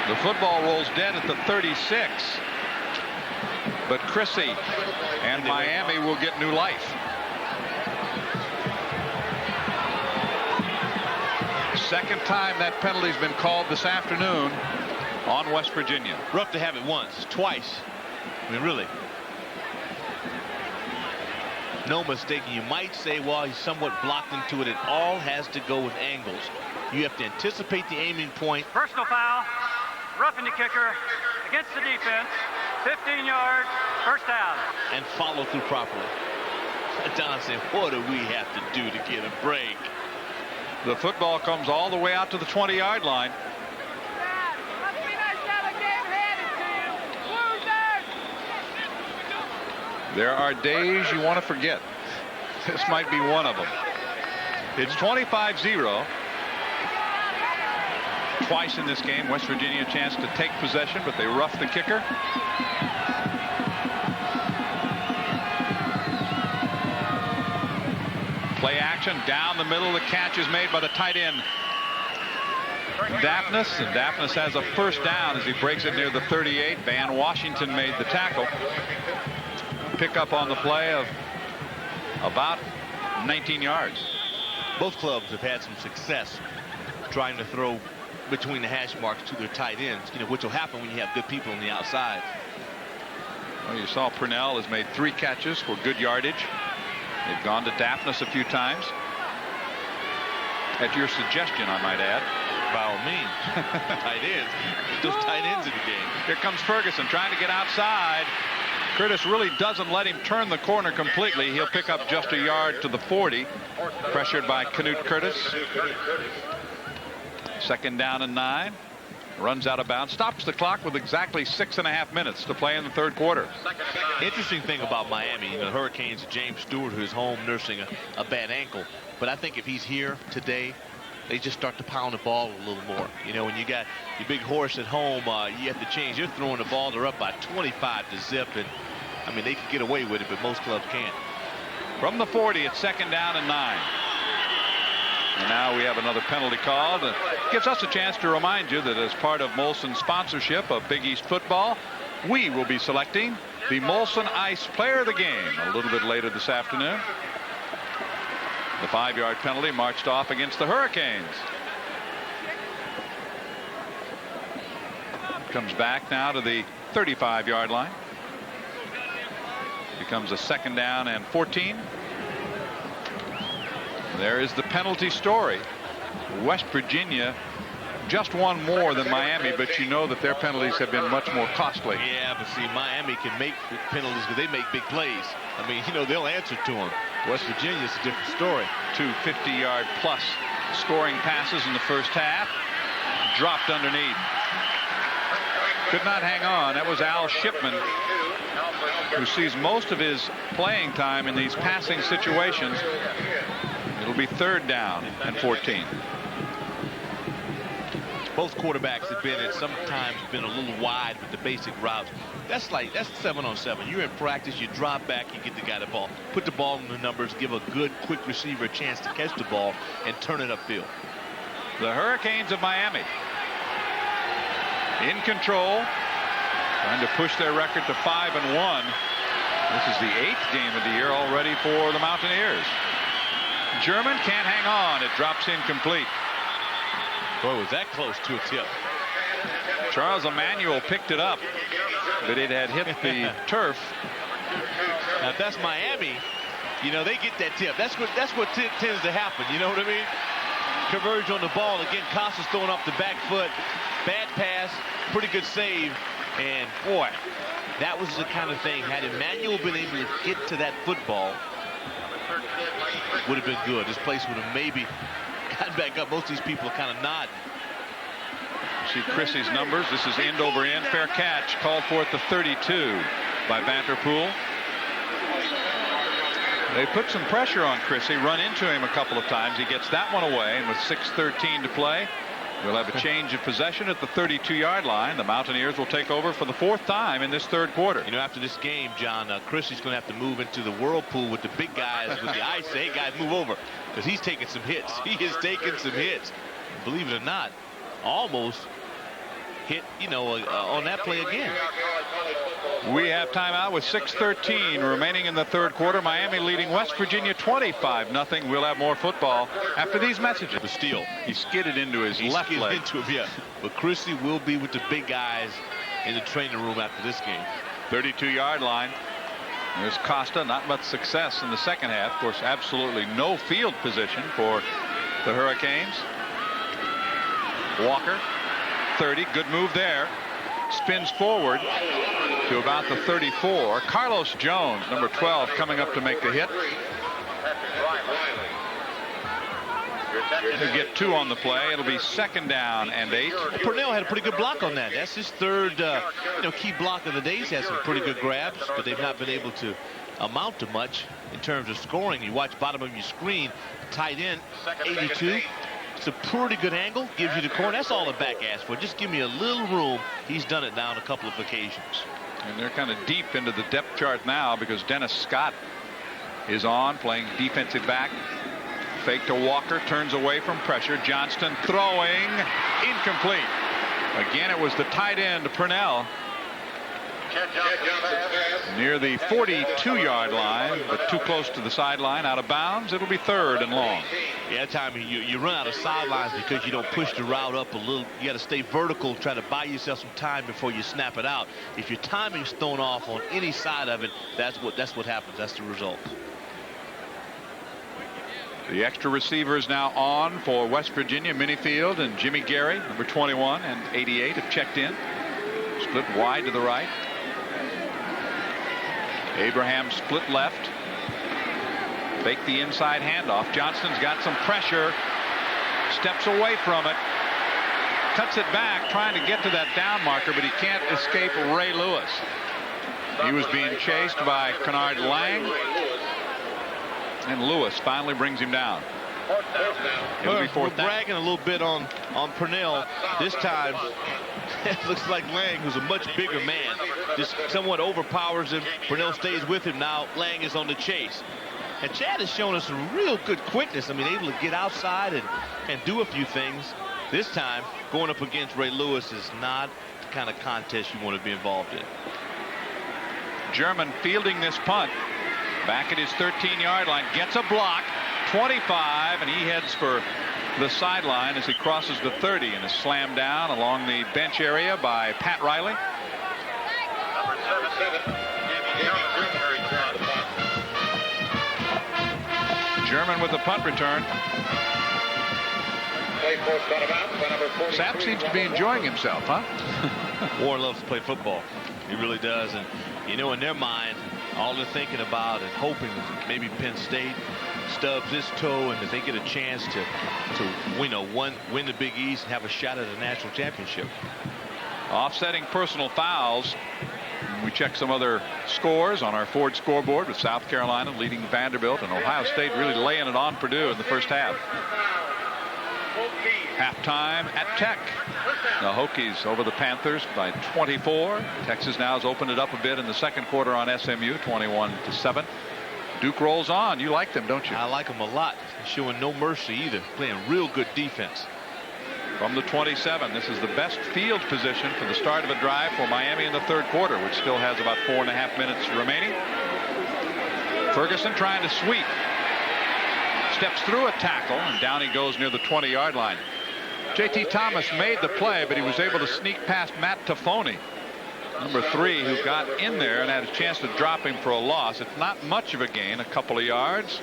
The football rolls dead at the 36. But Chrissy and Miami will get new life. Second time that penalty's been called this afternoon on West Virginia. Rough to have it once, twice. I mean, really. No mistaking. You might say, well, he's somewhat blocked into it. It all has to go with angles. You have to anticipate the aiming point. Personal foul. Roughing the kicker against the defense. 15 yards, 1st down. And follow through properly. Don said, what do we have to do to get a break? The football comes all the way out to the 20-yard line. There are days you want to forget. This might be one of them. It's 25-0. Twice in this game, West Virginia a chance to take possession, but they rough the kicker. Play action down the middle. The catch is made by the tight end Daphnis, and Daphnis has a 1st down as he breaks it near the 38. Van Washington made the tackle. Pick up on the play of about 19 yards. Both clubs have had some success trying to throw between the hash marks to their tight ends, you know, which will happen when you have good people on the outside. Well, you saw Purnell has made 3 catches for good yardage. They've gone to Daphnis a few times. At your suggestion, I might add. By all means. Tight ends. Those tight ends in the game. Here comes Ferguson trying to get outside. Curtis really doesn't let him turn the corner completely. He'll pick up just a yard to the 40. Pressured by Knute Curtis. 2nd down and 9. Runs out of bounds. Stops the clock with exactly 6.5 minutes to play in the 3rd quarter. Interesting thing about Miami, the Hurricanes, James Stewart, who's home nursing a bad ankle. But I think if he's here today, they just start to pound the ball a little more. You know, when you got your big horse at home, you have to change. You're throwing the ball, they're up by 25 to zip, and I mean, they can get away with it, but most clubs can't. From the 40, it's 2nd down and 9. And now we have another penalty called. It gives us a chance to remind you that as part of Molson's sponsorship of Big East football, we will be selecting the Molson Ice Player of the Game a little bit later this afternoon. The 5-yard penalty marched off against the Hurricanes. Comes back now to the 35-yard line. Becomes a 2nd down and 14. There is the penalty story. West Virginia just one more than Miami, but you know that their penalties have been much more costly. Yeah, but see, Miami can make penalties because they make big plays. I mean, you know, they'll answer to them. West Virginia is a different story. 2 50-yard plus scoring passes in the first half. Dropped underneath. Could not hang on. That was Al Shipman, who sees most of his playing time in these passing situations. It'll be 3rd down and 14. Both quarterbacks have been at sometimes been a little wide with the basic routes. That's 7-on-7. You're in practice, you drop back, you get the guy the ball, put the ball in the numbers, give a good quick receiver a chance to catch the ball and turn it upfield. The Hurricanes of Miami in control, trying to push their record to 5-1. This is the 8th game of the year already for the Mountaineers. German can't hang on. It drops incomplete. Boy, was that close to a tip. Charles Emmanuel picked it up, but it had hit the turf. Now, if that's Miami, you know, they get that tip. That's what tends to happen. You know what I mean? Converge on the ball. Again, Costas throwing off the back foot. Bad pass, pretty good save. And, boy, that was the kind of thing. Had Emmanuel been able to get to that football, would have been good. This place would have maybe gotten back up. Most of these people are kind of nodding. See Chrissy's numbers. This is end over end. Fair catch called for at the 32 by Vanterpool. They put some pressure on Chrissy, run into him a couple of times. He gets that one away, and with 6:13 to play, we'll have a change of possession at the 32-yard line. The Mountaineers will take over for the 4th time in this 3rd quarter. You know, after this game, John, Chrissy's going to have to move into the whirlpool with the big guys with the ice. Say, hey, guys, move over, because he's taking some hits. He is taking some hits. Believe it or not, almost hit, you know, on that play again. We have timeout with 6:13 remaining in the 3rd quarter. Miami leading West Virginia 25-0. We'll have more football after these messages. The steal. He skidded into his left leg. Into him, yeah. But Chrissy will be with the big guys in the training room after this game. 32-yard line. There's Costa. Not much success in the 2nd half. Of course, absolutely no field position for the Hurricanes. Walker, 30. Good move there. Spins forward to about the 34. Carlos Jones, number 12, coming up to make the hit. He'll get 2 on the play. It'll be 2nd down and 8. Purnell had a pretty good block on that. That's his 3rd key block of the day. He's had some pretty good grabs, but they've not been able to amount to much in terms of scoring. You watch bottom of your screen, tight end, 82. It's a pretty good angle, gives you the corner. That's all the back asks for. Just give me a little room. He's done it now on a couple of occasions. And they're kind of deep into the depth chart now because Dennis Scott is on, playing defensive back. Fake to Walker, turns away from pressure. Johnston throwing, incomplete. Again, it was the tight end, Purnell, near the 42-yard line, but too close to the sideline, out of bounds. It'll be 3rd and long. Yeah, time you run out of sidelines because you don't push the route up a little. You got to stay vertical, try to buy yourself some time before you snap it out. If your timing's thrown off on any side of it, that's what happens. That's the result. The extra receivers now on for West Virginia. Minifield and Jimmy Gary, number 21 and 88, have checked in. Split wide to the right. Abraham split left. Fake the inside handoff. Johnston's got some pressure. Steps away from it. Cuts it back, trying to get to that down marker, but he can't escape Ray Lewis. He was being chased by Kennard Lang. And Lewis finally brings him down. It'll be We're fourth down. bragging a little bit on Purnell. This time, it looks like Lang, who's a much bigger man, just somewhat overpowers him. Purnell stays with him now. Lang is on the chase. And Chad has shown us some real good quickness. I mean, able to get outside and do a few things. This time, going up against Ray Lewis is not the kind of contest you want to be involved in. German fielding this punt. Back at his 13-yard line. Gets a block. 25, and he heads for the sideline as he crosses the 30 and is slammed down along the bench area by Pat Riley. German with the punt return. Sapp seems to be enjoying himself, huh? Warren loves to play football. He really does. And, you know, in their mind, all they're thinking about and hoping is maybe Penn State stubs his toe and that they get a chance to win the Big East and have a shot at a national championship. Offsetting personal fouls. We check some other scores on our Ford scoreboard with South Carolina leading Vanderbilt and Ohio State really laying it on Purdue in the first half. Halftime at Tech. The Hokies over the Panthers by 24. Texas now has opened it up a bit in the second quarter on SMU, 21-7. Duke rolls on. You like them, don't you? I like them a lot. Showing no mercy either. Playing real good defense. From the 27, this is the best field position for the start of a drive for Miami in the third quarter, which still has about 4.5 minutes remaining. Ferguson trying to sweep. Steps through a tackle, and down he goes near the 20-yard line. J.T. Thomas made the play, but he was able to sneak past Matt Toffoni, number 3, who got in there and had a chance to drop him for a loss. It's not much of a gain, a couple of yards.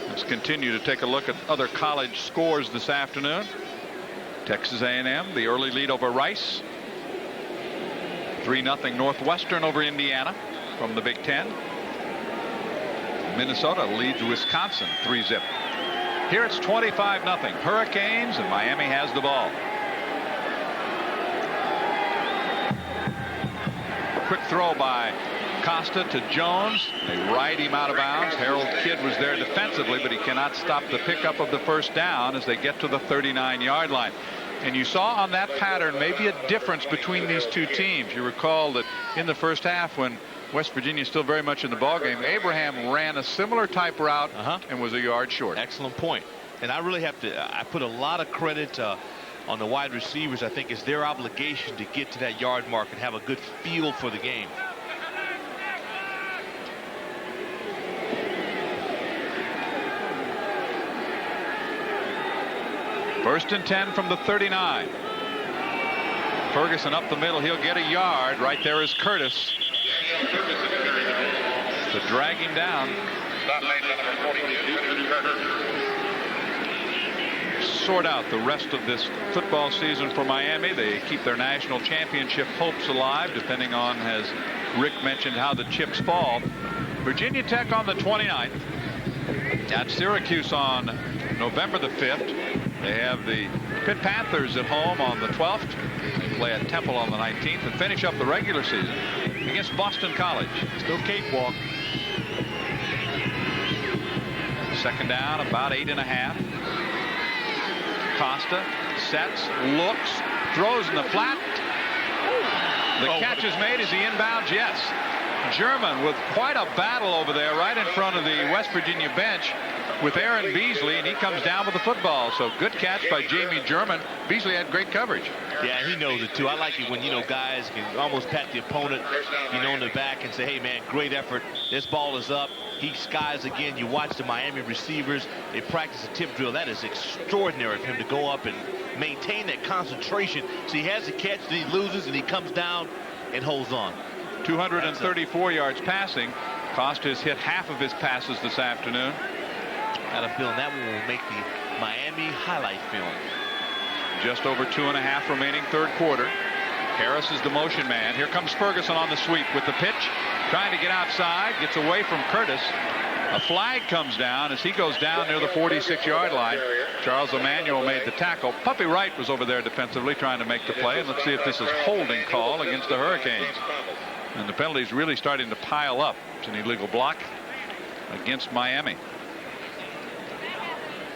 Let's continue to take a look at other college scores this afternoon. Texas A&M, the early lead over Rice. 3-0 Northwestern over Indiana from the Big Ten. Minnesota leads Wisconsin 3-0. Here it's 25-0 Hurricanes, and Miami has the ball. Quick throw by Costa to Jones. They ride him out of bounds. Harold Kidd was there defensively, but he cannot stop the pickup of the first down as they get to the 39-yard line. And you saw on that pattern maybe a difference between these two teams. You recall that in the first half, when West Virginia is still very much in the ballgame, Abraham ran a similar type route and was a yard short. Excellent point. And I really have to, I put a lot of credit on the wide receivers. I think it's their obligation to get to that yard mark and have a good feel for the game. First and 10 from the 39. Ferguson up the middle. He'll get a yard. Right there is Curtis to drag him down. Sort out the rest of this football season for Miami. They keep their national championship hopes alive, depending on, as Rick mentioned, how the chips fall. Virginia Tech on the 29th. At Syracuse on November the 5th. They have the Pitt Panthers at home on the 12th. They play at Temple on the 19th and finish up the regular season against Boston College. Still cakewalk. Second down, about 8.5. Costa sets, looks, throws in the flat. The catch is made. Is he inbounds? Yes. German with quite a battle over there right in front of the West Virginia bench with Aaron Beasley, and he comes down with the football. So good catch by Jamie German. Beasley had great coverage. Yeah, he knows it too. I like it when, guys can almost pat the opponent, in the back and say, hey, man, great effort. This ball is up. He skies again. You watch the Miami receivers. They practice a tip drill. That is extraordinary for him to go up and maintain that concentration. So he has the catch, then he loses, and he comes down and holds on. 234 yards passing. Costa has hit half of his passes this afternoon. Got a feeling that one will make the Miami highlight film. Just over 2.5 remaining third quarter. Harris is the motion man. Here comes Ferguson on the sweep with the pitch. Trying to get outside. Gets away from Curtis. A flag comes down as he goes down near the 46-yard line. Charles Emmanuel made the tackle. Puppy Wright was over there defensively trying to make the play. And let's see if this is holding call against the Hurricanes. And the penalty's really starting to pile up. It's an illegal block against Miami.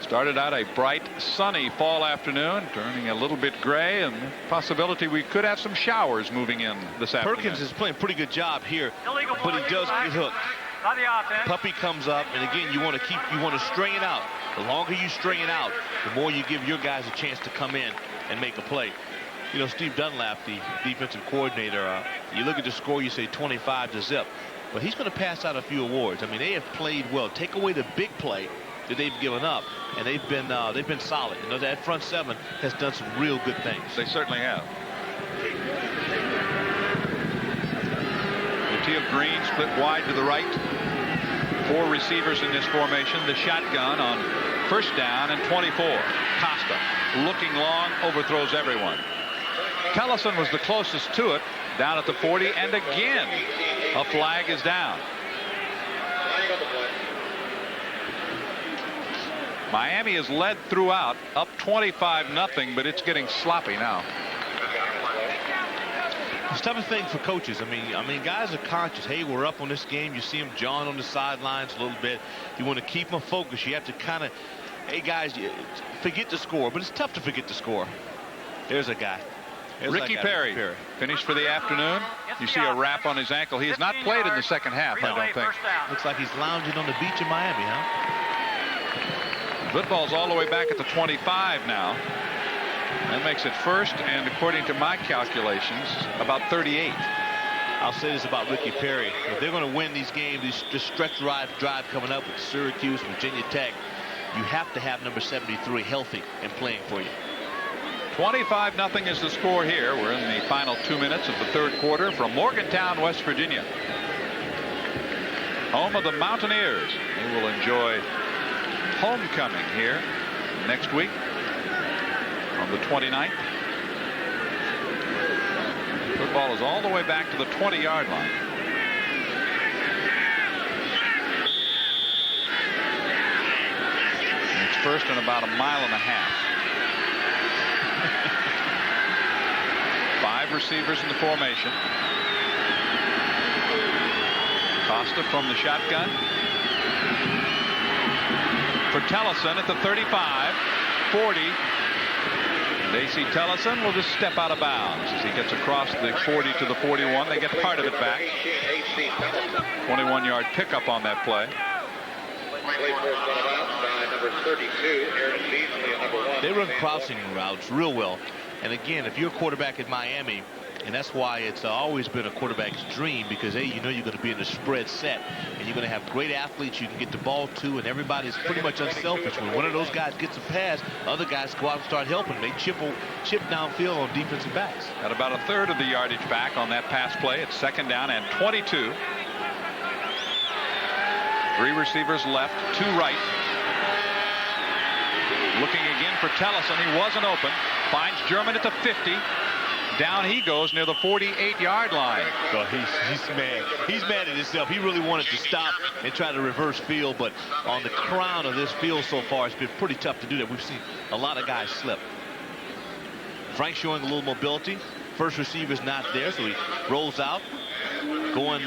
Started out a bright, sunny fall afternoon, turning a little bit gray, and possibility we could have some showers moving in this afternoon. Perkins is playing a pretty good job here, Illegal but he does get hooked. By the offense. Puppy comes up, and again, you want to string it out. The longer you string it out, the more you give your guys a chance to come in and make a play. You know, Steve Dunlap, the defensive coordinator, you look at the score, you say 25-0, but he's going to pass out a few awards. I mean, they have played well. Take away the big play that they've given up, and they've been solid. You know, that front seven has done some real good things. They certainly have. The teal green split wide to the right. 4 receivers in this formation. The shotgun on first down and 24. Costa looking long, overthrows everyone. Tellison was the closest to it, down at the 40, and again a flag is down. Miami is led throughout, up 25-0, but it's getting sloppy now. It's a tough thing for coaches. I mean, guys are conscious. Hey, we're up on this game. You see them jawing on the sidelines a little bit. You want to keep them focused. You have to kind of, hey, guys, forget the score. But it's tough to forget the score. There's a guy. Ricky Perry finished for the afternoon. You see a wrap on his ankle. He has not played in the second half, I don't think. Looks like he's lounging on the beach in Miami, huh? Football's all the way back at the 25 now. That makes it first, and according to my calculations, about 38. I'll say this about Ricky Perry. If they're going to win these games, this stretch drive coming up with Syracuse, Virginia Tech, you have to have number 73 healthy and playing for you. 25-0 is the score here. We're in the final 2 minutes of the third quarter from Morgantown, West Virginia. Home of the Mountaineers. They will enjoy homecoming here next week on the 29th. Football is all the way back to the 20-yard line. And it's first and about 1.5 miles. 5 receivers in the formation. Costa from the shotgun. For Tellison at the 35, 40. And AC Tellison will just step out of bounds as he gets across the 40 to the 41. They get part of it back. 21-yard pickup on that play. They run crossing routes real well. And again, if you're a quarterback at Miami, and that's why it's always been a quarterback's dream, because, hey, you know you're going to be in a spread set, and you're going to have great athletes you can get the ball to, and everybody's pretty much unselfish. When one of those guys gets a pass, other guys go out and start helping. They chip downfield on defensive backs. At about a third of the yardage back on that pass play. It's second down and 22. 3 receivers left, 2 right. Looking again for Tellison. He wasn't open. Finds German at the 50. Down he goes near the 48-yard line. So he's mad. He's mad at himself. He really wanted to stop and try to reverse field, but on the crown of this field so far, it's been pretty tough to do that. We've seen a lot of guys slip. Frank showing a little mobility. First receiver's not there, so he rolls out, going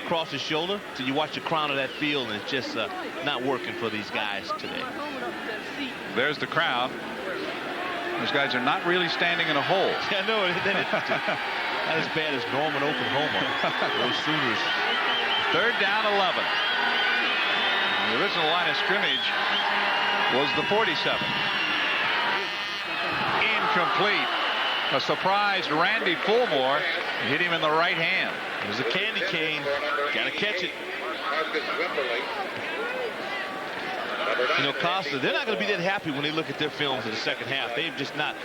across his shoulder. So you watch the crown of that field, and it's just not working for these guys today. There's the crowd. Those guys are not really standing in a hole. Yeah, no, not as bad as Norman, Oklahoma. Those Sooners. Third down, 11. The original line of scrimmage was the 47. Incomplete. A surprised Randy Fulmore hit him in the right hand. There's a candy cane. Got to catch it. You know, Costa, they're not going to be that happy when they look at their films in the second half. They've just not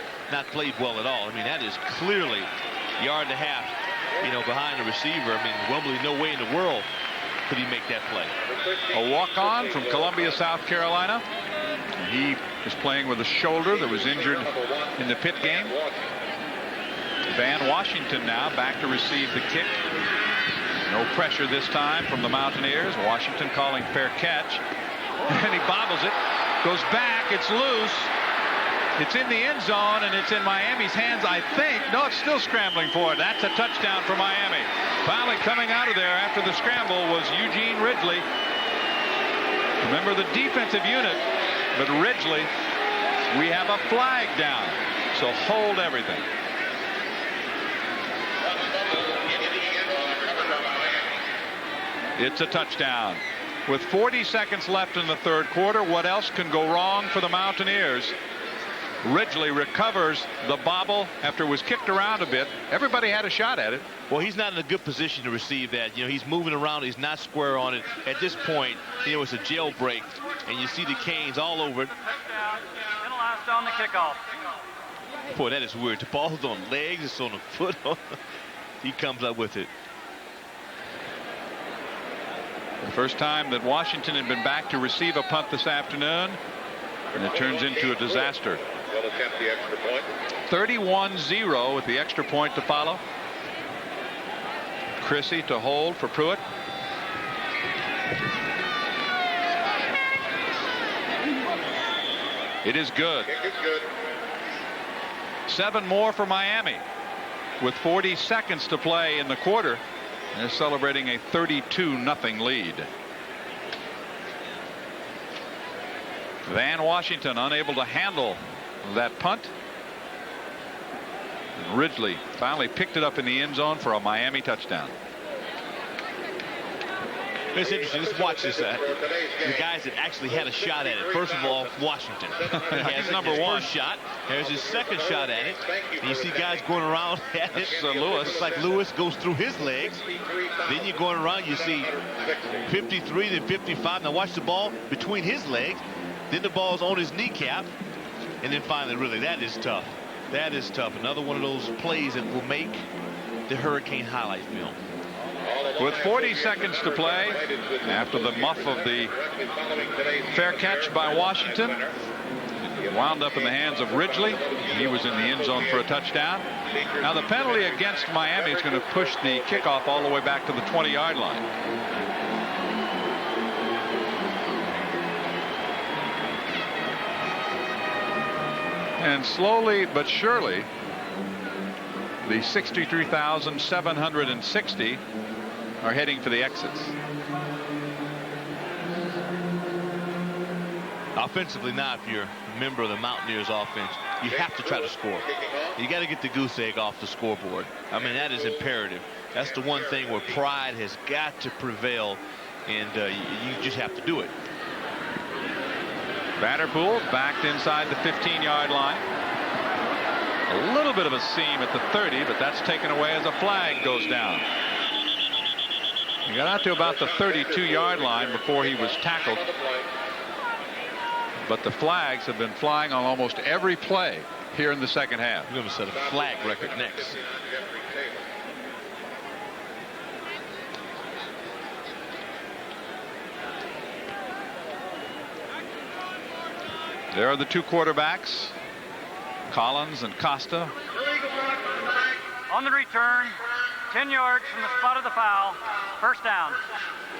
played well at all. I mean, that is clearly yard and a half, you know, behind the receiver. I mean, Wembley, no way in the world could he make that play. A walk-on from Columbia, South Carolina. He is playing with a shoulder that was injured in the Pitt game. Van Washington now back to receive the kick. No pressure this time from the Mountaineers. Washington calling fair catch. And he bobbles it, goes back, it's loose, it's in the end zone, and it's in Miami's hands, I think. No, it's still scrambling for it. That's a touchdown for Miami. Finally coming out of there after the scramble was Eugene Ridgely. Remember, the defensive unit But Ridgely, we have a flag down. So hold everything. It's a touchdown. With 40 seconds left in the third quarter, what else can go wrong for the Mountaineers? Ridgely recovers the bobble after it was kicked around a bit. Everybody had a shot at it. Well, he's not in a good position to receive that. You know, he's moving around. He's not square on it. At this point, you know, it's a jailbreak, and you see the canes all over it. Touchdown. Penalized on the kickoff. Boy, that is weird. The ball's on legs. It's on the foot. He comes up with it. The first time that Washington had been back to receive a punt this afternoon, and it turns into a disaster. They'll attempt the extra point. 31-0 with the extra point to follow. Chrissy to hold for Pruitt. It is good. Kick is good. 7 more for Miami with 40 seconds to play in the quarter. They're celebrating a 32-0 lead. Van Washington unable to handle that punt. And Ridgely finally picked it up in the end zone for a Miami touchdown. It's interesting. Let's watch this. The guys that actually had a shot at it. First of all, Washington. He has number his one first shot. There's his second shot at it. And you see guys going around at it. Lewis. Looks like Lewis goes through his legs. Then you're going around. You see 53, then 55. Now watch the ball between his legs. Then the ball's on his kneecap. And then finally, really, that is tough. That is tough. Another one of those plays that will make the Hurricane highlight film. With 40 seconds to play, after the muff of the fair catch by Washington, it wound up in the hands of Ridgely. He was in the end zone for a touchdown. Now the penalty against Miami is going to push the kickoff all the way back to the 20-yard line. And slowly but surely, the 63,760 are heading for the exits. Offensively now, if you're a member of the Mountaineers offense, you have to try to score. You got to get the goose egg off the scoreboard. I mean, that is imperative. That's the one thing where pride has got to prevail, and you just have to do it. Vanderpool backed inside the 15-yard line. A little bit of a seam at the 30, but that's taken away as a flag goes down. He got out to about the 32-yard line before he was tackled. But the flags have been flying on almost every play here in the second half. We're going to set a flag record next. There are the two quarterbacks, Collins and Costa. On the return, 10 yards from the spot of the foul, first down.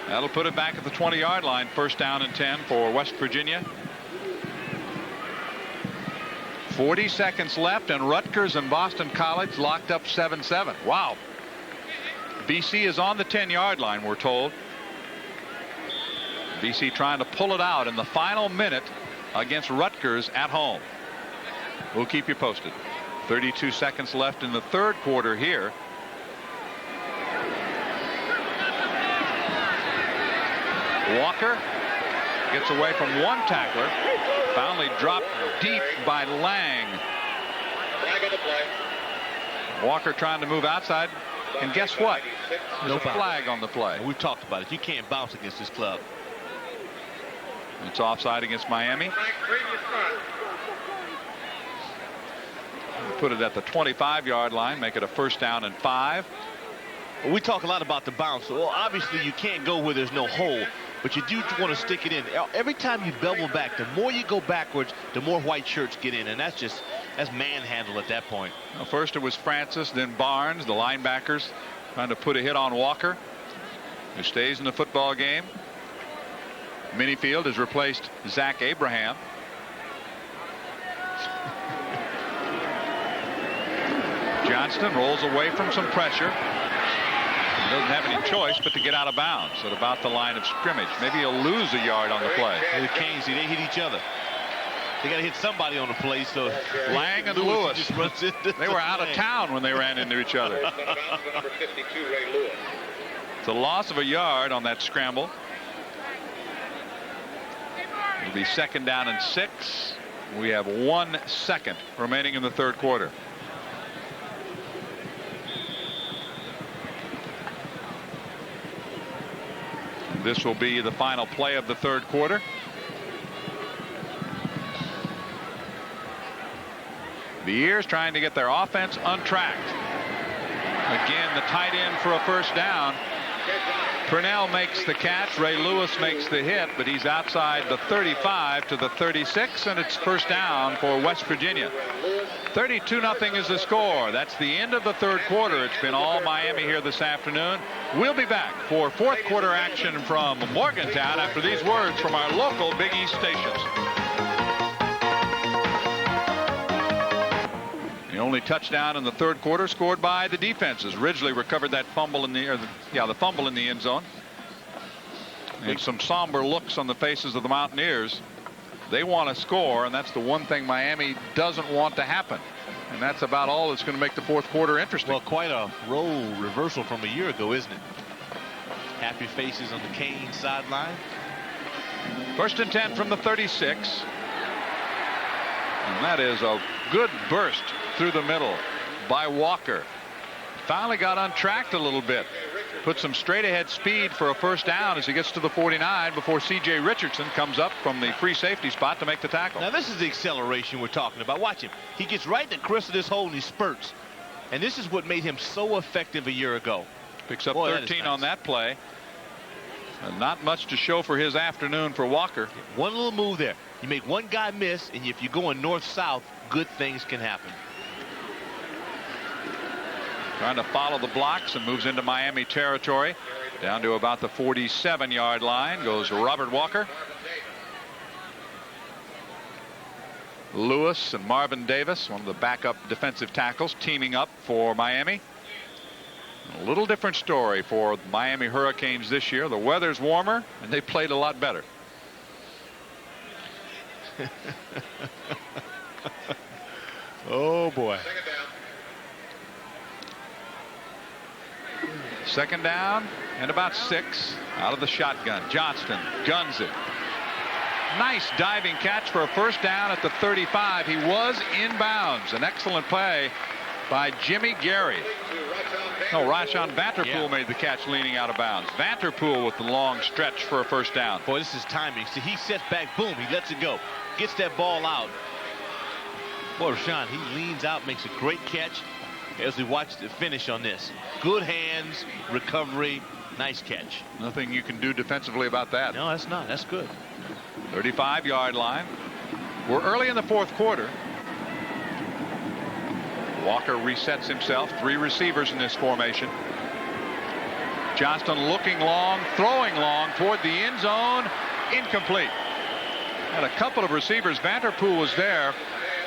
That'll put it back at the 20-yard line, first down and 10 for West Virginia. 40 seconds left, and Rutgers and Boston College locked up 7-7. Wow. BC is on the 10-yard line, we're told. BC trying to pull it out in the final minute against Rutgers at home. We'll keep you posted. 32 seconds left in the third quarter here. Walker gets away from one tackler. Finally dropped deep by Lang. Walker trying to move outside. And guess what? There's a flag on the play. We've talked about it. You can't bounce against this club. It's offside against Miami. Put it at the 25-yard line, make it a first down and 5. Well, we talk a lot about the bounce. Well, obviously you can't go where there's no hole, but you do want to stick it in. Every time you bevel back, the more you go backwards, the more white shirts get in, and that's manhandle at that point. Well, first it was Francis, then Barnes, the linebackers, trying to put a hit on Walker, who stays in the football game. Minifield has replaced Zach Abraham. Johnston rolls away from some pressure. He doesn't have any choice but to get out of bounds at about the line of scrimmage. Maybe he'll lose a yard on the play. The Canes, they hit each other. They got to hit somebody on the play, so Lang and Lewis. Just runs into they were out of town when they ran into each other. It's a loss of a yard on that scramble. It'll be 2nd down and 6. We have 1 second remaining in the third quarter. This will be the final play of the third quarter. The Ears trying to get their offense untracked. Again, the tight end for a first down. Purnell makes the catch. Ray Lewis makes the hit, but he's outside the 35 to the 36, and it's first down for West Virginia. 32-0 is the score. That's the end of the third quarter. It's been all Miami here this afternoon. We'll be back for fourth quarter action from Morgantown after these words from our local Big East stations. The only touchdown in the third quarter scored by the defenses. Ridgely recovered that fumble in the fumble in the end zone. And some somber looks on the faces of the Mountaineers. They want to score, and that's the one thing Miami doesn't want to happen. And that's about all that's going to make the fourth quarter interesting. Well, quite a role reversal from a year ago, isn't it? Happy faces on the Cane sideline. 1st and 10 from the 36. And that is a good burst through the middle by Walker. Finally got untracked a little bit. Put some straight ahead speed for a first down as he gets to the 49 before C.J. Richardson comes up from the free safety spot to make the tackle. Now this is the acceleration we're talking about. Watch him. He gets right in the crest of this hole and he spurts. And this is what made him so effective a year ago. Picks up 13 on that play. And not much to show for his afternoon for Walker. One little move there. You make one guy miss, and if you're going north-south, good things can happen. Trying to follow the blocks and moves into Miami territory. Down to about the 47-yard line goes Robert Walker. Lewis and Marvin Davis, one of the backup defensive tackles, teaming up for Miami. A little different story for Miami Hurricanes this year. The weather's warmer, and they played a lot better. Oh, boy. Second down and about 6 out of the shotgun. Johnston guns it. Nice diving catch for a first down at the 35. He was inbounds. An excellent play by Jimmy Gary. No, Rashawn Vanterpool made the catch leaning out of bounds. Vanterpool with the long stretch for a first down. Boy, this is timing. See, he sets back, boom, he lets it go. Gets that ball out. Boy, Rashawn, he leans out, makes a great catch as we watch the finish on this. Good hands, recovery, nice catch. Nothing you can do defensively about that. No, that's not. That's good. 35-yard line. We're early in the fourth quarter. Walker resets himself. 3 receivers in this formation. Johnston looking long, throwing long toward the end zone. Incomplete. Had a couple of receivers. Vanterpool was there.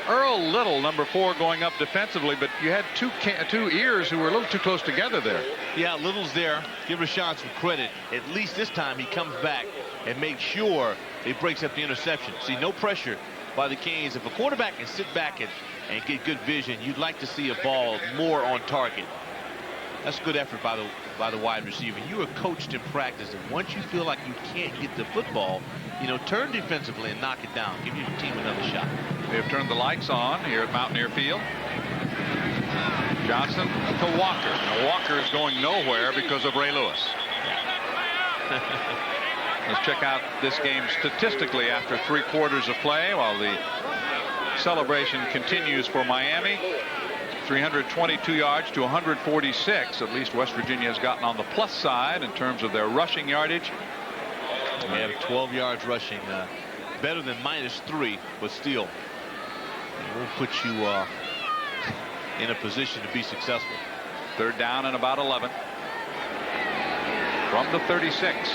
Earl Little, number 4, going up defensively, but you had two ears who were a little too close together there. Yeah, Little's there. Give Rashawn some credit. At least this time he comes back and makes sure he breaks up the interception. See, no pressure by the Canes. If a quarterback can sit back and get good vision, you'd like to see a ball more on target. That's good effort by the wide receiver. You were coached in practice, and once you feel like you can't get the football, you know, turn defensively and knock it down. Give your team another shot. They have turned the lights on here at Mountaineer Field. Johnson to Walker. Now Walker is going nowhere because of Ray Lewis. Let's check out this game statistically after 3 quarters of play while the celebration continues for Miami. 322 yards to 146. At least West Virginia has gotten on the plus side in terms of their rushing yardage. We have 12 yards rushing. Better than -3, but still, it won't put you in a position to be successful. 3rd down and about 11. From the 36,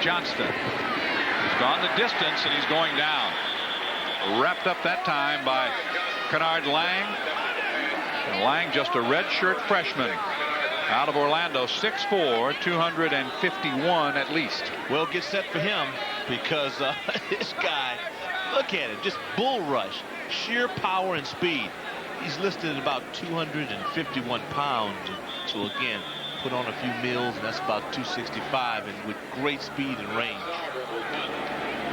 Johnston. He's gone the distance and he's going down. Wrapped up that time by Kennard Lang. And Lang, just a redshirt freshman out of Orlando, 6'4", 251 at least. Well, get set for him because this guy Look at him, just bull rush, sheer power and speed. He's listed at about 251 pounds. So again, put on a few meals, and that's about 265, and with great speed and range.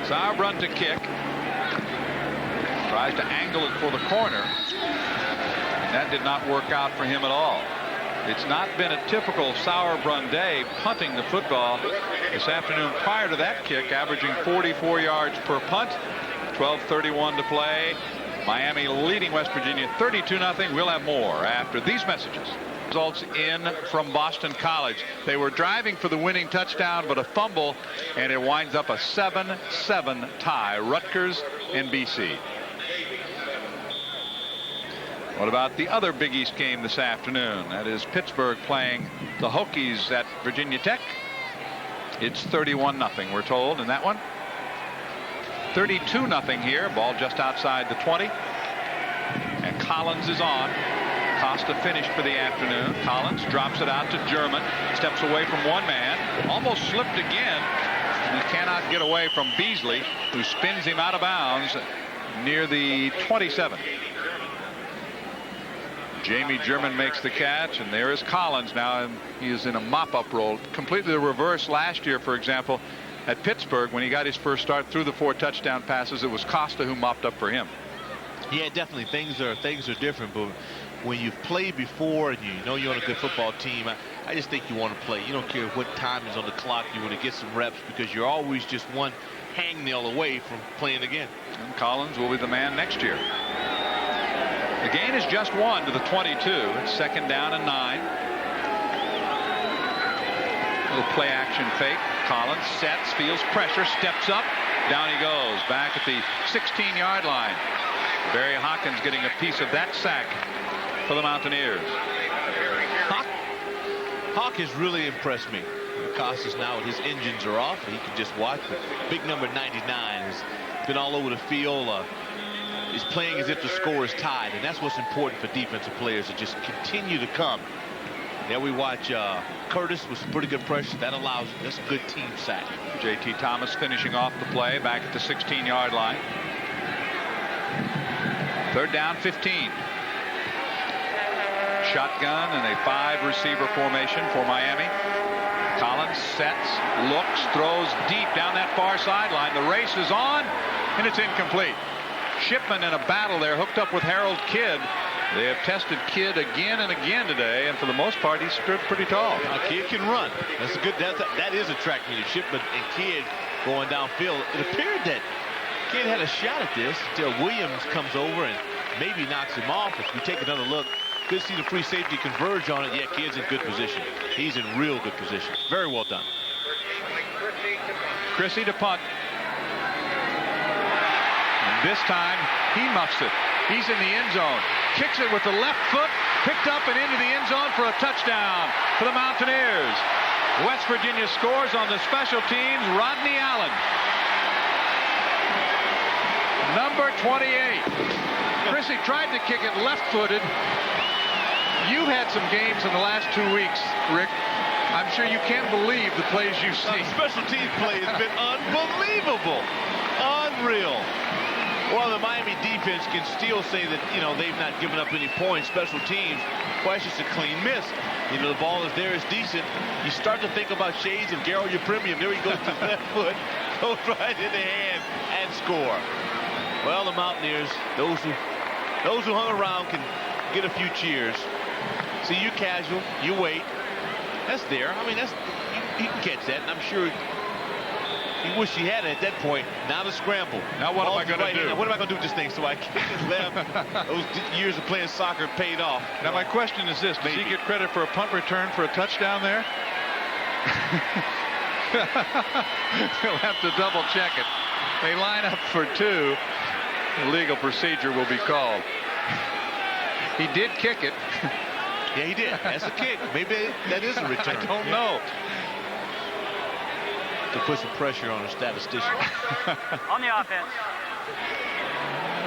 Sauerbrunn to kick. Tries to angle it for the corner. That did not work out for him at all. It's not been a typical Sauerbrunn day punting the football this afternoon. Prior to that kick, averaging 44 yards per punt. 12:31 to play. Miami leading West Virginia 32-0. We'll have more after these messages. Results in from Boston College. They were driving for the winning touchdown, but a fumble, and it winds up a 7-7 tie. Rutgers and BC. What about the other Big East game this afternoon? That is Pittsburgh playing the Hokies at Virginia Tech. It's 31-0, we're told, in that one. 32-0 here. Ball just outside the 20. And Collins is on. Costa finished for the afternoon. Collins drops it out to German. Steps away from one man. Almost slipped again. He cannot get away from Beasley, who spins him out of bounds near the 27. Jamie German makes the catch, and there is Collins now, and he is in a mop-up role. Completely the reverse last year, for example, at Pittsburgh, when he got his first start through the 4 touchdown passes. It was Costa who mopped up for him. Yeah, definitely. Things are different, but when you've played before and you know you're on a good football team, I just think you want to play. You don't care what time is on the clock. You want to get some reps because you're always just one hangnail away from playing again. And Collins will be the man next year. The gain is just 1 to the 22. It's 2nd down and 9. Little play action fake. Collins sets, feels pressure, steps up. Down he goes, back at the 16-yard line. Barry Hawkins getting a piece of that sack for the Mountaineers. Hawk has really impressed me. Costas now, his engines are off. He can just watch. But big number 99 has been all over the field. Is playing as if the score is tied, and that's what's important for defensive players, to just continue to come. There we watch Curtis with some pretty good pressure. That's a good team sack. J.T. Thomas finishing off the play back at the 16-yard line. 3rd down, 15. Shotgun and a 5-receiver formation for Miami. Collins sets, looks, throws deep down that far sideline. The race is on, and it's incomplete. Shipman in a battle there, hooked up with Harold Kidd. They have tested Kidd again and again today, and for the most part, he stood pretty tall. Kidd can run. That's a good. That is a track meter. Shipman and Kidd going downfield. It appeared that Kidd had a shot at this until Williams comes over and maybe knocks him off. If we take another look, good to see the free safety converge on it. Yeah, Kidd's in good position. He's in real good position. Very well done. Chrissy to punt. This time, he muffs it. He's in the end zone. Kicks it with the left foot. Picked up and into the end zone for a touchdown for the Mountaineers. West Virginia scores on the special teams. Rodney Allen. Number 28. Chrissy tried to kick it left-footed. You've had some games in the last 2 weeks, Rick. I'm sure you can't believe the plays you've seen. The special teams play has been unbelievable. Unreal. Well, the Miami defense can still say that, they've not given up any points. Special teams, well, it's just a clean miss. The ball is there, it's decent. You start to think about shades of Garo Yepremian. There he goes to the left foot, goes right in the hand, and score. Well, the Mountaineers, those who hung around can get a few cheers. See, you casual, you wait. That's there. I mean, you can catch that, and I'm sure he wished he had it at that point. Now the scramble. Now what am I going to do? What am I going to do with this thing so I can let him? Those years of playing soccer paid off. Now my question is this: does he get credit for a punt return for a touchdown there? He'll have to double check it. They line up for 2. Legal procedure will be called. He did kick it. Yeah, he did. That's a kick. Maybe that is a return. I don't know. To put some pressure on a statistician. On the offense.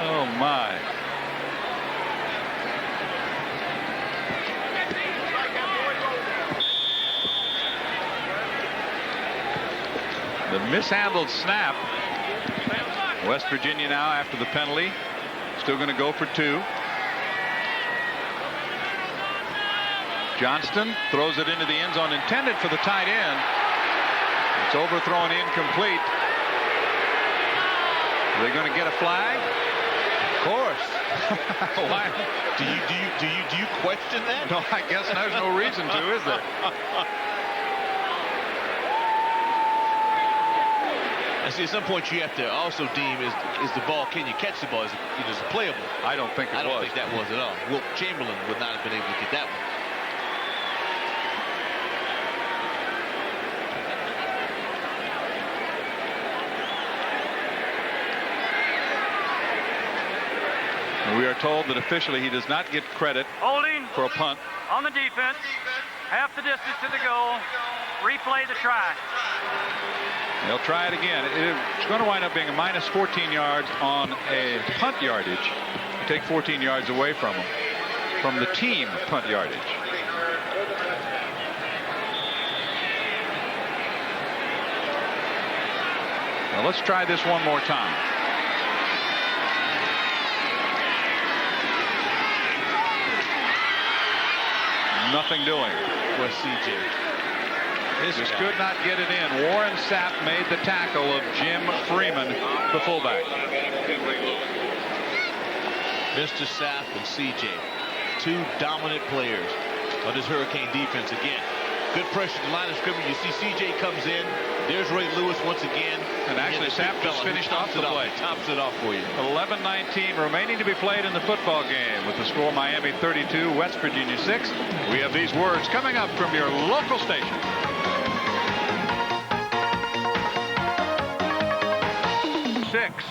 Oh, my. The mishandled snap West Virginia now, after the penalty, still going to go for 2. Johnston throws it into the end zone, intended for the tight end. It's overthrown, incomplete. Are they going to get a flag? Of course. Why? Do you question that? No, I guess there's no reason to, is there? I see at some point you have to also deem is the ball, can you catch the ball? Is it playable? I don't think it was. I don't think that was at all. Wilt Chamberlain would not have been able to get that one. We are told that officially he does not get credit Holding for a punt. On the defense, half the distance to the goal. Replay the try. They'll try it again. It's going to wind up being a minus 14 yards on a punt yardage. Take 14 yards away from them, from the team punt yardage. Now let's try this one more time. Nothing doing. Where's CJ? Just could not get it in. Warren Sapp made the tackle of Jim Freeman, the fullback. Mr. Sapp and CJ, 2 dominant players on this Hurricane defense again. Good pressure at the line of scrimmage. You see CJ comes in. There's Ray Lewis once again. And actually Sapp just finished off the play. Tops it off for you. 11:19 remaining to be played in the football game. With the score Miami 32, West Virginia 6. We have these words coming up from your local station.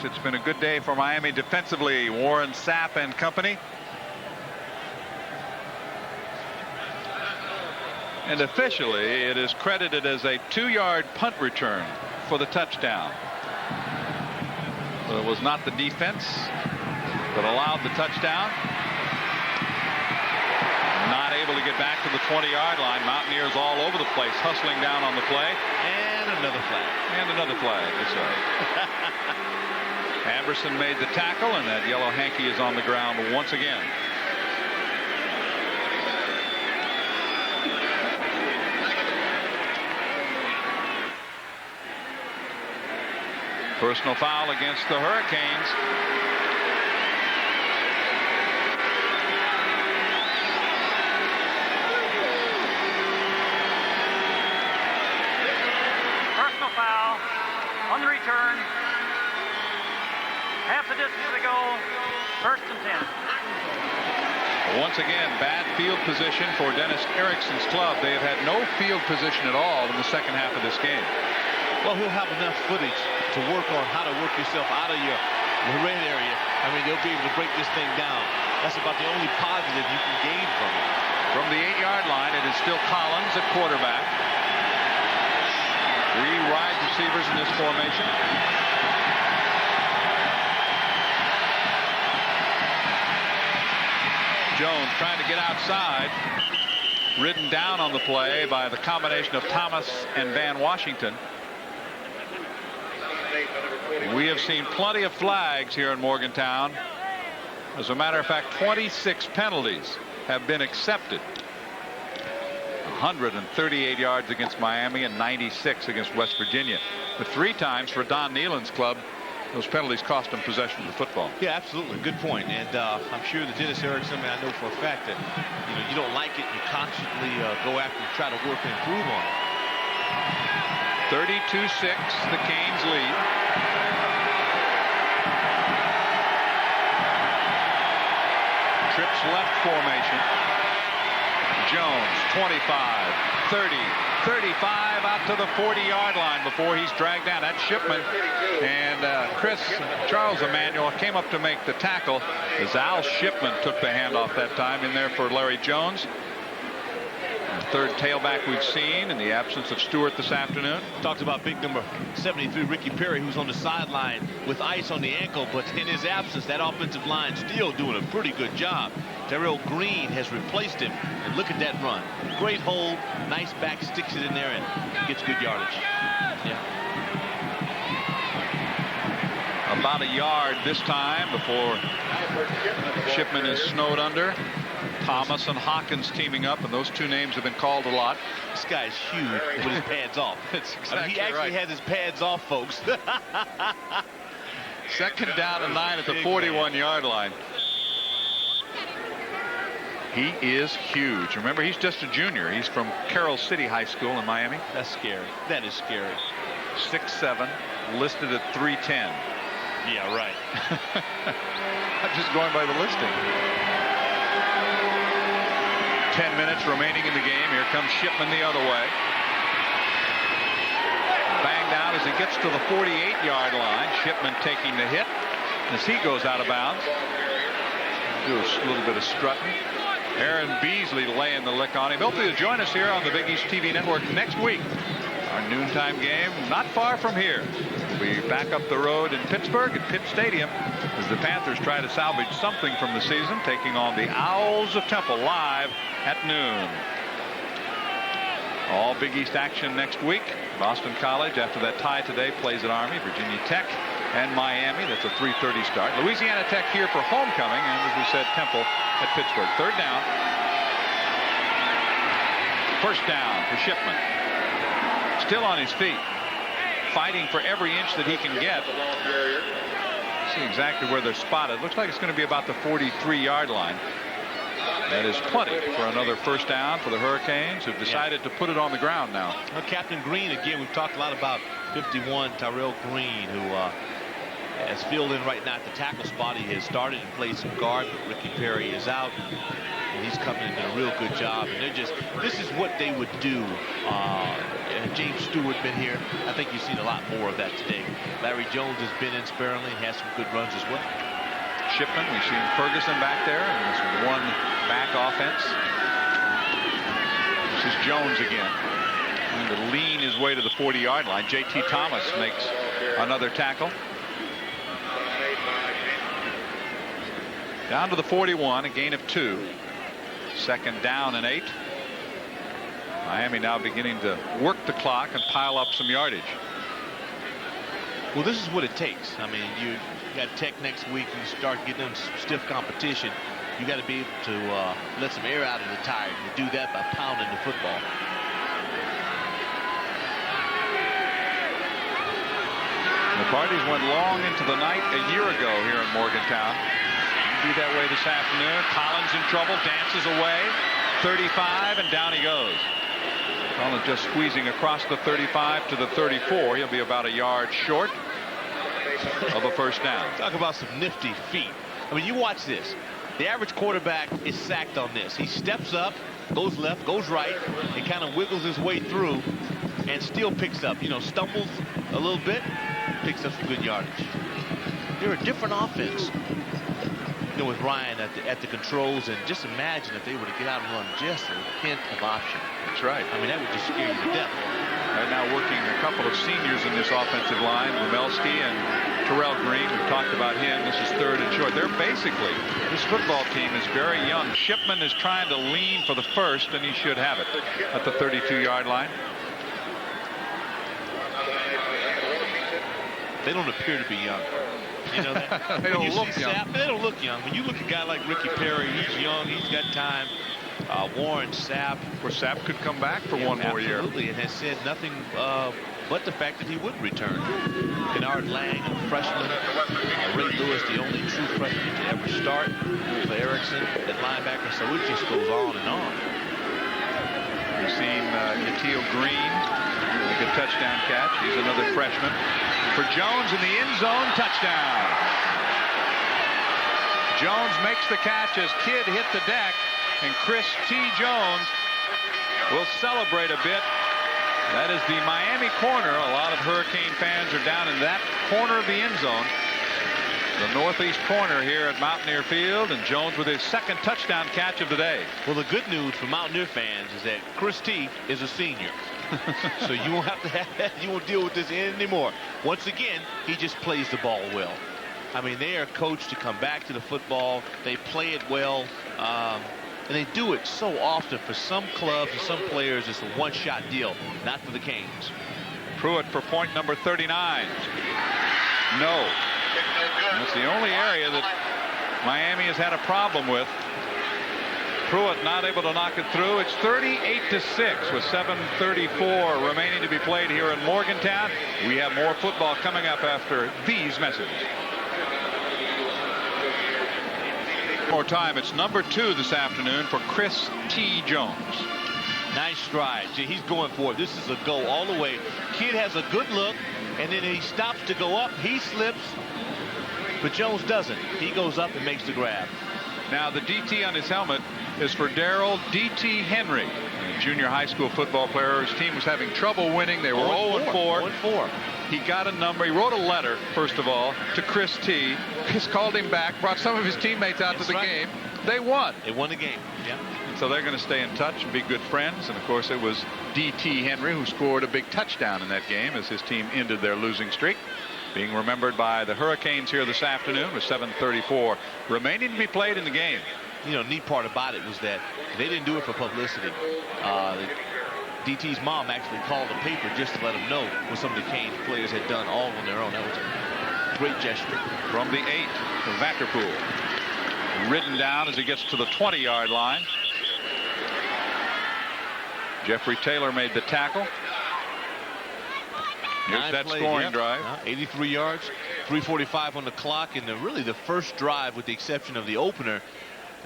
It's been a good day for Miami defensively. Warren Sapp and company. And officially, it is credited as a 2-yard punt return for the touchdown. So it was not the defense that allowed the touchdown. Not able to get back to the 20-yard line. Mountaineers all over the place, hustling down on the play. And another flag. And another flag. That's right. Anderson made the tackle, and that yellow hanky is on the ground once again. Personal foul against the Hurricanes. Personal foul on the return. Half the distance to go. 1st and 10. Once again, bad field position for Dennis Erickson's club. They have had no field position at all in the second half of this game. Well, he'll have enough footage to work on how to work yourself out of your red area. I mean, they'll be able to break this thing down. That's about the only positive you can gain from it. From the 8-yard line, it is still Collins at quarterback. 3 wide receivers in this formation. Jones trying to get outside. Ridden down on the play by the combination of Thomas and Van Washington. We have seen plenty of flags here in Morgantown. As a matter of fact, 26 penalties have been accepted. 138 yards against Miami and 96 against West Virginia. But 3 times for Don Nealon's club, those penalties cost him possession of the football. Yeah, absolutely. Good point. And I'm sure that Dennis Erickson, I know for a fact that you don't like it, you constantly go after and try to work and improve on it. 32-6, the Canes lead. Trips left formation. Jones, 25, 30, 35 out to the 40-yard line before he's dragged down. That's Shipman. And Charles Emmanuel came up to make the tackle as Al Shipman took the handoff that time in there for Larry Jones. The 3rd tailback we've seen in the absence of Stewart this afternoon. Talked about big number 73, Ricky Perry, who's on the sideline with ice on the ankle, but in his absence, that offensive line still doing a pretty good job. Terrell Green has replaced him, and look at that run. Great hold, nice back, sticks it in there, and gets good yardage. Yeah. about a yard this time before Shipman is snowed under. Thomas and Hawkins teaming up, and those two names have been called a lot. This guy's huge with his pads off. He actually has his pads off, folks. Second down and 9 at the 41-yard line. He is huge. Remember, he's just a junior. He's from Carroll City High School in Miami. That's scary. That is scary. 6'7", listed at 310. Yeah, right. I'm just going by the listing. 10 minutes remaining in the game. Here comes Shipman the other way. Banged out as he gets to the 48-yard line. Shipman taking the hit as he goes out of bounds. Do a little bit of strutting. Aaron Beasley laying the lick on him. Hopefully to join us here on the Big East TV Network next week. Our noontime game not far from here. We'll be back up the road in Pittsburgh at Pitt Stadium as the Panthers try to salvage something from the season, taking on the Owls of Temple live at noon. All Big East action next week. Boston College, after that tie today, plays at Army, Virginia Tech, and Miami. That's a 3:30 start. Louisiana Tech here for homecoming, and as we said, Temple at Pittsburgh. Third down. First down for Shipman. Still on his feet, fighting for every inch that he can get. See exactly where they're spotted. Looks like it's going to be about the 43-yard line. That is plenty for another first down for the Hurricanes, who've decided to put it on the ground now. Well, Captain Green, again, we've talked a lot about 51, Tyrell Green, who has filled in right now at the tackle spot. He has started and played some guard, but Ricky Perry is out. And he's coming in and doing a real good job. And they're just, this is what they would do. James Stewart been here. I think you've seen a lot more of that today. Larry Jones has been in sparingly, has some good runs as well. Shipman, we've seen Ferguson back there in this one back offense. This is Jones again, trying to lean his way to the 40-yard line. J.T. Thomas makes another tackle. Down to the 41, a gain of 2. Second down and 8. Miami now beginning to work the clock and pile up some yardage. Well, this is what it takes. I mean, you got Tech next week. You start getting them stiff competition. You got to be able to let some air out of the tire. You do that by pounding the football. The parties went long into the night a year ago here in Morgantown. Be that way this afternoon. Collins in trouble, dances away. 35, and down he goes. Collins just squeezing across the 35 to the 34. He'll be about a yard short of a first down. Talk about some nifty feet. I mean, you watch this. The average quarterback is sacked on this. He steps up, goes left, goes right, and kind of wiggles his way through and still picks up. You know, stumbles a little bit, picks up some good yardage. They're a different offense. You know, with Ryan at the controls, and just imagine if they were to get out and run just a hint of option. That's right. I mean, that would just scare you to death. Right now working a couple of seniors in this offensive line, Rumelski and Terrell Green. We've talked about him. This is third and short. They're basically, this football team is very young. Shipman is trying to lean for the first, and he should have it at the 32-yard line. They don't appear to be young. You know that? They don't look young. Sapp, they don't look young. When you look at a guy like Ricky Perry, he's young, he's got time. Warren Sapp. Or Sapp could come back for one more year. Absolutely, and has said nothing but the fact that he would return. Bernard Lang, a freshman. Ray Lewis, the only true freshman to ever start for Erickson at linebacker. So it just goes on and on. We've seen Yatil Green make a touchdown catch. He's another freshman. For Jones in the end zone, touchdown. Jones makes the catch as Kidd hit the deck, and Chris T. Jones will celebrate a bit. That is the Miami corner. A lot of Hurricane fans are down in that corner of the end zone. The northeast corner here at Mountaineer Field, and Jones with his second touchdown catch of the day. Well, the good news for Mountaineer fans is that Chris T. is a senior. So you won't have to have that. You won't deal with this anymore. Once again, he just plays the ball well. I mean, they are coached to come back to the football. They play it well. And they do it so often. For some clubs and some players, it's a one-shot deal. Not for the Canes. Pruitt for point number 39. No. the only area that Miami has had a problem with. Pruitt not able to knock it through. It's 38-6 with 7:34 remaining to be played here in Morgantown. We have more football coming up after these messages. More time. It's number 2 this afternoon for Chris T. Jones. Nice stride. See, he's going for it. This is a go all the way. Kid has a good look, and then he stops to go up. He slips, but Jones doesn't. He goes up and makes the grab. Now the DT on his helmet is for Darrell D.T. Henry, a junior high school football player. His team was having trouble winning. They were 0-4. 0-4. He got a number. He wrote a letter, first of all, to Chris T. Chris called him back, brought some of his teammates out to the game. They won. They won the game. Yeah. So they're going to stay in touch and be good friends. And, of course, it was D.T. Henry who scored a big touchdown in that game as his team ended their losing streak. Being remembered by the Hurricanes here this afternoon with 7:34 remaining to be played in the game. You know, neat part about it was that they didn't do it for publicity. DT's mom actually called the paper just to let them know what some of the Canes players had done all on their own. That was a great gesture. From the 8 of Vanderpool. Ridden down as he gets to the 20-yard line. Jeffrey Taylor made the tackle. Here's that scoring drive. 83 yards, 3:45 on the clock, and really the first drive, with the exception of the opener,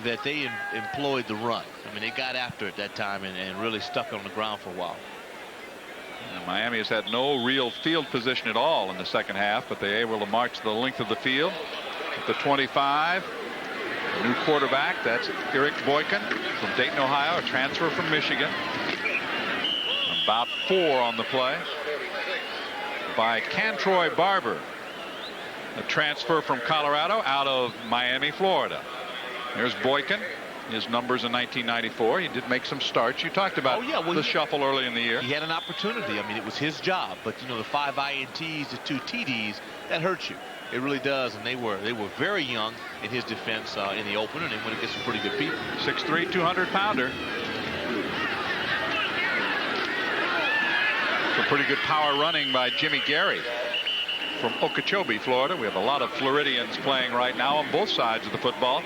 that they employed the run. I mean, they got after it that time and really stuck on the ground for a while. And Miami has had no real field position at all in the second half, but they're able to march the length of the field. At the 25, a new quarterback, that's Eric Boykin from Dayton, Ohio, a transfer from Michigan. About 4 on the play by Cantroy Barber, a transfer from Colorado out of Miami, Florida. There's Boykin. His numbers in 1994. He did make some starts. You talked about the shuffle early in the year. He had an opportunity. I mean, it was his job. But, you know, the 5 INTs, the 2 TDs, that hurts you. It really does. And they were very young in his defense in the opener. And they went against some pretty good people. 6'3", 200-pounder. Some pretty good power running by Jimmy Gary from Okeechobee, Florida. We have a lot of Floridians playing right now on both sides of the football.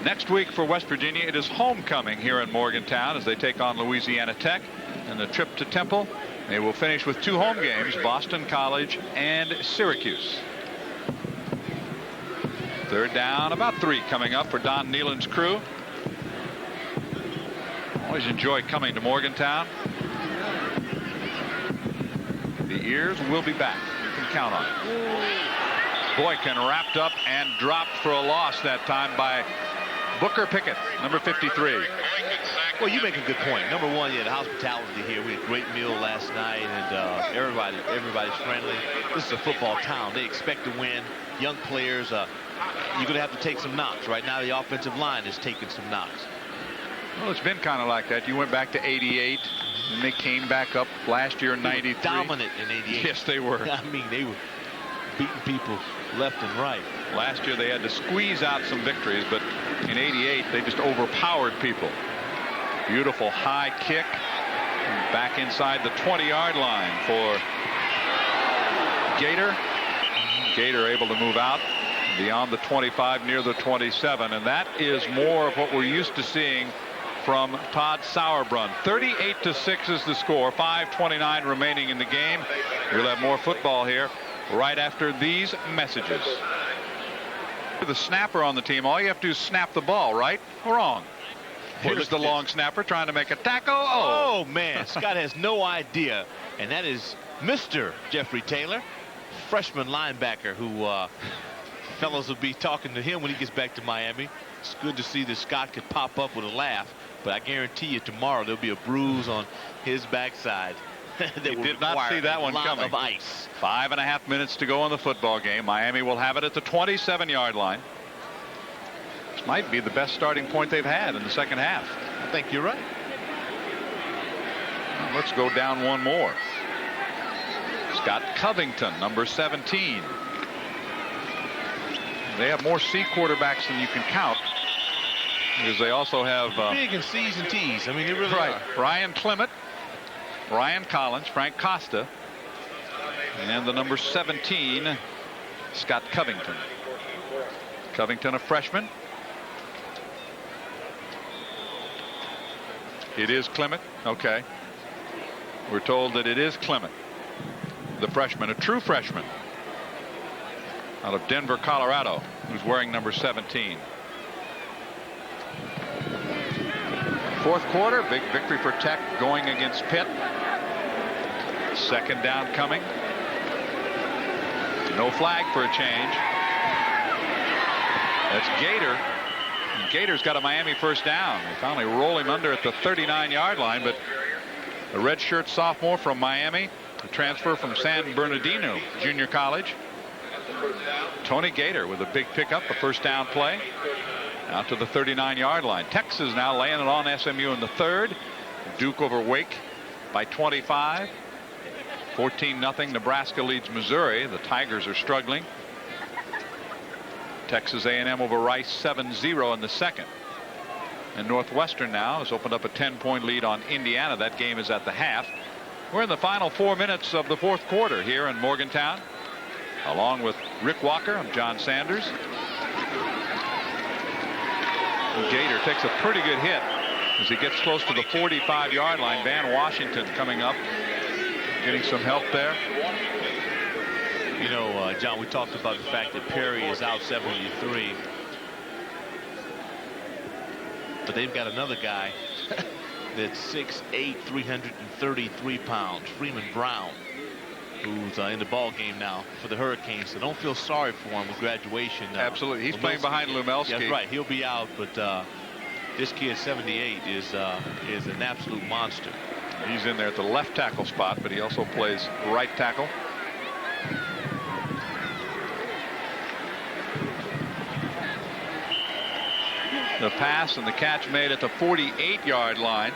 Next week for West Virginia, it is homecoming here in Morgantown as they take on Louisiana Tech, and the trip to Temple. They will finish with 2 home games, Boston College and Syracuse. Third down, about 3 coming up for Don Nehlen's crew. Always enjoy coming to Morgantown. The ears will be back. You can count on it. Boykin wrapped up and dropped for a loss that time by Booker Pickett, number 53. Well, you make a good point. Number one, the hospitality here. We had a great meal last night, and everybody's friendly. This is a football town. They expect to win. Young players, you're going to have to take some knocks. Right now, the offensive line is taking some knocks. Well, it's been kind of like that. You went back to 88, and they came back up last year in 93. Dominant in 88. Yes, they were. I mean, they were beating people left and right. Last year they had to squeeze out some victories, but in 88 they just overpowered people. Beautiful high kick back inside the 20-yard line for Gator. Gator able to move out beyond the 25 near the 27, and that is more of what we're used to seeing from Todd Sauerbrunn. 38-6 is the score. 5:29 remaining in the game. We'll have more football here right after these messages. The snapper on the team, all you have to do is snap the ball, right? Wrong. Here's the long snapper trying to make a tackle. Oh, man. Scott has no idea. And that is Mr. Jeffrey Taylor, freshman linebacker, who fellows will be talking to him when he gets back to Miami. It's good to see that Scott could pop up with a laugh, but I guarantee you tomorrow there'll be a bruise on his backside. They did not see that one coming. Of ice. 5.5 minutes to go in the football game. Miami will have it at the 27-yard line. This might be the best starting point they've had in the second half. I think you're right. Well, let's go down one more. Scott Covington, number 17. They have more C quarterbacks than you can count, because they also have big and C's and T's. I mean, they really are. Ryan Clement, Ryan Collins, Frank Costa, And the number 17, Scott Covington. Covington, a freshman. It is Clement. Okay. We're told that it is Clement, the freshman, a true freshman out of Denver, Colorado, who's wearing number 17. Fourth quarter, big victory for Tech going against Pitt. Second down coming. No flag for a change. That's Gator. And Gator's got a Miami first down. They finally roll him under at the 39-yard line, but a redshirt sophomore from Miami, a transfer from San Bernardino Junior College. Tony Gator with a big pickup, a first down play. Out to the 39-yard line. Texas now laying it on SMU in the third. Duke over Wake by 25. 14-0. Nebraska leads Missouri. The Tigers are struggling. Texas A&M over Rice 7-0 in the second. And Northwestern now has opened up a 10-point lead on Indiana. That game is at the half. We're in the final 4 minutes of the fourth quarter here in Morgantown. Along with Rick Walker, I'm John Sanders. Gator takes a pretty good hit as he gets close to the 45-yard line. Van Washington coming up, getting some help there. You know, John, we talked about the fact that Perry is out 73. But they've got another guy that's 6'8", 333 pounds, Freeman Brown, who's in the ball game now for the Hurricanes. So don't feel sorry for him with graduation. Absolutely. He's playing behind Lumelski. That's right. He'll be out, but this kid, 78, is an absolute monster. He's in there at the left tackle spot, but he also plays right tackle. The pass and the catch made at the 48-yard line.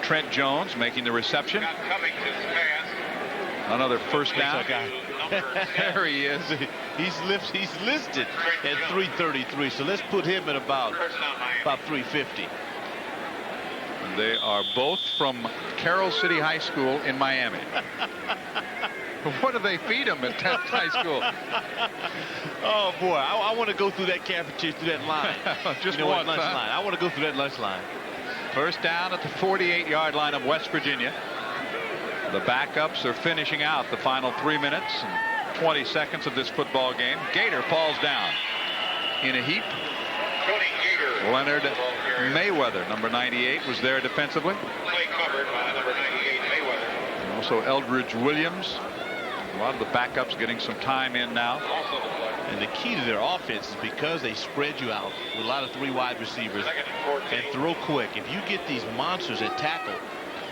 Trent Jones making the reception. Another first down. There he is. He's listed at 333. So let's put him at about 350. And they are both from Carroll City High School in Miami. What do they feed them at Taft High School? Oh boy, I want to go through that cafeteria, through that line. Just one lunch line. I want to go through that lunch line. First down at the 48-yard line of West Virginia. The backups are finishing out the final 3 minutes and 20 seconds of this football game. Gator falls down in a heap. Leonard Mayweather, number 98, was there defensively. Play covered by number 98, Mayweather. And also Eldridge Williams. A lot of the backups getting some time in now. And the key to their offense is because they spread you out with a lot of 3 wide receivers and throw quick. If you get these monsters at tackle,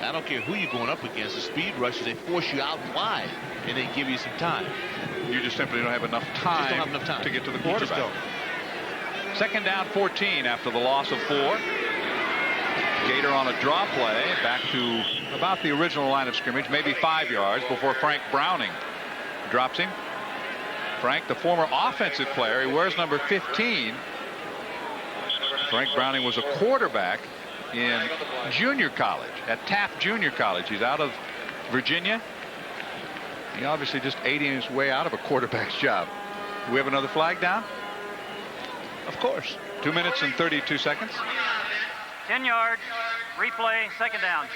I don't care who you're going up against, the speed rushers, they force you out wide and they give you some time. You just simply don't have enough time, to get to the quarterback. Second down 14 after the loss of 4. Gator on a draw play back to about the original line of scrimmage, maybe 5 yards before Frank Browning drops him. Frank, the former offensive player, he wears number 15. Frank Browning was a quarterback in junior college at Taft Junior College. He's out of Virginia. He obviously just ate his way out of a quarterback's job. Do we have another flag down? Of course. 2 minutes and 32 seconds. 10 yards. Replay. Second down.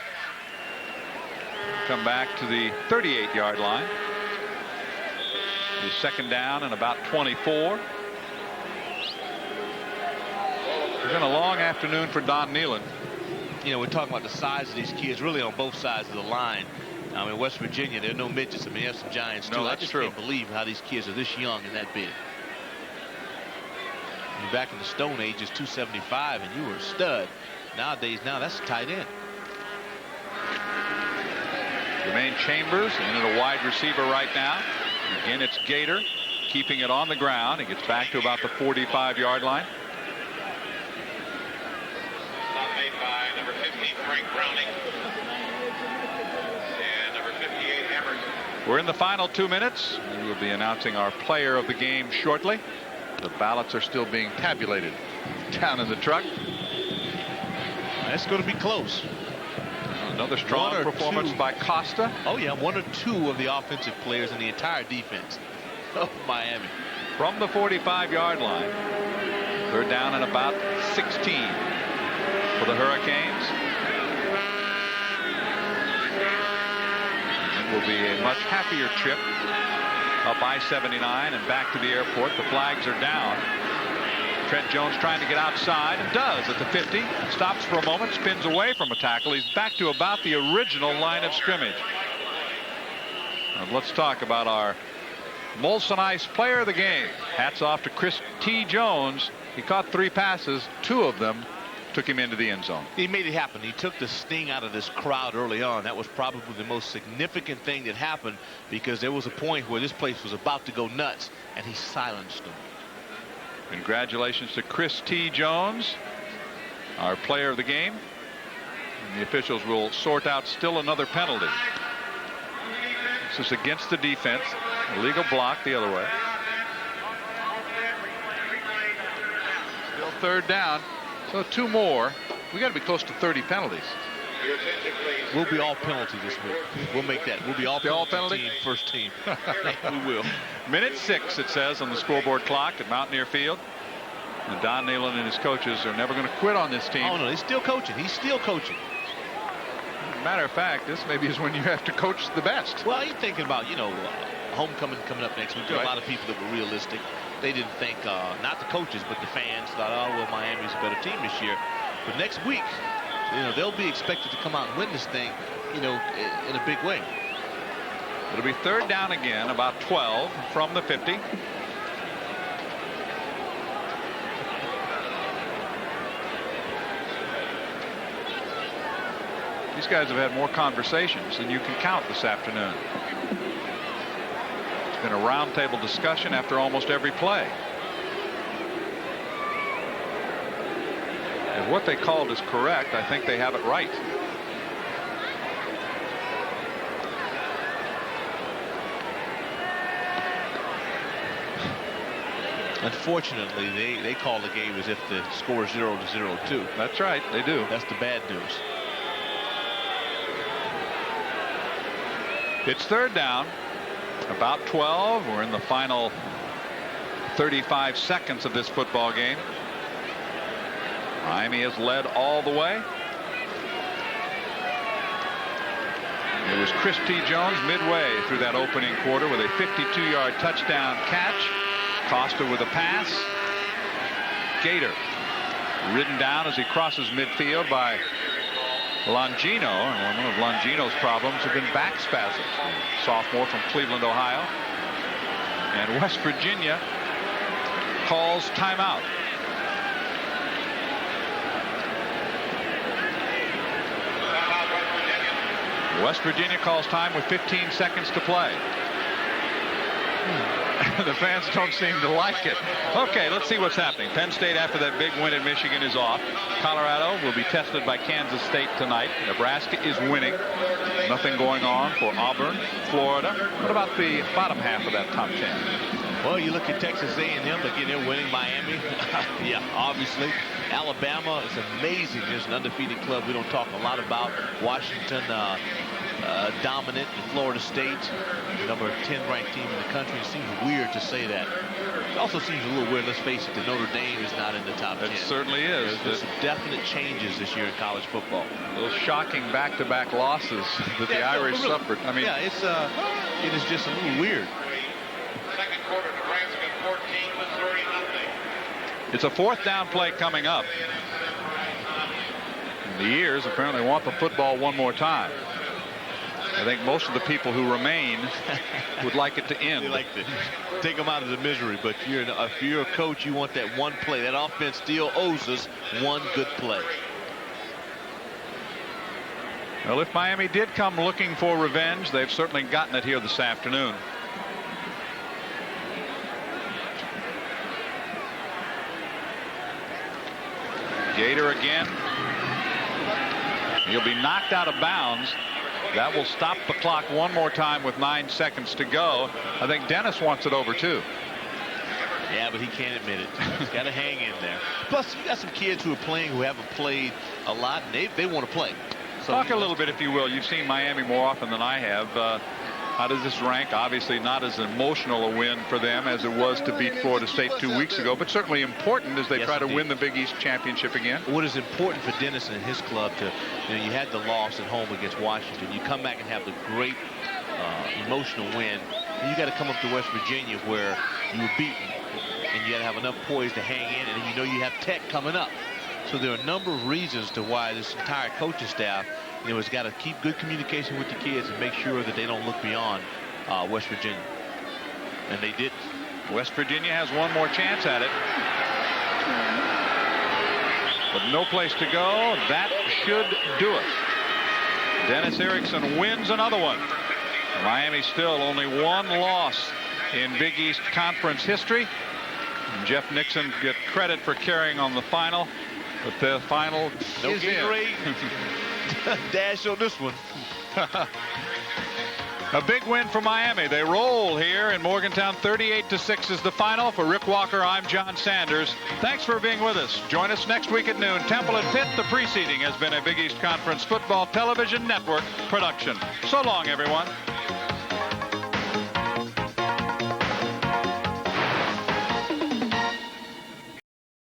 Come back to the 38-yard line. The second down and about 24. It's been a long afternoon for Don Nehlen. You know, we're talking about the size of these kids really on both sides of the line. I mean, West Virginia, there are no midgets. I mean, they have some giants too. I just can't believe how these kids are this young and that big. You're back in the Stone Age, is 275, and you were a stud. Nowadays, that's a tight end. Jermaine Chambers in at a wide receiver right now. Again, it's Gator keeping it on the ground. He gets back to about the 45-yard line. Stop made by number 15, Frank Browning. And number 58, Emerson. We're in the final 2 minutes. We will be announcing our player of the game shortly. The ballots are still being tabulated down in the truck. That's going to be close. Another strong performance by Costa. Oh, yeah, 1 or 2 of the offensive players in the entire defense of Miami. From the 45-yard line. They're down and about 16 for the Hurricanes. It will be a much happier trip up I-79 and back to the airport. The flags are down. Trent Jones trying to get outside and does at the 50. Stops for a moment, spins away from a tackle. He's back to about the original line of scrimmage. And let's talk about our Molson Ice player of the game. Hats off to Chris T. Jones. He caught 3 passes. 2 of them took him into the end zone. He made it happen. He took the sting out of this crowd early on. That was probably the most significant thing that happened, because there was a point where this place was about to go nuts, and he silenced them. Congratulations to Chris T. Jones, our player of the game. And the officials will sort out still another penalty. This is against the defense. Illegal block the other way. Still 3rd down. So 2 more. We got to be close to 30 penalties. We'll be all penalty this week. We'll make that. We'll be all penalty team, first team. We will. Minute 6, it says on the scoreboard clock at Mountaineer Field. And Don Nehlen and his coaches are never going to quit on this team. Oh, no, he's still coaching. He's still coaching. Matter of fact, this maybe is when you have to coach the best. Well, you're thinking about, homecoming coming up next week. There are a lot of people that were realistic. They didn't think, not the coaches, but the fans thought, oh, well, Miami's a better team this year. But next week, they'll be expected to come out and win this thing, in a big way. It'll be 3rd down again, about 12 from the 50. These guys have had more conversations than you can count this afternoon. It's been a roundtable discussion after almost every play. If what they called is correct, I think they have it right. Unfortunately, they call the game as if the score is 0-0 too. That's right, they do. That's the bad news. It's 3rd down, about 12. We're in the final 35 seconds of this football game. Miami has led all the way. It was Chris T. Jones midway through that opening quarter with a 52-yard touchdown catch. Costa with a pass. Gator ridden down as he crosses midfield by Longino, and one of Longino's problems have been back spasms. Sophomore from Cleveland, Ohio. And West Virginia calls timeout. West Virginia calls time with 15 seconds to play. The fans don't seem to like it. Okay, let's see what's happening. Penn State, after that big win in Michigan, is off. Colorado will be tested by Kansas State tonight. Nebraska is winning. Nothing going on for Auburn, Florida. What about the bottom half of that top 10? Well, you look at Texas A&M, again, they're winning. Miami, yeah, obviously. Alabama is amazing. There's an undefeated club we don't talk a lot about. Washington, dominant in Florida State, number 10 ranked team in the country. It seems weird to say that. It also seems a little weird, let's face it, that Notre Dame is not in the top 10. It certainly is. There's some definite changes this year in college football. Those shocking back-to-back losses that the Irish suffered. I mean, yeah, it is just a little weird. Second quarter, Nebraska 14, Missouri nothing. It's a 4th down play coming up. The Ears apparently want the football one more time. I think most of the people who remain would like it to end. They like to take them out of the misery, but if you're a coach, you want that one play. That offense still owes us one good play. Well, if Miami did come looking for revenge, they've certainly gotten it here this afternoon. Gator again. He'll be knocked out of bounds. That will stop the clock one more time with 9 seconds to go. I think Dennis wants it over too. Yeah, but he can't admit it. He's got to hang in there. Plus, you got some kids who are playing who haven't played a lot, and they want to play. Talk a little bit, if you will. You've seen Miami more often than I have. How does this rank? Obviously not as emotional a win for them as it was to beat Florida State 2 weeks ago, but certainly important as they try to win the Big East championship again. What is important for Dennis and his club to, you had the loss at home against Washington. You come back and have the great emotional win. And you got to come up to West Virginia where you were beaten, and you got to have enough poise to hang in, and you have Tech coming up. So there are a number of reasons to why this entire coaching staff, has got to keep good communication with the kids and make sure that they don't look beyond West Virginia. And they did. West Virginia has one more chance at it. But no place to go. That should do it. Dennis Erickson wins another one. Miami still only one loss in Big East Conference history. And Jeff Nixon get credit for carrying on the final. But the final is in. Dash on this one. A big win for Miami. They roll here in Morgantown. 38-6 is the final. For Rick Walker, I'm John Sanders. Thanks for being with us. Join us next week at noon. Temple and Pitt. The preceding has been a Big East Conference Football Television Network production. So long, everyone.